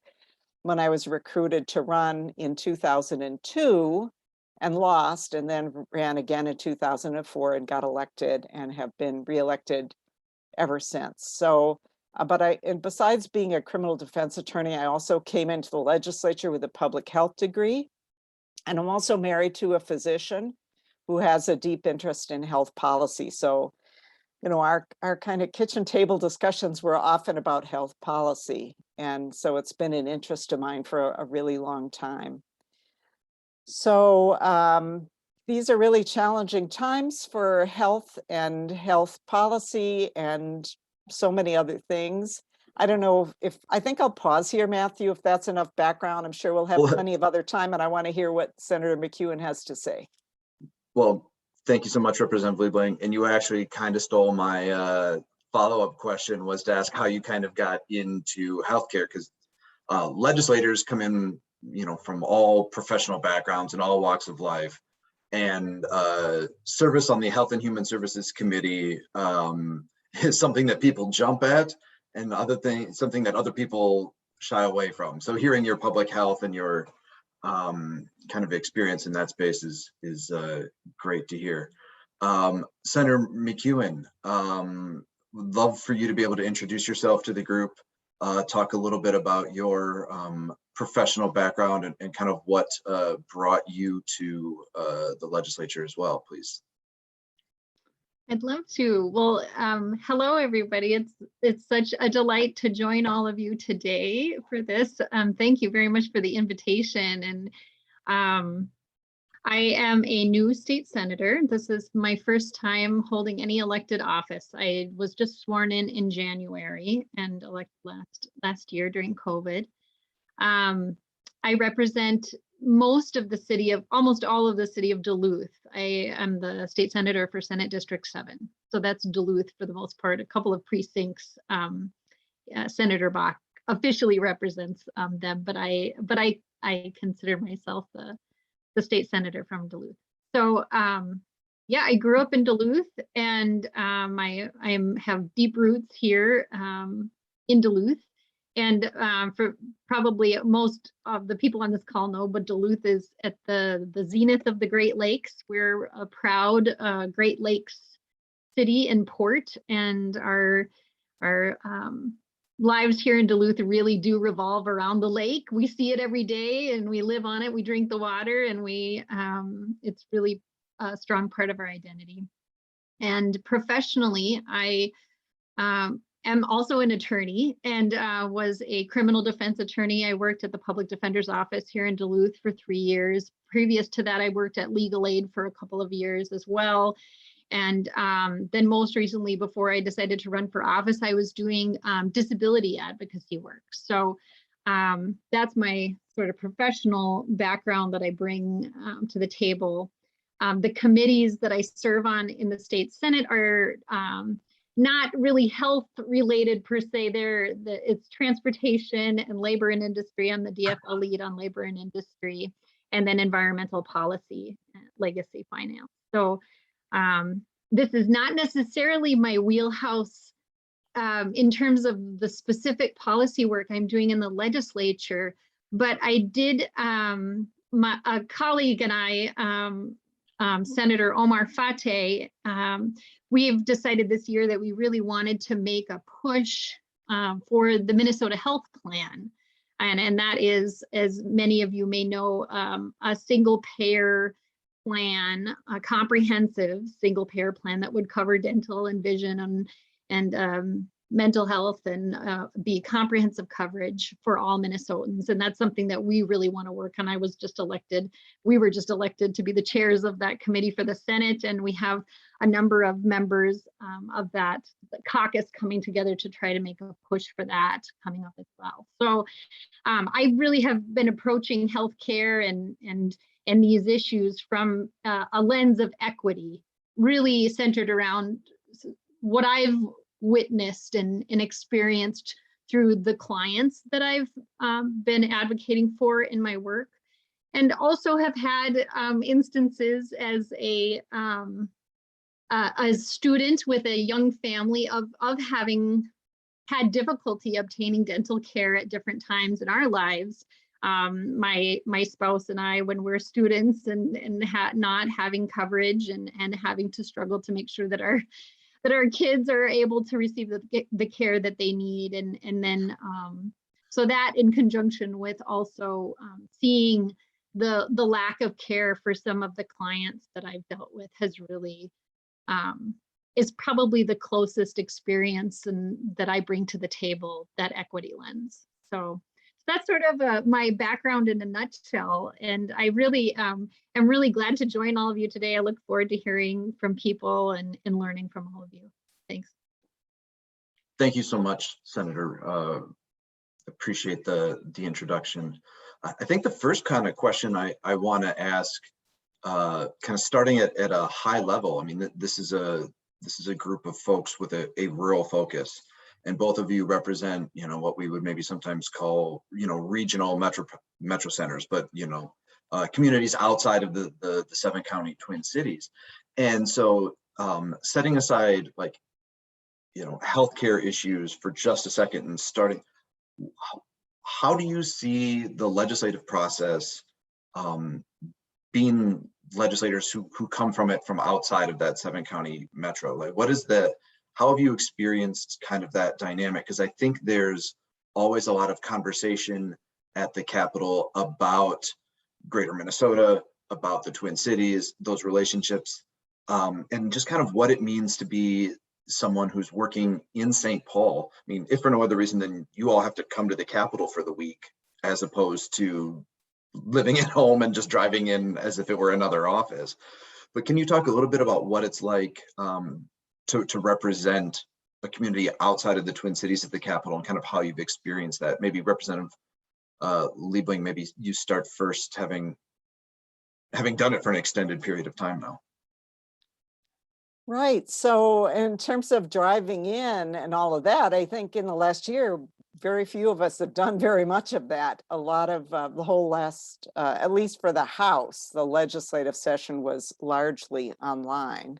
when I was recruited to run in 2002 and lost, and then ran again in 2004 and got elected and have been reelected ever since. So, and besides being a criminal defense attorney, I also came into the legislature with a public health degree. And I'm also married to a physician who has a deep interest in health policy. So, our kind of kitchen table discussions were often about health policy. And so it's been an interest of mine for a really long time. So these are really challenging times for health and health policy and so many other things. I don't know I think I'll pause here, Matthew, if that's enough background. I'm sure we'll have plenty of other time, and I want to hear what Senator McEwen has to say. Well, thank you so much, Representative Liebling. And you actually kind of stole my follow-up question, was to ask how you kind of got into healthcare, because legislators come in, from all professional backgrounds and all walks of life. And service on the Health and Human Services Committee is something that people jump at, and something that other people shy away from. So hearing your public health and your kind of experience in that space is great to hear. Senator McEwen, would love for you to be able to introduce yourself to the group, talk a little bit about your professional background and kind of what brought you to the legislature as well, please. I'd love to. Well, hello, everybody. It's such a delight to join all of you today for this. Thank you very much for the invitation. And I am a new state senator. This is my first time holding any elected office. I was just sworn in January and elected last year during COVID. I represent almost all of the city of Duluth. I am the state senator for Senate District 7. So that's Duluth for the most part. A couple of precincts, Senator Bach officially represents them, but I consider myself the state senator from Duluth. So yeah, I grew up in Duluth, and I have deep roots here in Duluth. And for probably most of the people on this call know, but Duluth is at the zenith of the Great Lakes. We're a proud Great Lakes city and port, and our lives here in Duluth really do revolve around the lake. We see it every day, and we live on it. We drink the water, and it's really a strong part of our identity. And professionally, I am also an attorney, and was a criminal defense attorney. I worked at the public defender's office here in Duluth for 3 years. Previous to that, I worked at Legal Aid for a couple of years as well. And then most recently, before I decided to run for office, I was doing disability advocacy work. So that's my sort of professional background that I bring to the table. The committees that I serve on in the state Senate are not really health related per se. It's transportation and labor and industry. I'm the DFL lead on labor and industry, and then environmental policy, legacy finance. So this is not necessarily my wheelhouse in terms of the specific policy work I'm doing in the legislature, but I did, a colleague and I, Senator Omar Fateh, we've decided this year that we really wanted to make a push for the Minnesota Health Plan. And that is, as many of you may know, a single payer plan, a comprehensive single payer plan that would cover dental and vision and mental health and be comprehensive coverage for all Minnesotans. And that's something that we really want to work on. We were just elected to be the chairs of that committee for the Senate, and we have a number of members of that caucus coming together to try to make a push for that coming up as well. So I really have been approaching healthcare and these issues from a lens of equity, really centered around what I've witnessed and experienced through the clients that I've been advocating for in my work, and also have had instances as a student with a young family of having had difficulty obtaining dental care at different times in our lives. My spouse and I, when we're students and not having coverage and having to struggle to make sure that our kids are able to receive the care that they need. And then, so that in conjunction with also seeing the lack of care for some of the clients that I've dealt with has really, is probably the closest experience and that I bring to the table, that equity lens. So that's sort of my background in a nutshell. And I really am really glad to join all of you today. I look forward to hearing from people and learning from all of you. Thanks. Thank you so much, Senator. Appreciate the introduction. I think the first kind of question I want to ask, kind of starting at a high level. I mean, this is a group of folks with a rural focus. And both of you represent, what we would maybe sometimes call, regional metro centers, but, communities outside of the 7-county Twin Cities. And so setting aside healthcare issues for just a second and starting, how do you see the legislative process being legislators who come from outside of that 7-county metro? Like, how have you experienced kind of that dynamic? Because I think there's always a lot of conversation at the Capitol about greater Minnesota, about the Twin Cities, those relationships, and just kind of what it means to be someone who's working in St. Paul. I mean, if for no other reason than you all have to come to the Capitol for the week, as opposed to living at home and just driving in as if it were another office. But can you talk a little bit about what it's like to represent a community outside of the Twin Cities at the Capitol and kind of how you've experienced that? Maybe Representative Liebling, maybe you start first, having done it for an extended period of time now. Right. So in terms of driving in and all of that, I think in the last year, very few of us have done very much of that. A lot of the whole last, at least for the House, the legislative session was largely online.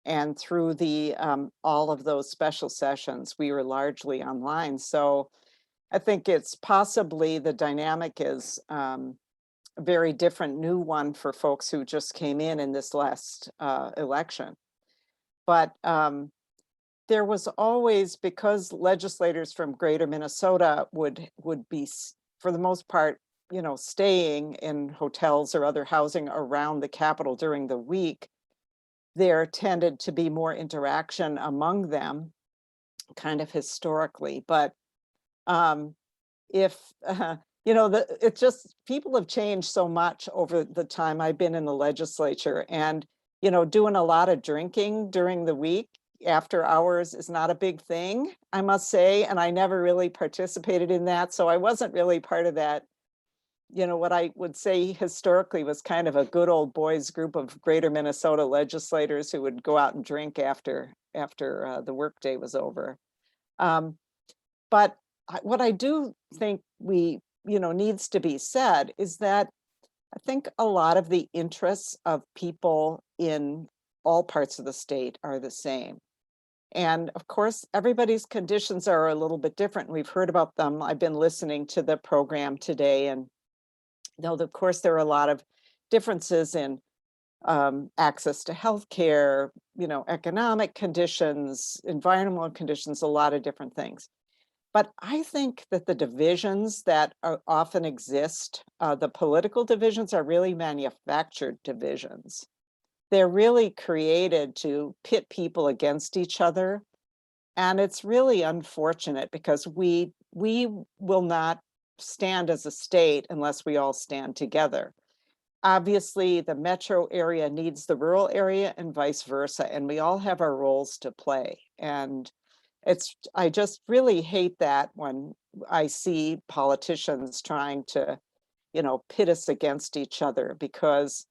And through the all of those special sessions, we were largely online. So I think it's possibly the dynamic is a very different new one for folks who just came in this last election. But there was always, because legislators from greater Minnesota would be, for the most part, you know, staying in hotels or other housing around the Capitol during the week, there tended to be more interaction among them, kind of historically. But if, you know, it's just, people have changed so much over the time I've been in the legislature, and, you know, doing a lot of drinking during the week after hours is not a big thing, I must say. And I never really participated in that. So I wasn't really part of that. You know, what I would say historically was kind of a good old boys group of greater Minnesota legislators who would go out and drink after the workday was over. But what I do think we, you know, needs to be said is that I think a lot of the interests of people in all parts of the state are the same. And of course, everybody's conditions are a little bit different. We've heard about them. I've been listening to the program today, and though of course there are a lot of differences in access to healthcare, you know, economic conditions, environmental conditions, a lot of different things. But I think that the divisions that often exist, the political divisions, are really manufactured divisions. They're really created to pit people against each other. And it's really unfortunate because we will not stand as a state unless we all stand together. Obviously, the metro area needs the rural area and vice versa, and we all have our roles to play. And I just really hate that when I see politicians trying to, you know, pit us against each other, because,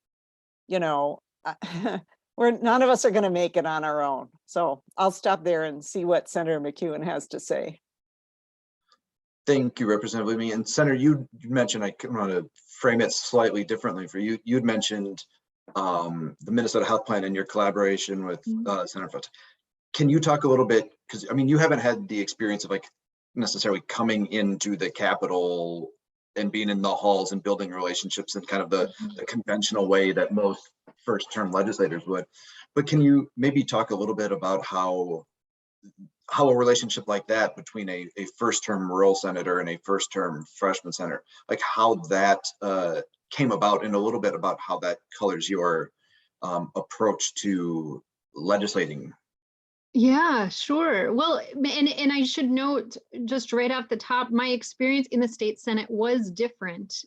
you know, none of us are going to make it on our own. So I'll stop there and see what Senator McEwen has to say. Thank you, Representative Leamy. And Senator, you mentioned, I want to frame it slightly differently for you. You'd mentioned the Minnesota Health Plan and your collaboration with Senator Foote. Can you talk a little bit, because I mean, you haven't had the experience of like necessarily coming into the Capitol and being in the halls and building relationships in kind of the conventional way that most first-term legislators would. But can you maybe talk a little bit about how a relationship like that between a first-term rural senator and a first-term freshman senator, like how that came about, and a little bit about how that colors your approach to legislating? Yeah, sure. Well, and I should note just right off the top, my experience in the state Senate was different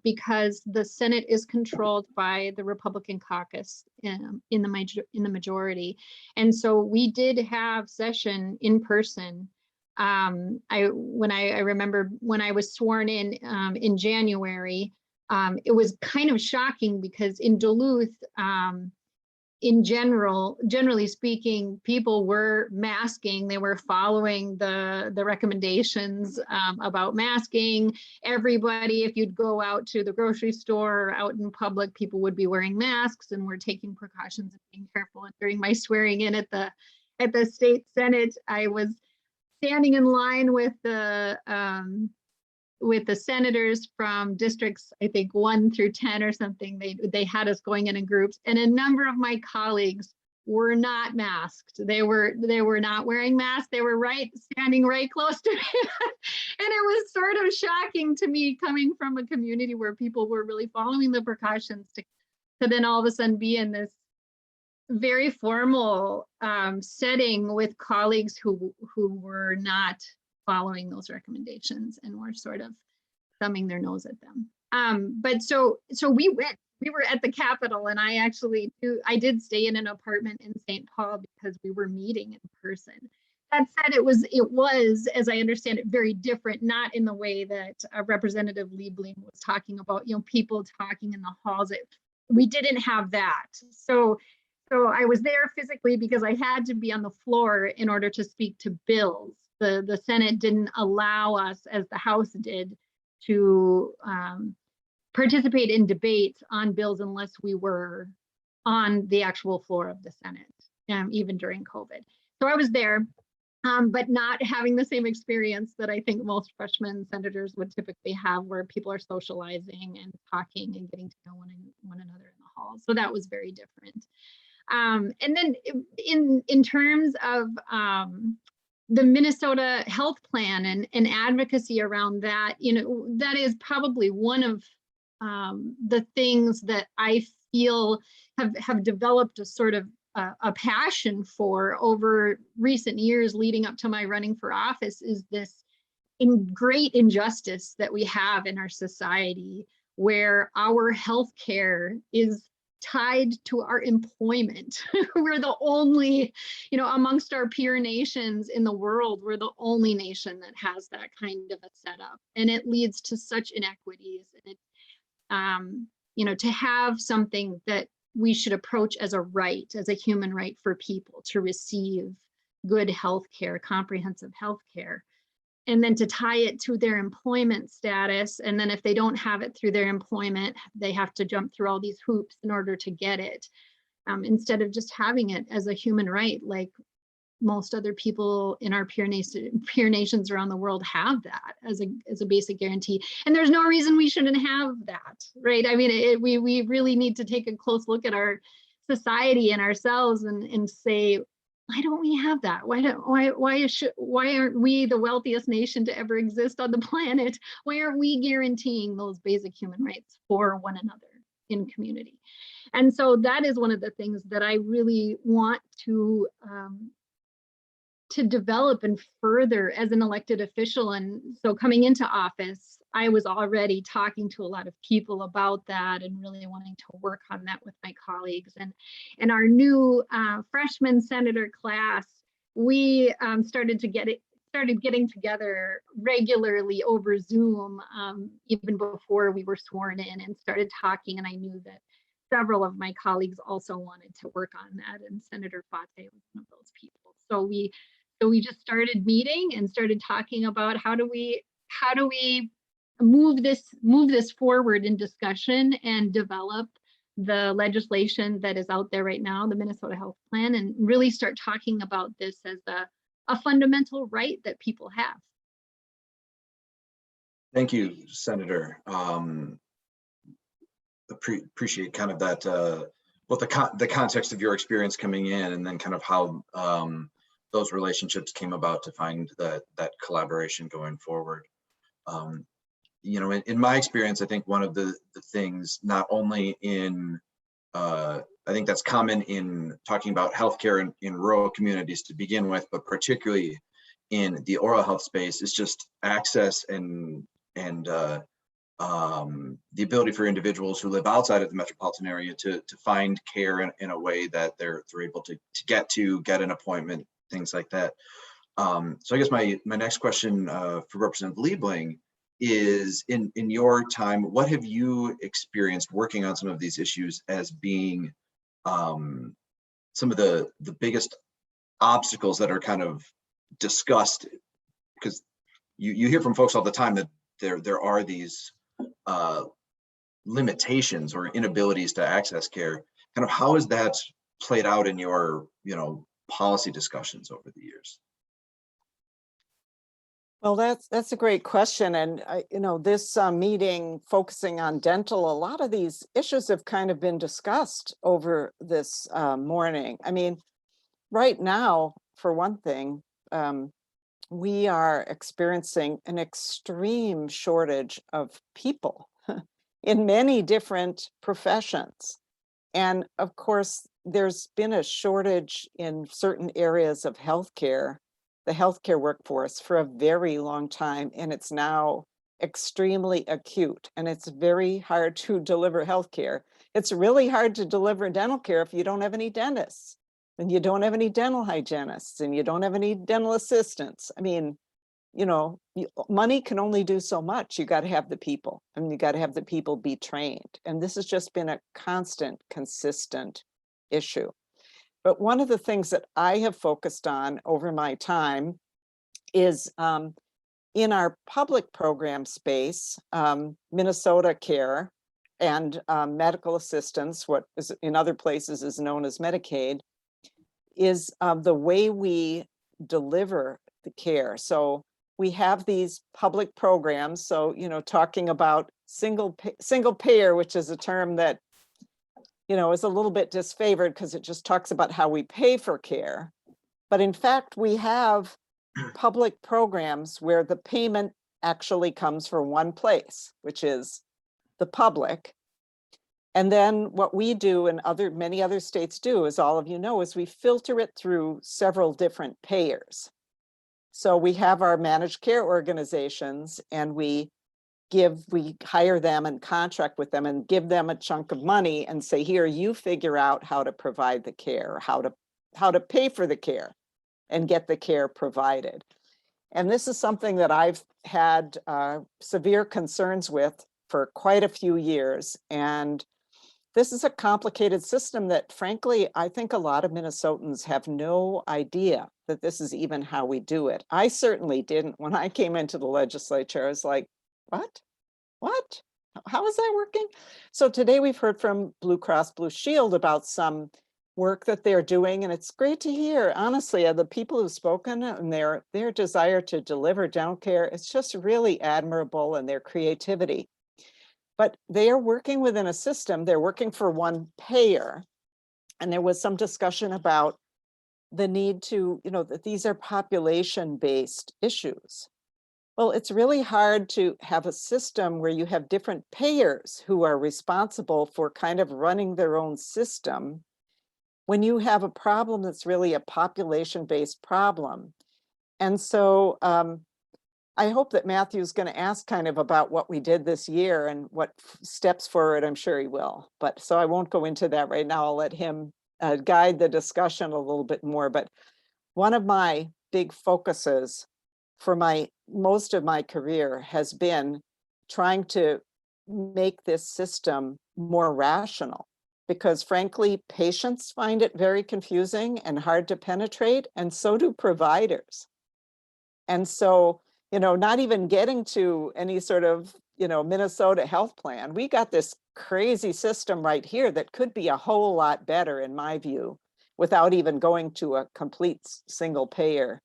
because the Senate is controlled by the Republican caucus in the majority, and so we did have session in person. I remember when I was sworn in January, it was kind of shocking because in Duluth, generally speaking, people were masking. They were following the recommendations about masking. Everybody, if you'd go out to the grocery store or out in public, people would be wearing masks and were taking precautions and being careful. And during my swearing in at the state Senate, I was standing in line with the senators from districts, I think 1 through 10 or something. They had us going in groups, and a number of my colleagues were not masked. They were not wearing masks. They were standing right close to me. And it was sort of shocking to me, coming from a community where people were really following the precautions, to then all of a sudden be in this very formal setting with colleagues who were not following those recommendations and were sort of thumbing their nose at them. But so we were at the Capitol, and I did stay in an apartment in St. Paul because we were meeting in person. That said, it was, as I understand it, very different, not in the way that Representative Liebling was talking about, people talking in the halls. We didn't have that. So I was there physically because I had to be on the floor in order to speak to bills. The Senate didn't allow us, as the House did, to participate in debates on bills unless we were on the actual floor of the Senate, even during COVID. So I was there, but not having the same experience that I think most freshman senators would typically have, where people are socializing and talking and getting to know one another in the hall. So that was very different. And then in terms of the Minnesota health plan and advocacy around that, that is probably one of the things that I feel have developed a sort of a passion for over recent years leading up to my running for office, is this great injustice that we have in our society, where our health care is tied to our employment. We're the only, amongst our peer nations in the world, we're the only nation that has that kind of a setup. And it leads to such inequities. And it, to have something that we should approach as a right, as a human right for people to receive good health care, comprehensive health care, and then to tie it to their employment status. And then if they don't have it through their employment, they have to jump through all these hoops in order to get it, instead of just having it as a human right, like most other people in our peer nations around the world have that as a basic guarantee. And there's no reason we shouldn't have that, right? I mean, we really need to take a close look at our society and ourselves and say, why don't we have that? Why aren't we the wealthiest nation to ever exist on the planet? Why aren't we guaranteeing those basic human rights for one another in community? And so that is one of the things that I really want to develop and further as an elected official. And so coming into office, I was already talking to a lot of people about that and really wanting to work on that with my colleagues. And our new freshman senator class, we started getting together regularly over Zoom, even before we were sworn in, and started talking. And I knew that several of my colleagues also wanted to work on that, and Senator Fate was one of those people. So we just started meeting and started talking about how do we move this forward in discussion and develop the legislation that is out there right now, the Minnesota Health Plan, and really start talking about this as a fundamental right that people have. Thank you, Senator. Appreciate kind of that, both the context of your experience coming in, and then kind of how those relationships came about to find that collaboration going forward. In my experience, I think one of the things, not only in, I think that's common in talking about healthcare in rural communities to begin with, but particularly in the oral health space, is just access and the ability for individuals who live outside of the metropolitan area to find care in a way that they're able to get an appointment, things like that. So I guess my next question for Representative Liebling is, in your time, what have you experienced working on some of these issues as being some of the biggest obstacles that are kind of discussed? Because you hear from folks all the time that there are these limitations or inabilities to access care. Kind of how has that played out in your policy discussions over the years? Well, that's a great question. And this meeting focusing on dental, a lot of these issues have kind of been discussed over this morning. I mean, right now, for one thing, we are experiencing an extreme shortage of people in many different professions. And of course, there's been a shortage in certain areas of healthcare, the healthcare workforce, for a very long time, and it's now extremely acute, and it's very hard to deliver healthcare. It's really hard to deliver dental care if you don't have any dentists, and you don't have any dental hygienists, and you don't have any dental assistants. I mean, money can only do so much. You got to have the people, and you got to have the people be trained. And this has just been a constant, consistent issue. But one of the things that I have focused on over my time is in our public program space, Minnesota Care and medical assistance, what is in other places is known as Medicaid, is the way we deliver the care. So we have these public programs. So, you know, talking about single payer, which is a term that, you know, is a little bit disfavored because it just talks about how we pay for care. But in fact, we have public programs where the payment actually comes from one place, which is the public. And then what we do and many other states do, as all of you know, is we filter it through several different payers. So we have our managed care organizations and we hire them and contract with them and give them a chunk of money and say, here, you figure out how to provide the care, how to pay for the care and get the care provided. And this is something that I've had severe concerns with for quite a few years. And this is a complicated system that, frankly, I think a lot of Minnesotans have no idea that this is even how we do it. I certainly didn't. When I came into the legislature, I was like, what? What? How is that working? So today we've heard from Blue Cross Blue Shield about some work that they're doing, and it's great to hear. Honestly, the people who've spoken and their desire to deliver dental care, it's just really admirable, and their creativity. But they are working within a system. They're working for one payer. And there was some discussion about the need to, you know, that these are population-based issues. Well, it's really hard to have a system where you have different payers who are responsible for kind of running their own system when you have a problem that's really a population-based problem. And so I hope that Matthew's going to ask kind of about what we did this year and what steps forward. I'm sure he will. But so I won't go into that right now. I'll let him guide the discussion a little bit more. But one of my big focuses for most of my career has been trying to make this system more rational, because frankly, patients find it very confusing and hard to penetrate, and so do providers. And so, you know, not even getting to any sort of, you know, Minnesota health plan, we got this crazy system right here that could be a whole lot better, in my view, without even going to a complete single payer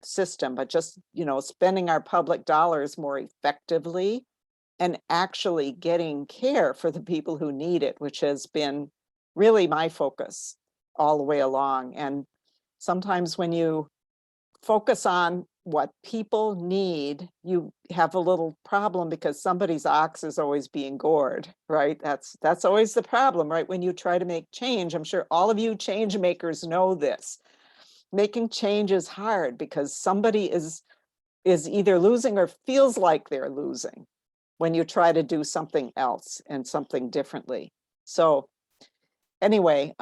system, but just, you know, spending our public dollars more effectively and actually getting care for the people who need it, which has been really my focus all the way along. And sometimes when you focus on what people need, you have a little problem because somebody's ox is always being gored, right? That's always the problem, right? When you try to make change, I'm sure all of you change makers know this. Making change is hard because somebody is either losing or feels like they're losing when you try to do something else and something differently. So anyway,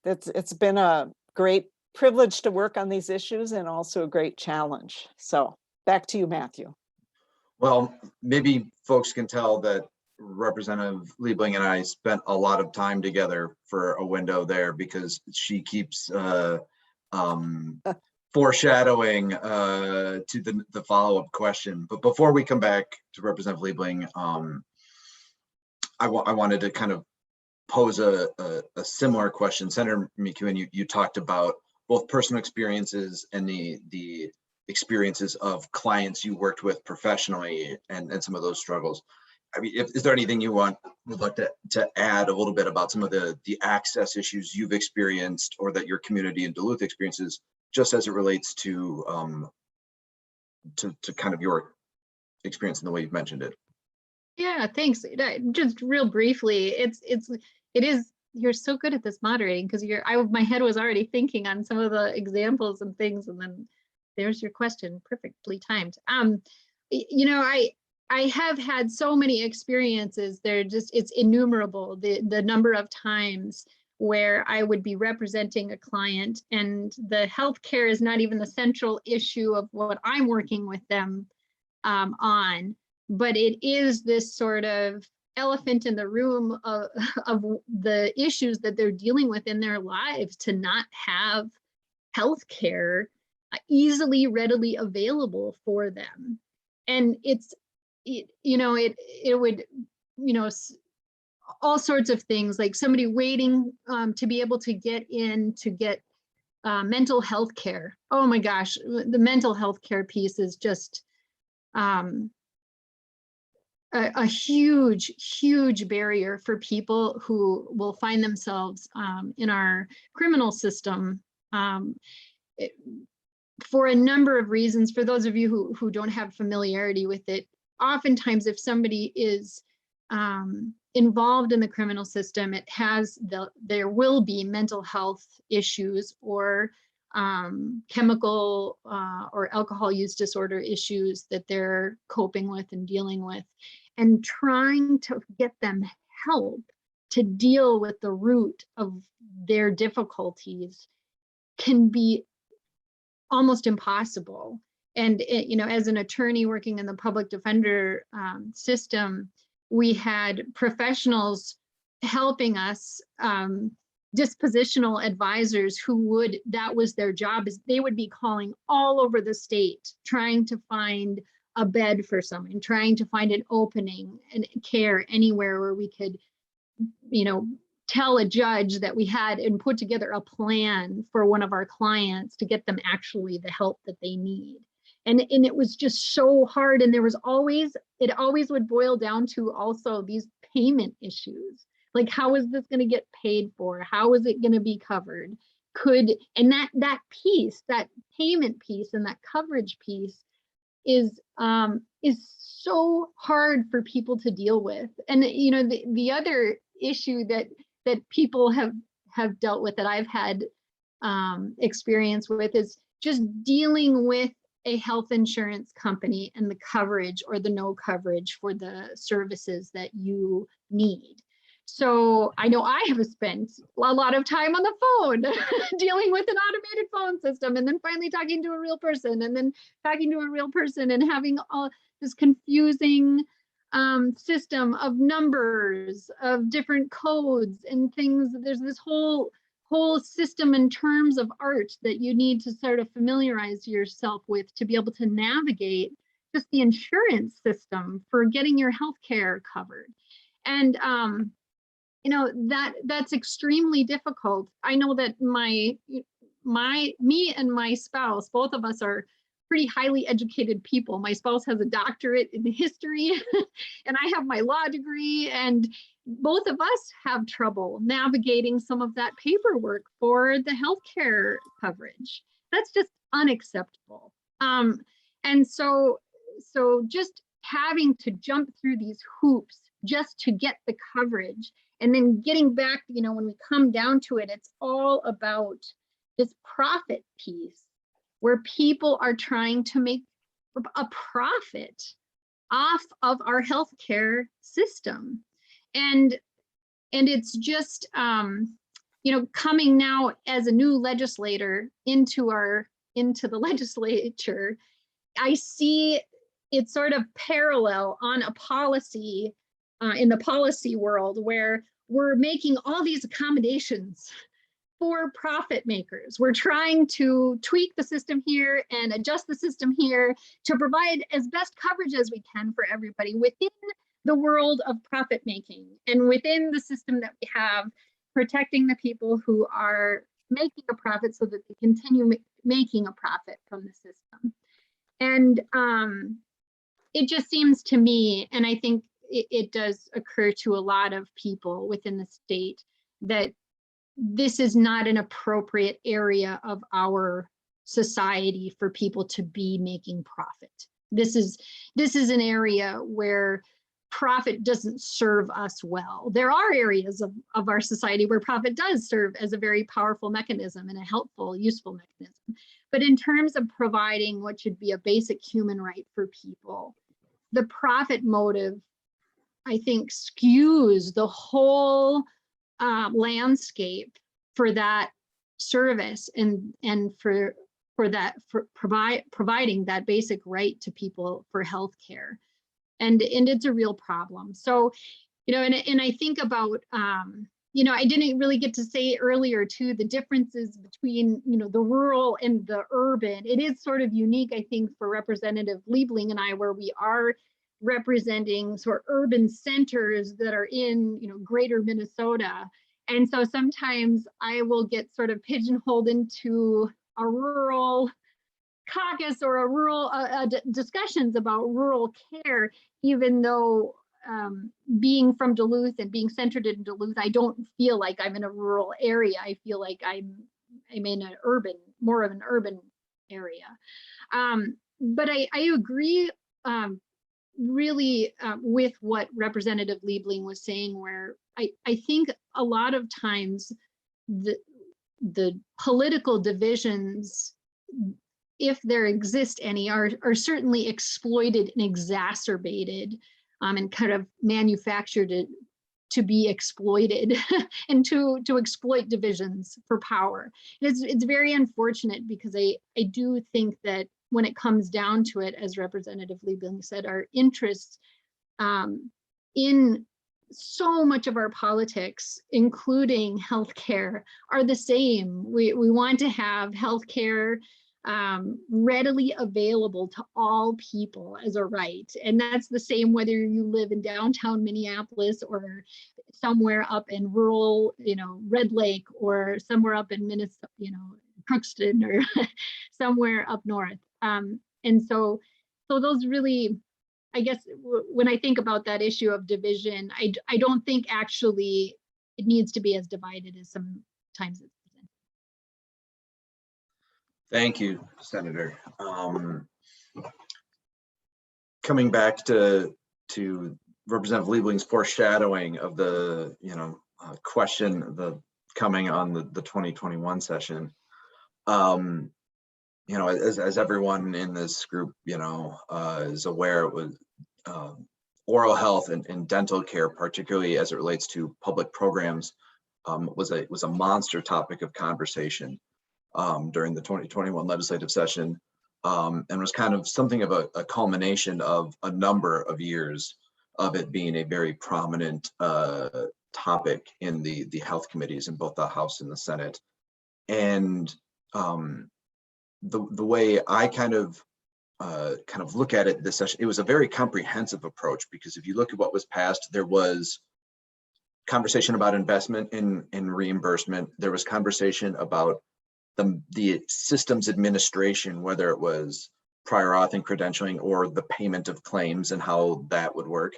it's been a great privilege to work on these issues and also a great challenge. So back to you, Matthew. Well, maybe folks can tell that Representative Liebling and I spent a lot of time together for a window there, because she keeps foreshadowing to the follow-up question. But before we come back to Representative Liebling, I wanted to kind of pose a similar question. Senator McEwen, you talked about both personal experiences and the experiences of clients you worked with professionally and some of those struggles. I mean, is there anything you would like to add a little bit about some of the access issues you've experienced or that your community in Duluth experiences, just as it relates to kind of your experience in the way you've mentioned it? Yeah, thanks. Just real briefly, it is, you're so good at this moderating, because my head was already thinking on some of the examples and things, and then there's your question, perfectly timed. You know, I have had so many experiences. It's innumerable, the number of times where I would be representing a client and the healthcare is not even the central issue of what I'm working with them on, but it is this sort of elephant in the room of the issues that they're dealing with in their lives, to not have healthcare easily, readily available for them. And it would, all sorts of things, like somebody waiting to be able to get in to get mental health care. Oh my gosh, the mental health care piece is just a huge, huge barrier for people who will find themselves in our criminal system for a number of reasons. For those of you who don't have familiarity with it, oftentimes if somebody is involved in the criminal system, there will be mental health issues or chemical or alcohol use disorder issues that they're coping with and dealing with, and trying to get them help to deal with the root of their difficulties can be almost impossible. And as an attorney working in the public defender system, we had professionals helping us, dispositional advisors that was their job, is they would be calling all over the state, trying to find a bed for someone, trying to find an opening and care anywhere where we could, tell a judge that we had and put together a plan for one of our clients to get them actually the help that they need. And it was just so hard. And it always would boil down to also these payment issues. Like, how is this going to get paid for? How is it going to be covered? And that piece, that payment piece and that coverage piece is so hard for people to deal with. And the other issue that people have dealt with, that I've had experience with, is just dealing with a health insurance company and the coverage or the no coverage for the services that you need. So I know I have spent a lot of time on the phone dealing with an automated phone system, and then finally talking to a real person, and then talking to a real person, and having all this confusing system of numbers, of different codes and things. There's this whole system in terms of art that you need to sort of familiarize yourself with to be able to navigate just the insurance system for getting your healthcare covered. And that's extremely difficult. I know that me and my spouse, both of us are pretty highly educated people. My spouse has a doctorate in history and I have my law degree, and both of us have trouble navigating some of that paperwork for the healthcare coverage. That's just unacceptable. And so just having to jump through these hoops just to get the coverage, and then getting back, when we come down to it, it's all about this profit piece where people are trying to make a profit off of our healthcare system. And it's just, coming now as a new legislator into the legislature, I see it sort of parallel on a policy in the policy world, where we're making all these accommodations for profit makers. We're trying to tweak the system here and adjust the system here to provide as best coverage as we can for everybody within the world of profit making, and within the system that we have, protecting the people who are making a profit so that they continue making a profit from the system. And it just seems to me, and I think it does occur to a lot of people within the state, that this is not an appropriate area of our society for people to be making profit. This is an area where profit doesn't serve us well. There are areas of our society where profit does serve as a very powerful mechanism and a helpful, useful mechanism. But in terms of providing what should be a basic human right for people, the profit motive, I think, skews the whole landscape for that service, and for providing that basic right to people for healthcare, and it's a real problem. So, and I think about I didn't really get to say earlier too, the differences between, the rural and the urban. It is sort of unique, I think, for Representative Liebling and I, where we are representing sort of urban centers that are in, greater Minnesota. And so sometimes I will get sort of pigeonholed into a rural caucus or a rural discussions about rural care, even though being from Duluth and being centered in Duluth, I don't feel like I'm in a rural area. I feel like I'm in an more of an urban area. But I agree really with what Representative Liebling was saying, where I think a lot of times the political divisions, if there exist any, are certainly exploited and exacerbated and kind of manufactured to be exploited and to exploit divisions for power. It's very unfortunate, because I do think that when it comes down to it, as Representative Liebling said, our interests in so much of our politics, including healthcare, are the same. We want to have healthcare readily available to all people as a right. And that's the same whether you live in downtown Minneapolis or somewhere up in rural, Red Lake, or somewhere up in Minnesota, Crookston, or somewhere up north. And so those really, I guess, when I think about that issue of division, I don't think actually it needs to be as divided as sometimes it's presented. Thank you, Senator. Coming back to Representative Liebling's foreshadowing of the question coming on the 2021 session. As everyone in this group is aware, with oral health and dental care, particularly as it relates to public programs, was a monster topic of conversation during the 2021 legislative session, and was kind of something of a culmination of a number of years of it being a very prominent topic in the health committees in both the House and the Senate. And the way I kind of look at it this session, it was a very comprehensive approach, because if you look at what was passed, there was conversation about investment in reimbursement. There was conversation about the systems administration, whether it was prior auth and credentialing or the payment of claims and how that would work.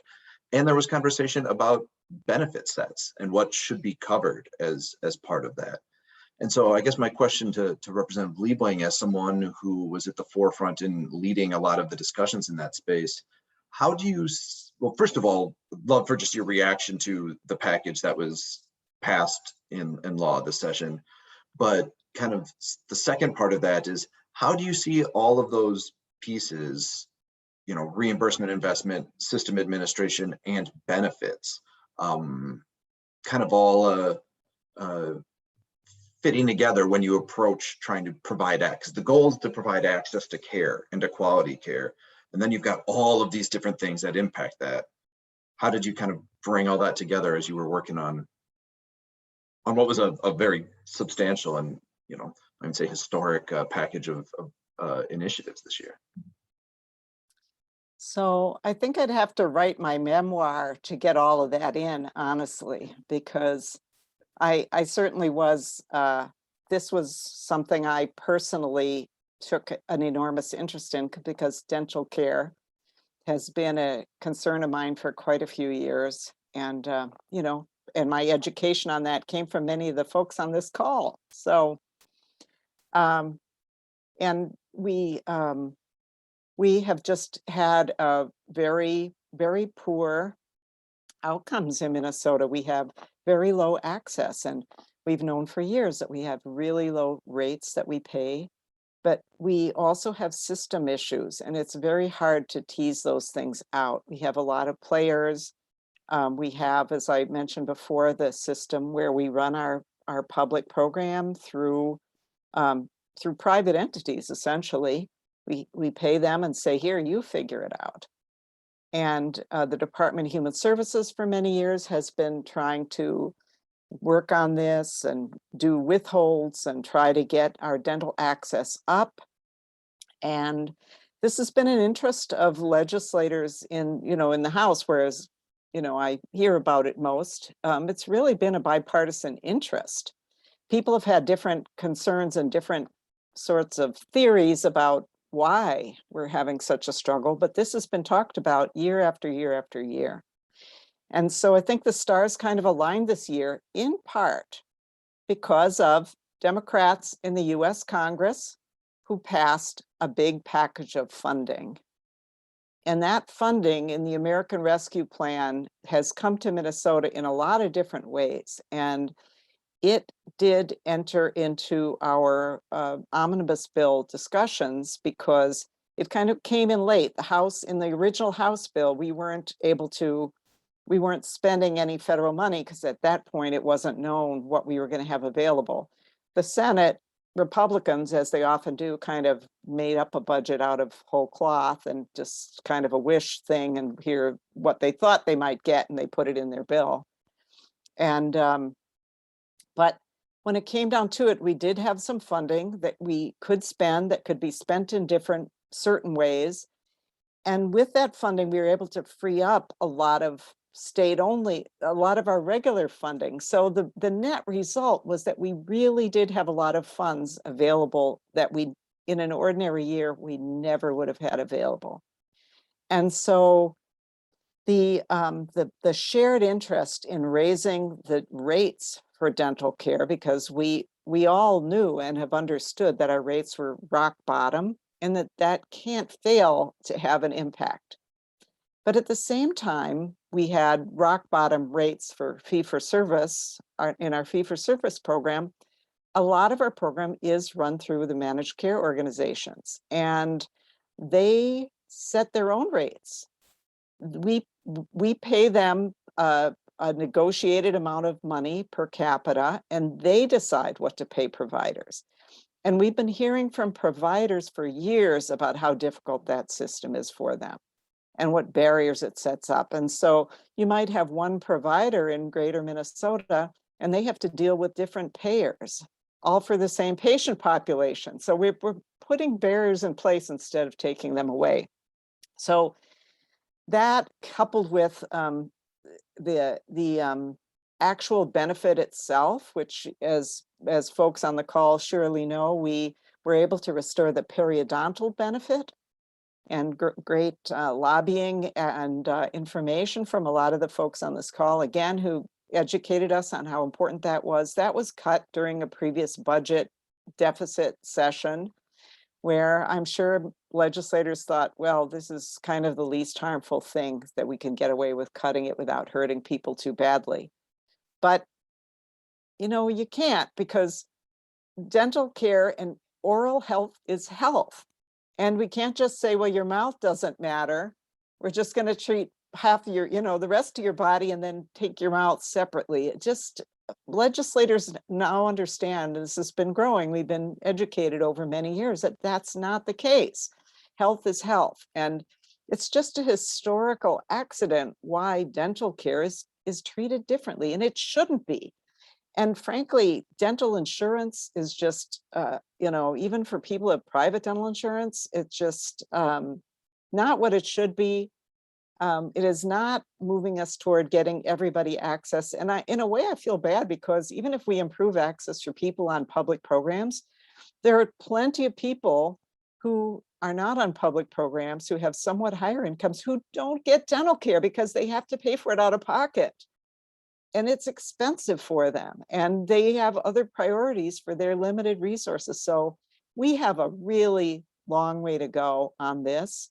And there was conversation about benefit sets and what should be covered as part of that. And so I guess my question to Representative Liebling, as someone who was at the forefront in leading a lot of the discussions in that space, how do you, well, first of all, love for just your reaction to the package that was passed in law this session. But kind of the second part of that is, how do you see all of those pieces, reimbursement, investment, system administration, and benefits, kind of all fitting together when you approach trying to provide access? The goal is to provide access to care and to quality care. And then you've got all of these different things that impact that. How did you kind of bring all that together as you were working on what was a very substantial and, I would say historic package of initiatives this year? So I think I'd have to write my memoir to get all of that in, honestly, because I certainly was, this was something I personally took an enormous interest in, because dental care has been a concern of mine for quite a few years. And, and my education on that came from many of the folks on this call. So, and we have just had a very, very poor outcomes in Minnesota. We have very low access, and we've known for years that we have really low rates that we pay, but we also have system issues, and it's very hard to tease those things out. We have a lot of players. We have, as I mentioned before, the system where we run our public program through private entities, essentially. We pay them and say, here, you figure it out. And the Department of Human Services for many years has been trying to work on this and do withholds and try to get our dental access up. And this has been an interest of legislators in, in the House, whereas, I hear about it most. It's really been a bipartisan interest. People have had different concerns and different sorts of theories about why we're having such a struggle, but this has been talked about year after year after year. And so I think the stars kind of aligned this year, in part because of Democrats in the US Congress who passed a big package of funding. And that funding in the American Rescue Plan has come to Minnesota in a lot of different ways. And it did enter into our omnibus bill discussions because it kind of came in late. The House, in the original House bill, we weren't spending any federal money because at that point it wasn't known what we were going to have available. The Senate Republicans, as they often do, kind of made up a budget out of whole cloth and just kind of a wish thing and hear what they thought they might get, and they put it in their bill. And but when it came down to it, we did have some funding that we could spend that could be spent in certain ways. And with that funding, we were able to free up a lot of a lot of our regular funding. So the net result was that we really did have a lot of funds available that in an ordinary year, we never would have had available. And so the shared interest in raising the rates for dental care, because we all knew and have understood that our rates were rock bottom and that can't fail to have an impact. But at the same time, we had rock bottom rates for fee-for-service in our fee-for-service program. A lot of our program is run through the managed care organizations, and they set their own rates. We pay them a negotiated amount of money per capita, and they decide what to pay providers. And we've been hearing from providers for years about how difficult that system is for them and what barriers it sets up. And so you might have one provider in greater Minnesota, and they have to deal with different payers, all for the same patient population. So we're putting barriers in place instead of taking them away. So that, coupled with the actual benefit itself, which as folks on the call surely know, we were able to restore the periodontal benefit, and great lobbying and information from a lot of the folks on this call, again, who educated us on how important that was. That was cut during a previous budget deficit session, where I'm sure legislators thought, well, this is kind of the least harmful thing that we can get away with cutting it without hurting people too badly. But, you can't, because dental care and oral health is health. And we can't just say, well, your mouth doesn't matter. We're just going to treat half of your, the rest of your body and then take your mouth separately. Legislators now understand, and this has been growing, we've been educated over many years, that that's not the case. Health is health. And it's just a historical accident why dental care is treated differently, and it shouldn't be. And frankly, dental insurance is just, even for people who have private dental insurance, it's just not what it should be. It is not moving us toward getting everybody access. And in a way, I feel bad, because even if we improve access for people on public programs, there are plenty of people who are not on public programs, who have somewhat higher incomes, who don't get dental care because they have to pay for it out of pocket. And it's expensive for them, and they have other priorities for their limited resources. So we have a really long way to go on this.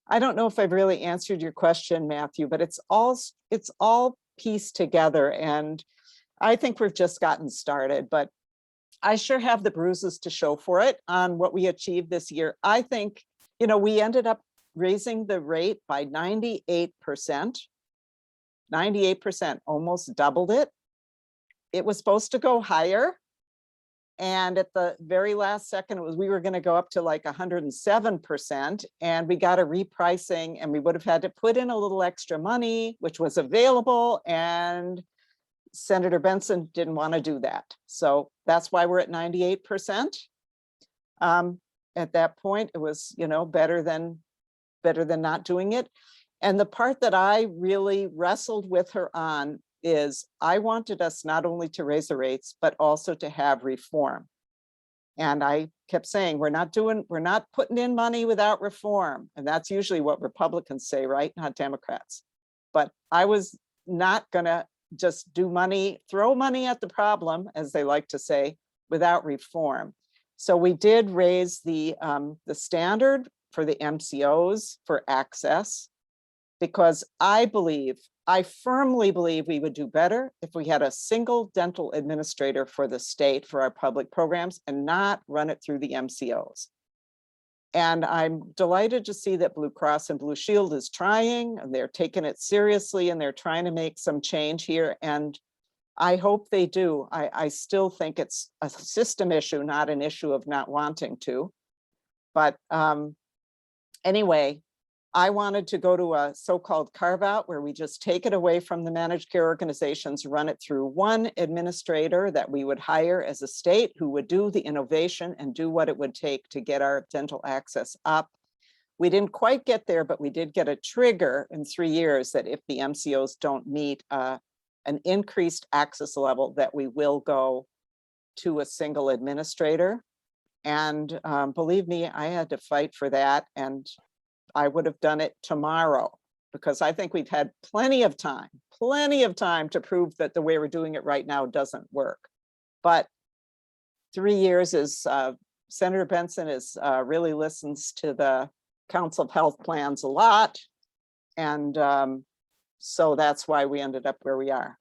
I don't know if I've really answered your question, Matthew, but it's all pieced together, and I think we've just gotten started, but I sure have the bruises to show for it on what we achieved this year. I think, we ended up raising the rate by 98%. 98%, almost doubled it. It was supposed to go higher. And at the very last second, we were going to go up to like 107%. And we got a repricing, and we would have had to put in a little extra money, which was available. And Senator Benson didn't want to do that. So that's why we're at 98%. At that point, it was, better than not doing it. And the part that I really wrestled with her on is I wanted us not only to raise the rates, but also to have reform. And I kept saying, we're not putting in money without reform. And that's usually what Republicans say, right? Not Democrats. But I was not gonna just throw money at the problem, as they like to say, without reform. So we did raise the standard for the MCOs for access, because I firmly believe we would do better if we had a single dental administrator for the state for our public programs and not run it through the MCOs. And I'm delighted to see that Blue Cross and Blue Shield is trying, and they're taking it seriously, and they're trying to make some change here. And I hope they do. I still think it's a system issue, not an issue of not wanting to. But anyway, I wanted to go to a so-called carve out where we just take it away from the managed care organizations, run it through one administrator that we would hire as a state who would do the innovation and do what it would take to get our dental access up. We didn't quite get there, but we did get a trigger in 3 years that if the MCOs don't meet an increased access level, that we will go to a single administrator. And believe me, I had to fight for that. And I would have done it tomorrow, because I think we've had plenty of time to prove that the way we're doing it right now doesn't work. But 3 years is, Senator Benson really listens to the Council of Health plans a lot. And so that's why we ended up where we are.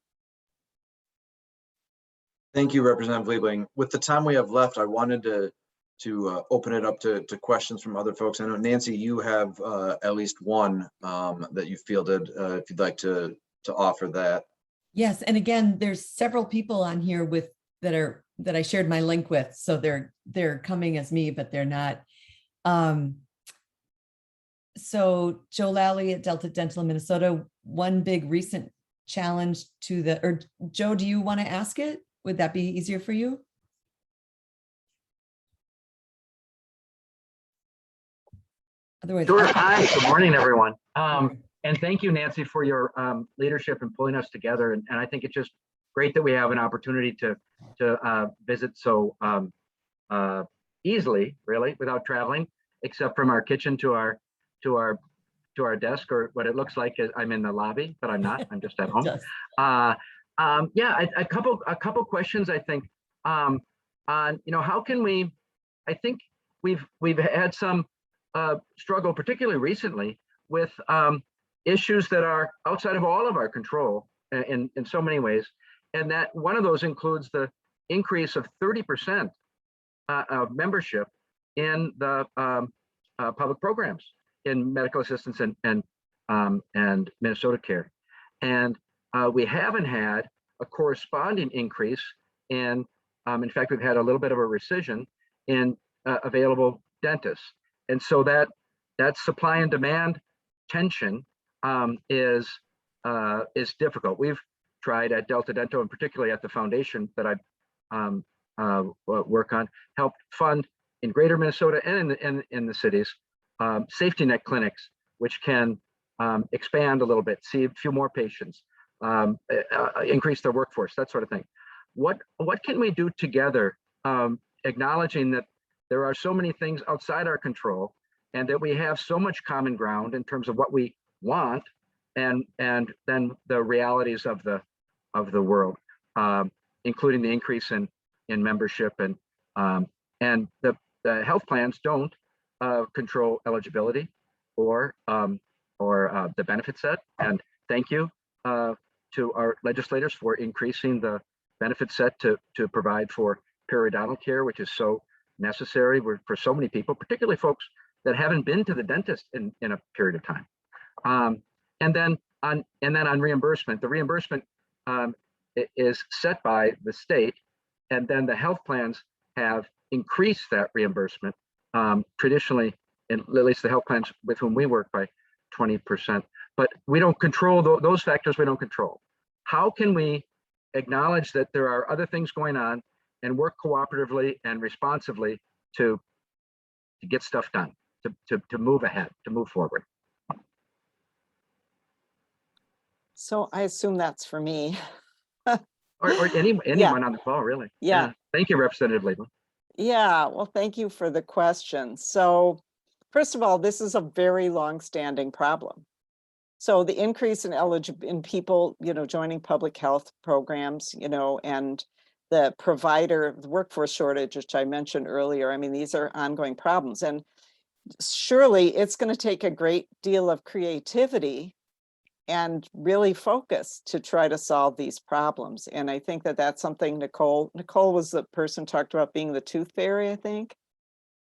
Thank you, Representative Liebling. With the time we have left, I wanted to open it up to questions from other folks. I know, Nancy, you have at least one that you fielded, if you'd like to offer that. Yes, and again, there's several people on here that I shared my link with, so they're coming as me, but they're not. So Joe Lally at Delta Dental in Minnesota, one big recent challenge or Joe, do you want to ask it? Would that be easier for you? Otherwise, sure. Hi, good morning, everyone. And thank you, Nancy, for your leadership in pulling us together. And I think it's just great that we have an opportunity to visit so easily, really, without traveling, except from our kitchen to our desk, or what it looks like is I'm in the lobby, but I'm not. I'm just at home. Yeah, a couple questions, I think, on how can we? I think we've had some struggle, particularly recently, with issues that are outside of all of our control in so many ways, and that one of those includes the increase of 30% of membership in the public programs in medical assistance and Minnesota Care, and we haven't had a corresponding increase in fact, we've had a little bit of a rescission in available dentists. And so that supply and demand tension is difficult. We've tried at Delta Dental, and particularly at the foundation that I work on, helped fund in Greater Minnesota and in the cities safety net clinics, which can expand a little bit, see a few more patients, increase their workforce, that sort of thing. What can we do together, acknowledging that there are so many things outside our control, and that we have so much common ground in terms of what we want, and then the realities of the world, including the increase in membership, and the health plans don't control eligibility or the benefit set. And thank you to our legislators for increasing the benefit set to provide for periodontal care, which is so necessary for so many people, particularly folks that haven't been to the dentist in a period of time. And then on reimbursement, the reimbursement is set by the state, and then the health plans have increased that reimbursement traditionally, and at least the health plans with whom we work, by 20%. But we don't control those factors. We don't control. How can we acknowledge that there are other things going on and work cooperatively and responsively to get stuff done, to move ahead, to move forward. So I assume that's for me. Or anyone on the call, really. Yeah. Thank you, Representative Lieberman. Yeah, well, thank you for the question. So first of all, this is a very long-standing problem. So the increase in people, joining public health programs, and the workforce shortage, which I mentioned earlier, I mean, these are ongoing problems. And surely it's going to take a great deal of creativity and really focus to try to solve these problems. And I think that that's something Nicole was the person talked about being the tooth fairy, I think.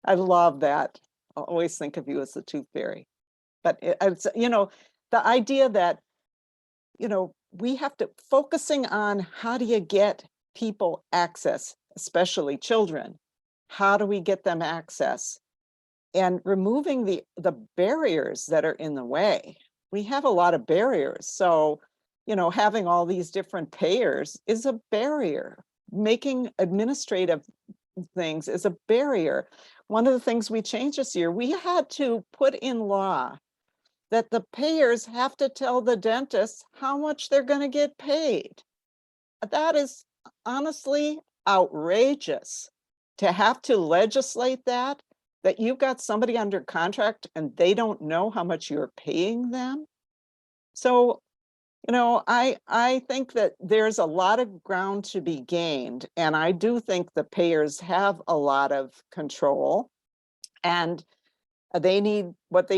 I love that. I always think of you as the tooth fairy. But it's, the idea that, we have to focusing on how do you get people access, especially children. How do we get them access? And removing the barriers that are in the way. We have a lot of barriers. So, having all these different payers is a barrier. Making administrative things is a barrier. One of the things we changed this year, we had to put in law that the payers have to tell the dentists how much they're going to get paid. That is honestly outrageous to have to legislate that you've got somebody under contract and they don't know how much you're paying them. So, I think that there's a lot of ground to be gained. And I do think the payers have a lot of control, and what they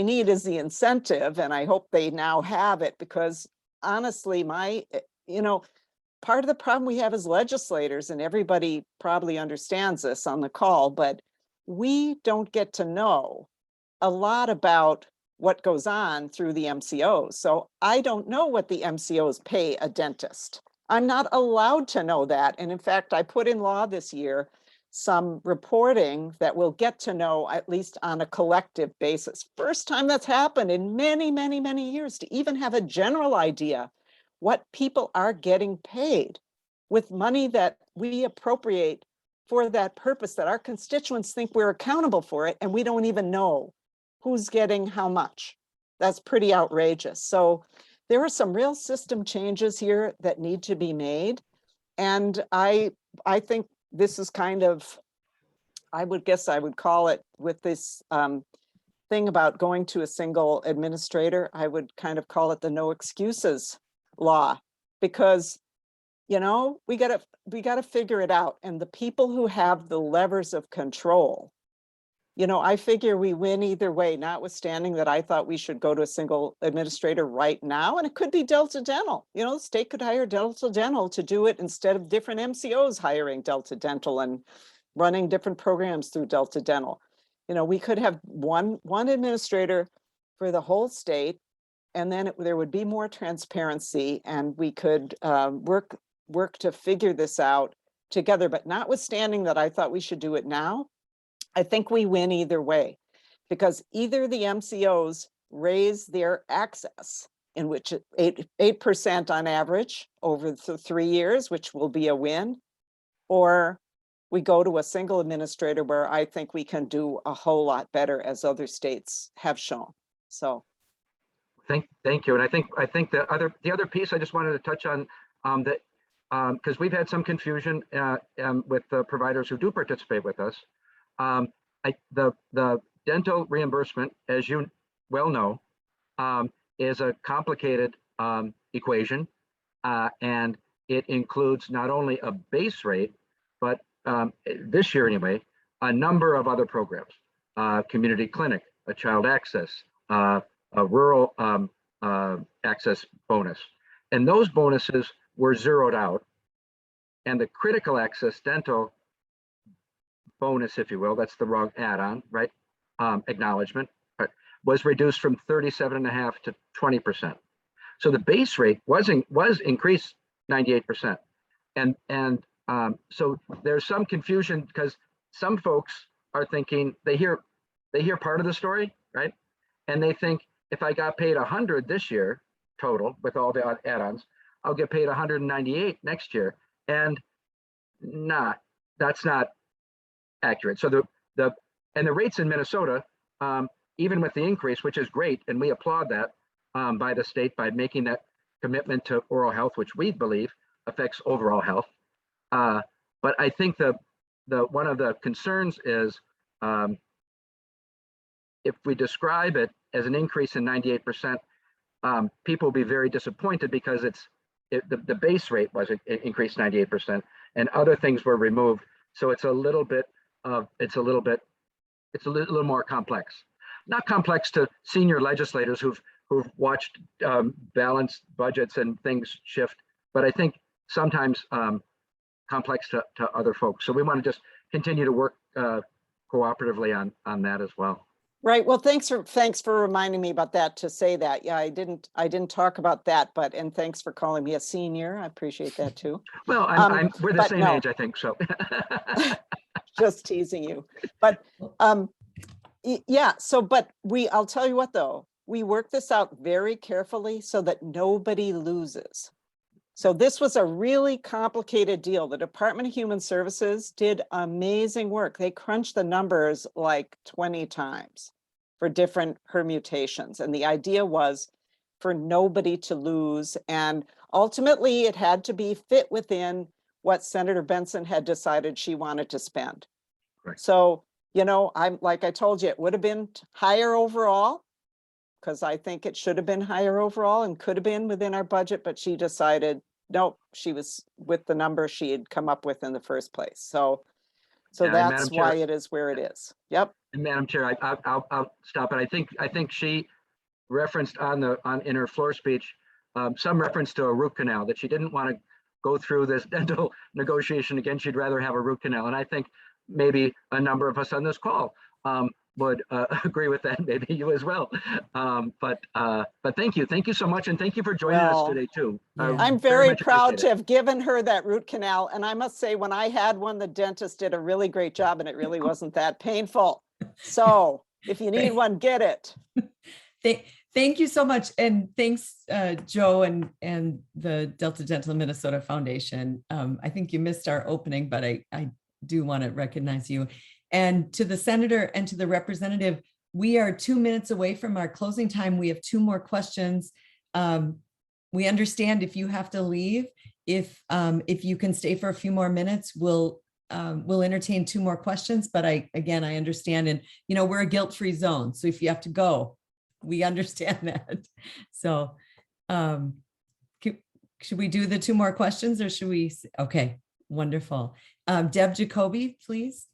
need is the incentive. And I hope they now have it, because honestly, part of the problem we have as legislators, and everybody probably understands this on the call, but we don't get to know a lot about what goes on through the MCOs. So I don't know what the MCOs pay a dentist. I'm not allowed to know that. And in fact, I put in law this year some reporting that we'll get to know, at least on a collective basis. First time that's happened in many, many, many years, to even have a general idea what people are getting paid with money that we appropriate for that purpose, that our constituents think we're accountable for it, and we don't even know who's getting how much. That's pretty outrageous. So there are some real system changes here that need to be made. And I think this is kind of, I would call it, with this thing about going to a single administrator, I would kind of call it the no excuses law, because we gotta figure it out. And the people who have the levers of control, I figure we win either way, notwithstanding that I thought we should go to a single administrator right now. And it could be Delta Dental. The state could hire Delta Dental to do it instead of different MCOs hiring Delta Dental and running different programs through Delta Dental. We could have one administrator for the whole state, and then there would be more transparency, and we could work to figure this out together. But notwithstanding that I thought we should do it now, I think we win either way, because either the MCOs raise their access, in which 8% on average over the 3 years, which will be a win, or we go to a single administrator where I think we can do a whole lot better, as other states have shown. So. Thank you. And I think the other piece I just wanted to touch on, that because we've had some confusion with the providers who do participate with us. The dental reimbursement, as you well know, is a complicated equation, and it includes not only a base rate, but this year anyway, a number of other programs, community clinic, a child access, a rural access bonus. And those bonuses were zeroed out. And the critical access dental bonus, if you will, that's the wrong add-on, right? Acknowledgement, was reduced from 37.5% to 20%. So the base rate was increased 98%. And so there's some confusion, because some folks are thinking, they hear part of the story, right? And they think, if I got paid 100 this year total with all the add-ons, I'll get paid 198 next year. And that's not accurate. So the rates in Minnesota, even with the increase, which is great, and we applaud that by the state by making that commitment to oral health, which we believe affects overall health. But I think the one of the concerns is if we describe it as an increase in 98%, people will be very disappointed because the base rate was increased 98% and other things were removed. So it's a little more complex. Not complex to senior legislators who've watched balanced budgets and things shift, but I think sometimes complex to other folks. So we want to just continue to work cooperatively on that as well. Right. Well, thanks for reminding me about that, to say that. Yeah, I didn't talk about that, and thanks for calling me a senior. I appreciate that too. Well, we're the same age, I think, so. Just teasing you. But yeah, but I'll tell you what though, we worked this out very carefully so that nobody loses. So this was a really complicated deal. The Department of Human Services did amazing work. They crunched the numbers like 20 times for different permutations. And the idea was for nobody to lose. And ultimately it had to be fit within what Senator Benson had decided she wanted to spend. Right. So, like I told you, it would have been higher overall, because I think it should have been higher overall and could have been within our budget, but she decided, nope, she was with the number she had come up with in the first place. So that's why it is where it is. Yep. And Madam Chair, I'll stop it. I think she referenced in her floor speech, some reference to a root canal, that she didn't want to go through this dental negotiation again. She'd rather have a root canal. And I think maybe a number of us on this call would agree with that, maybe you as well. But thank you so much, and thank you for joining us today too. I'm very proud to have given her that root canal, and I must say, when I had one, the dentist did a really great job, and it really wasn't that painful. So if you need one, get it. Thank you so much, and thanks, Joe and the Delta Dental Minnesota Foundation. I think you missed our opening, but I do want to recognize you. And to the senator and to the representative, we are 2 minutes away from our closing time. We have 2 more questions. We understand if you have to leave. If you can stay for a few more minutes, we'll entertain 2 more questions. But I understand, and we're a guilt-free zone. So if you have to go, we understand that. So should we do the 2 more questions, or should we? Okay, wonderful. Deb Jacoby, please.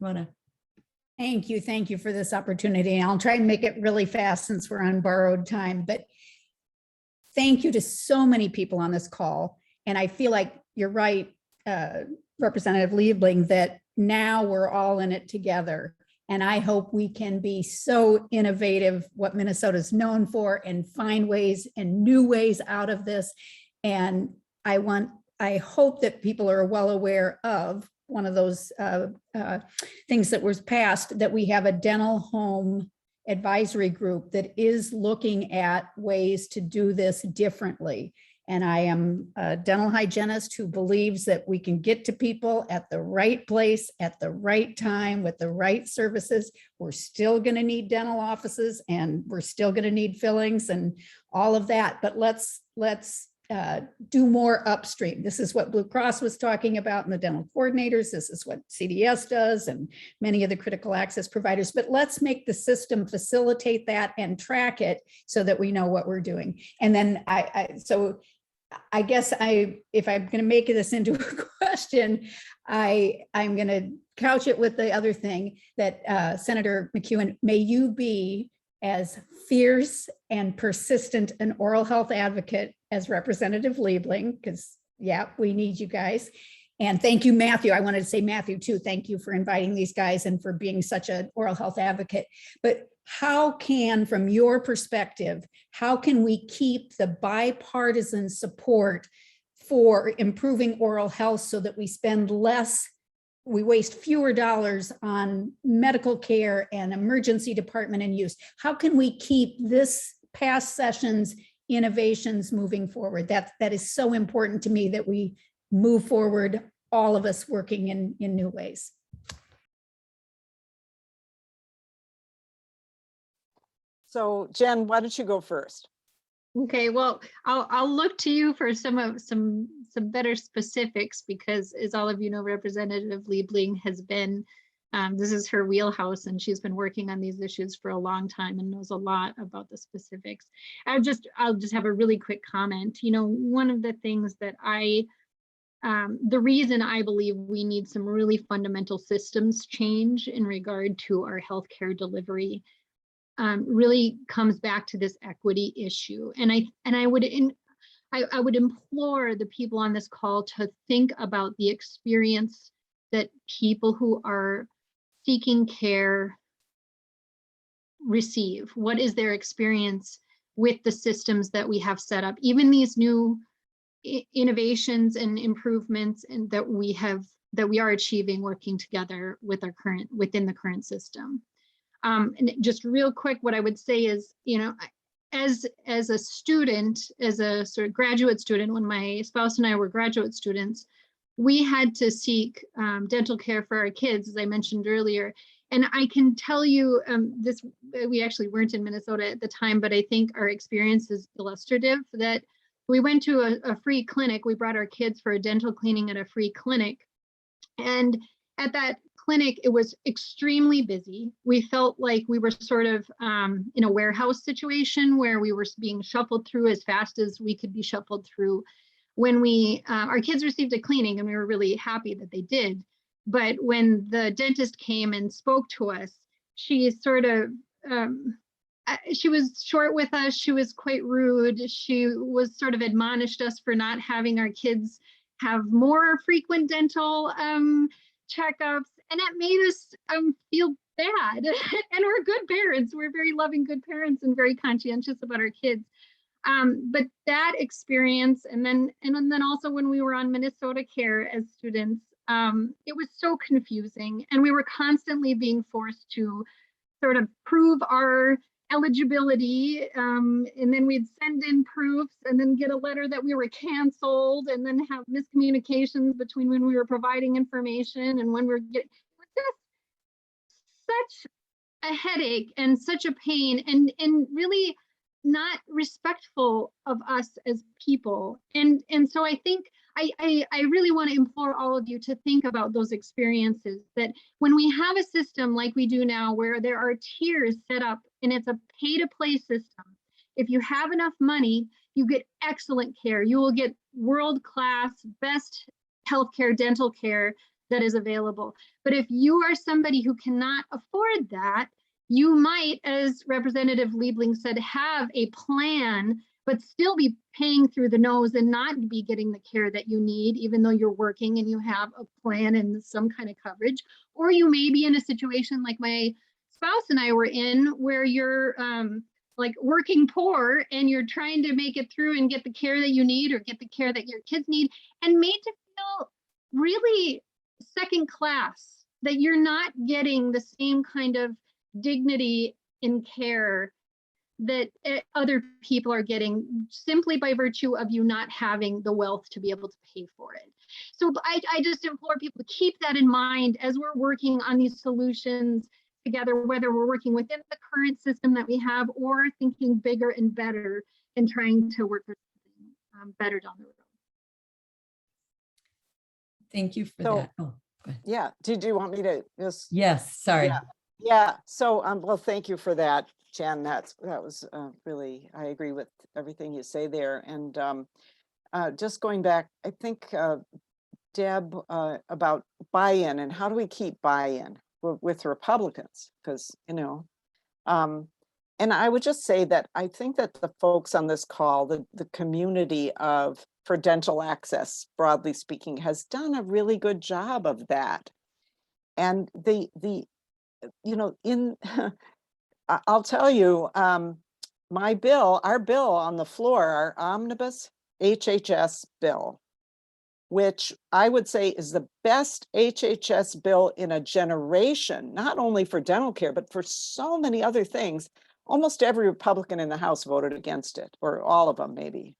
Thank you for this opportunity. I'll try and make it really fast since we're on borrowed time, but thank you to so many people on this call. And I feel like you're right, Representative Liebling, that now we're all in it together. And I hope we can be so innovative, what Minnesota's known for, and find ways and new ways out of this. And I hope that people are well aware of one of those things that was passed, that we have a dental home advisory group that is looking at ways to do this differently. And I am a dental hygienist who believes that we can get to people at the right place, at the right time, with the right services. We're still going to need dental offices, and we're still going to need fillings and all of that. But let's do more upstream. This is what Blue Cross was talking about in the dental coordinators. This is what CDS does and many of the critical access providers. But let's make the system facilitate that and track it so that we know what we're doing. And then I guess if I'm going to make this into a question, I'm going to couch it with the other thing that Senator McEwen, may you be as fierce and persistent an oral health advocate as Representative Liebling, because we need you guys. And thank you, Matthew. I wanted to say Matthew too. Thank you for inviting these guys and for being such an oral health advocate. But how can, from your perspective, how can we keep the bipartisan support for improving oral health so that we spend less, we waste fewer dollars on medical care and emergency department and use? How can we keep this past session's innovations moving forward. That is so important to me, that we move forward, all of us working in new ways. So Jen, why don't you go first? Okay, well, I'll look to you for some better specifics, because as all of you know, Representative Liebling has been, this is her wheelhouse, and she's been working on these issues for a long time and knows a lot about the specifics. I'll just have a really quick comment. You know, one of the things that the reason I believe we need some really fundamental systems change in regard to our healthcare delivery really comes back to this equity issue. And I would implore the people on this call to think about the experience that people who are seeking care receive. What is their experience with the systems that we have set up? Even these new innovations and improvements and that we are achieving working together with within the current system. And just real quick, what I would say is, you know, as a student, as a sort of graduate student, when my spouse and I were graduate students, we had to seek dental care for our kids, as I mentioned earlier. And I can tell you this, we actually weren't in Minnesota at the time, but I think our experience is illustrative that we went to a free clinic. We brought our kids for a dental cleaning at a free clinic. And at that clinic, it was extremely busy. We felt like we were sort of in a warehouse situation where we were being shuffled through as fast as we could be shuffled through. When our kids received a cleaning, and we were really happy that they did. But when the dentist came and spoke to us, she sort of, she was short with us. She was quite rude. She was sort of admonished us for not having our kids have more frequent dental checkups, and that made us feel bad. And we're good parents. We're very loving, good parents, and very conscientious about our kids. But that experience, and then also when we were on Minnesota Care as students, it was so confusing, and we were constantly being forced to sort of prove our eligibility, and then we'd send in proofs and then get a letter that we were canceled, and then have miscommunications between when we were providing information and when we were getting, it was just such a headache and such a pain, and really not respectful of us as people. And so I think I really want to implore all of you to think about those experiences, that when we have a system like we do now, where there are tiers set up and it's a pay-to-play system, if you have enough money, you get excellent care. You will get world-class, best healthcare, dental care that is available. But if you are somebody who cannot afford that, you might, as Representative Liebling said, have a plan, but still be paying through the nose and not be getting the care that you need, even though you're working and you have a plan and some kind of coverage. Or you may be in a situation like my spouse and I were in, where you're like working poor and you're trying to make it through and get the care that you need or get the care that your kids need, and made to feel really second class, that you're not getting the same kind of dignity in care that other people are getting, simply by virtue of you not having the wealth to be able to pay for it. So I just implore people to keep that in mind as we're working on these solutions together, whether we're working within the current system that we have or thinking bigger and better and trying to work for something better down the road. Thank you for So, that. Oh, go ahead. Yeah, did you want me to just? Yes, sorry. Yeah. So, well, thank you for that, Jen. That was really, I agree with everything you say there. And just going back, I think, Deb, about buy-in and how do we keep buy-in with Republicans? Because, you know, and I would just say that I think that the folks on this call, the community for dental access, broadly speaking, has done a really good job of that. And you know, I'll tell you, our bill on the floor, our omnibus HHS bill, which I would say is the best HHS bill in a generation, not only for dental care, but for so many other things, almost every Republican in the House voted against it, or all of them maybe.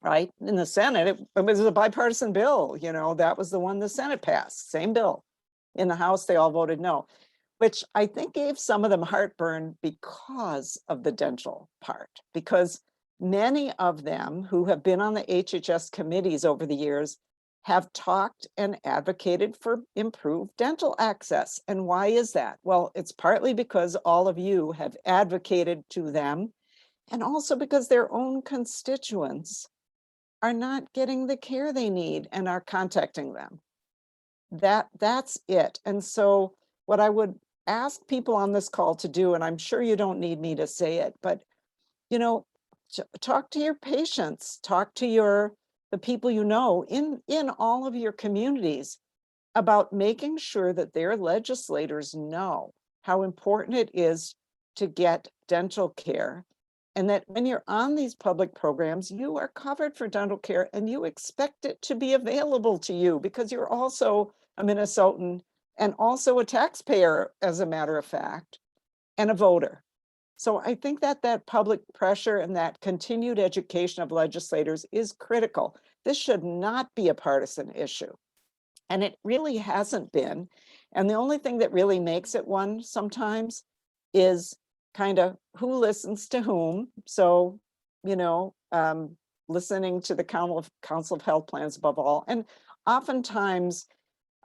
Right? In the Senate, it was a bipartisan bill, you know, that was the one the Senate passed, same bill. In the House, they all voted no, which I think gave some of them heartburn because of the dental part, because many of them who have been on the HHS committees over the years have talked and advocated for improved dental access. And why is that? Well, it's partly because all of you have advocated to them, and also because their own constituents are not getting the care they need and are contacting them. That's it. And so what I would ask people on this call to do, and I'm sure you don't need me to say it, but you know, talk to your patients, talk to the people you know in all of your communities about making sure that their legislators know how important it is to get dental care. And that when you're on these public programs, you are covered for dental care and you expect it to be available to you because you're also a Minnesotan and also a taxpayer, as a matter of fact, and a voter. So I think that public pressure and that continued education of legislators is critical. This should not be a partisan issue. And it really hasn't been. And the only thing that really makes it one sometimes is kind of who listens to whom. So, you know, listening to the Council of Health Plans above all. And oftentimes,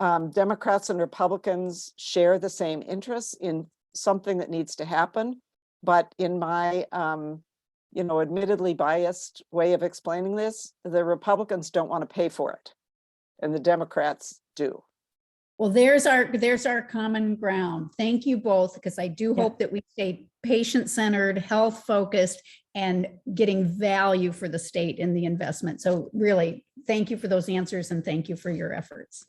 Democrats and Republicans share the same interests in something that needs to happen. But in my, you know, admittedly biased way of explaining this, the Republicans don't want to pay for it, and the Democrats do. Well, there's our common ground. Thank you both, because I do hope that we stay patient-centered, health-focused, and getting value for the state in the investment. So really, thank you for those answers and thank you for your efforts.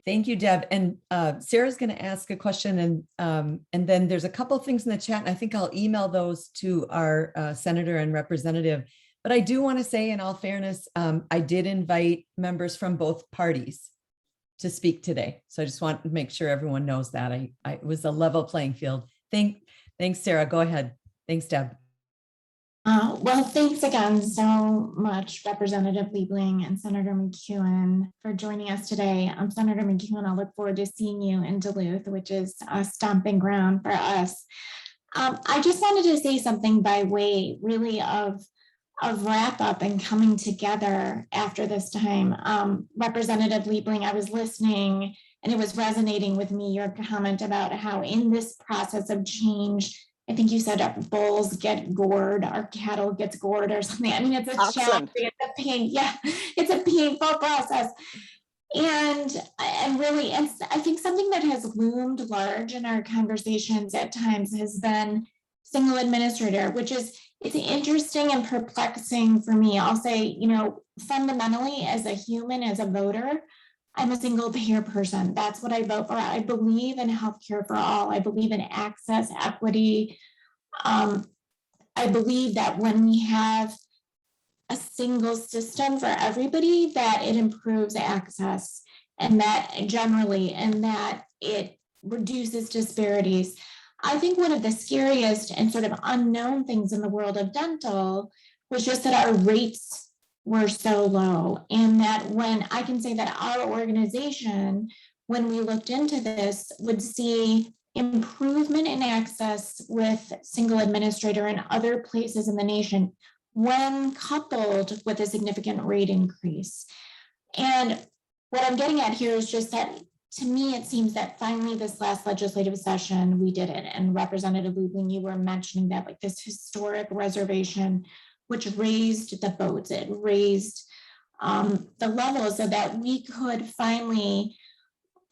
Thank you, Deb. And Sarah's going to ask a question, and then there's a couple of things in the chat, and I think I'll email those to our senator and representative. But I do want to say, in all fairness, I did invite members from both parties to speak today. So I just want to make sure everyone knows that it was a level playing field. Thanks, Sarah. Go ahead. Thanks, Deb. Well, thanks again so much, Representative Liebling and Senator McEwen, for joining us today. Senator McEwen, I look forward to seeing you in Duluth, which is a stomping ground for us. I just wanted to say something by way really of wrap up and coming together after this time. Representative Liebling, I was listening and it was resonating with me, your comment about how in this process of change, I think you said our bulls get gored, our cattle gets gored or something. I mean, it's a challenge, it's a pain. Yeah, it's a painful process. And really, and I think something that has loomed large in our conversations at times has been single administrator, which is, it's interesting and perplexing for me. I'll say, you know, fundamentally as a human, as a voter, I'm a single payer person. That's what I vote for. I believe in healthcare for all. I believe in access, equity. I believe that when we have a single system for everybody, that it improves access and that generally, and that it reduces disparities. I think one of the scariest and sort of unknown things in the world of dental was just that our rates were so low, and that when I can say that our organization, when we looked into this, would see improvement in access with single administrator and other places in the nation when coupled with a significant rate increase. And what I'm getting at here is just that, to me, it seems that finally this last legislative session, we did it. And Representative Liebling, you were mentioning that, like this historic reservation, which raised the votes, it raised the level so that we could finally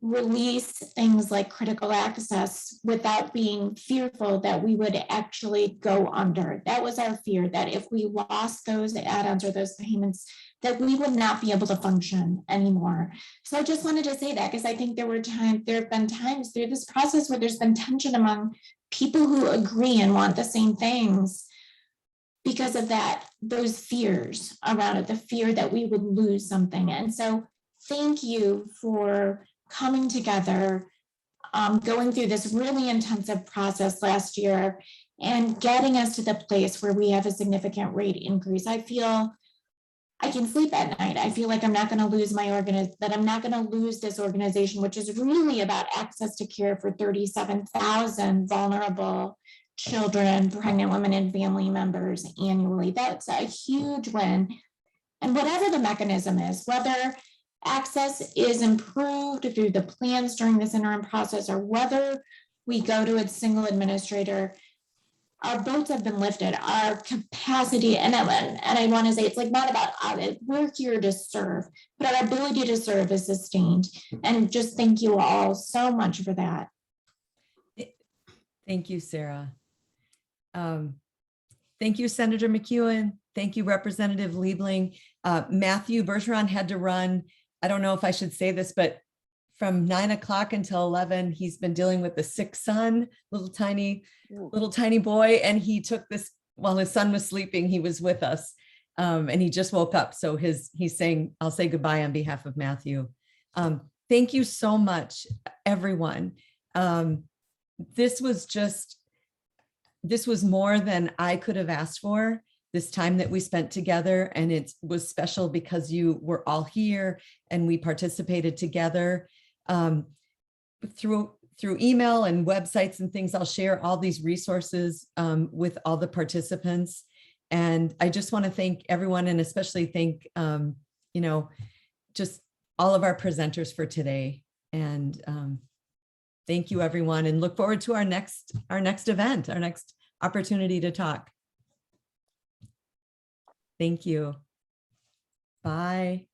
release things like critical access without being fearful that we would actually go under. That was our fear, that if we lost those add-ons or those payments, that we would not be able to function anymore. So I just wanted to say that, because I think there have been times through this process where there's been tension among people who agree and want the same things because of that, those fears around it, the fear that we would lose something. And so thank you for coming together, going through this really intensive process last year. and getting us to the place where we have a significant rate increase. I feel I can sleep at night. I feel like I'm not going to lose that I'm not going to lose this organization, which is really about access to care for 37,000 vulnerable children, pregnant women, and family members annually. That's a huge win. And whatever the mechanism is, whether access is improved through the plans during this interim process, or whether we go to a single administrator, our boats have been lifted, our capacity, and I want to say it's like not about audit. We're here to serve, but our ability to serve is sustained. And just thank you all so much for that. Thank you, Sarah. Thank you, Senator McEwen. Thank you, Representative Liebling. Matthew Bergeron had to run. I don't know if I should say this, but from 9 o'clock until 11, he's been dealing with a sick son, little tiny boy. And he took this while his son was sleeping. He was with us and he just woke up. So he's saying, I'll say goodbye on behalf of Matthew. Thank you so much, everyone. This was more than I could have asked for, this time that we spent together. And it was special because you were all here and we participated together. Through email and websites and things, I'll share all these resources with all the participants. And I just want to thank everyone, and especially thank, just all of our presenters for today. And thank you, everyone, and look forward to our next event, our next opportunity to talk. Thank you. Bye.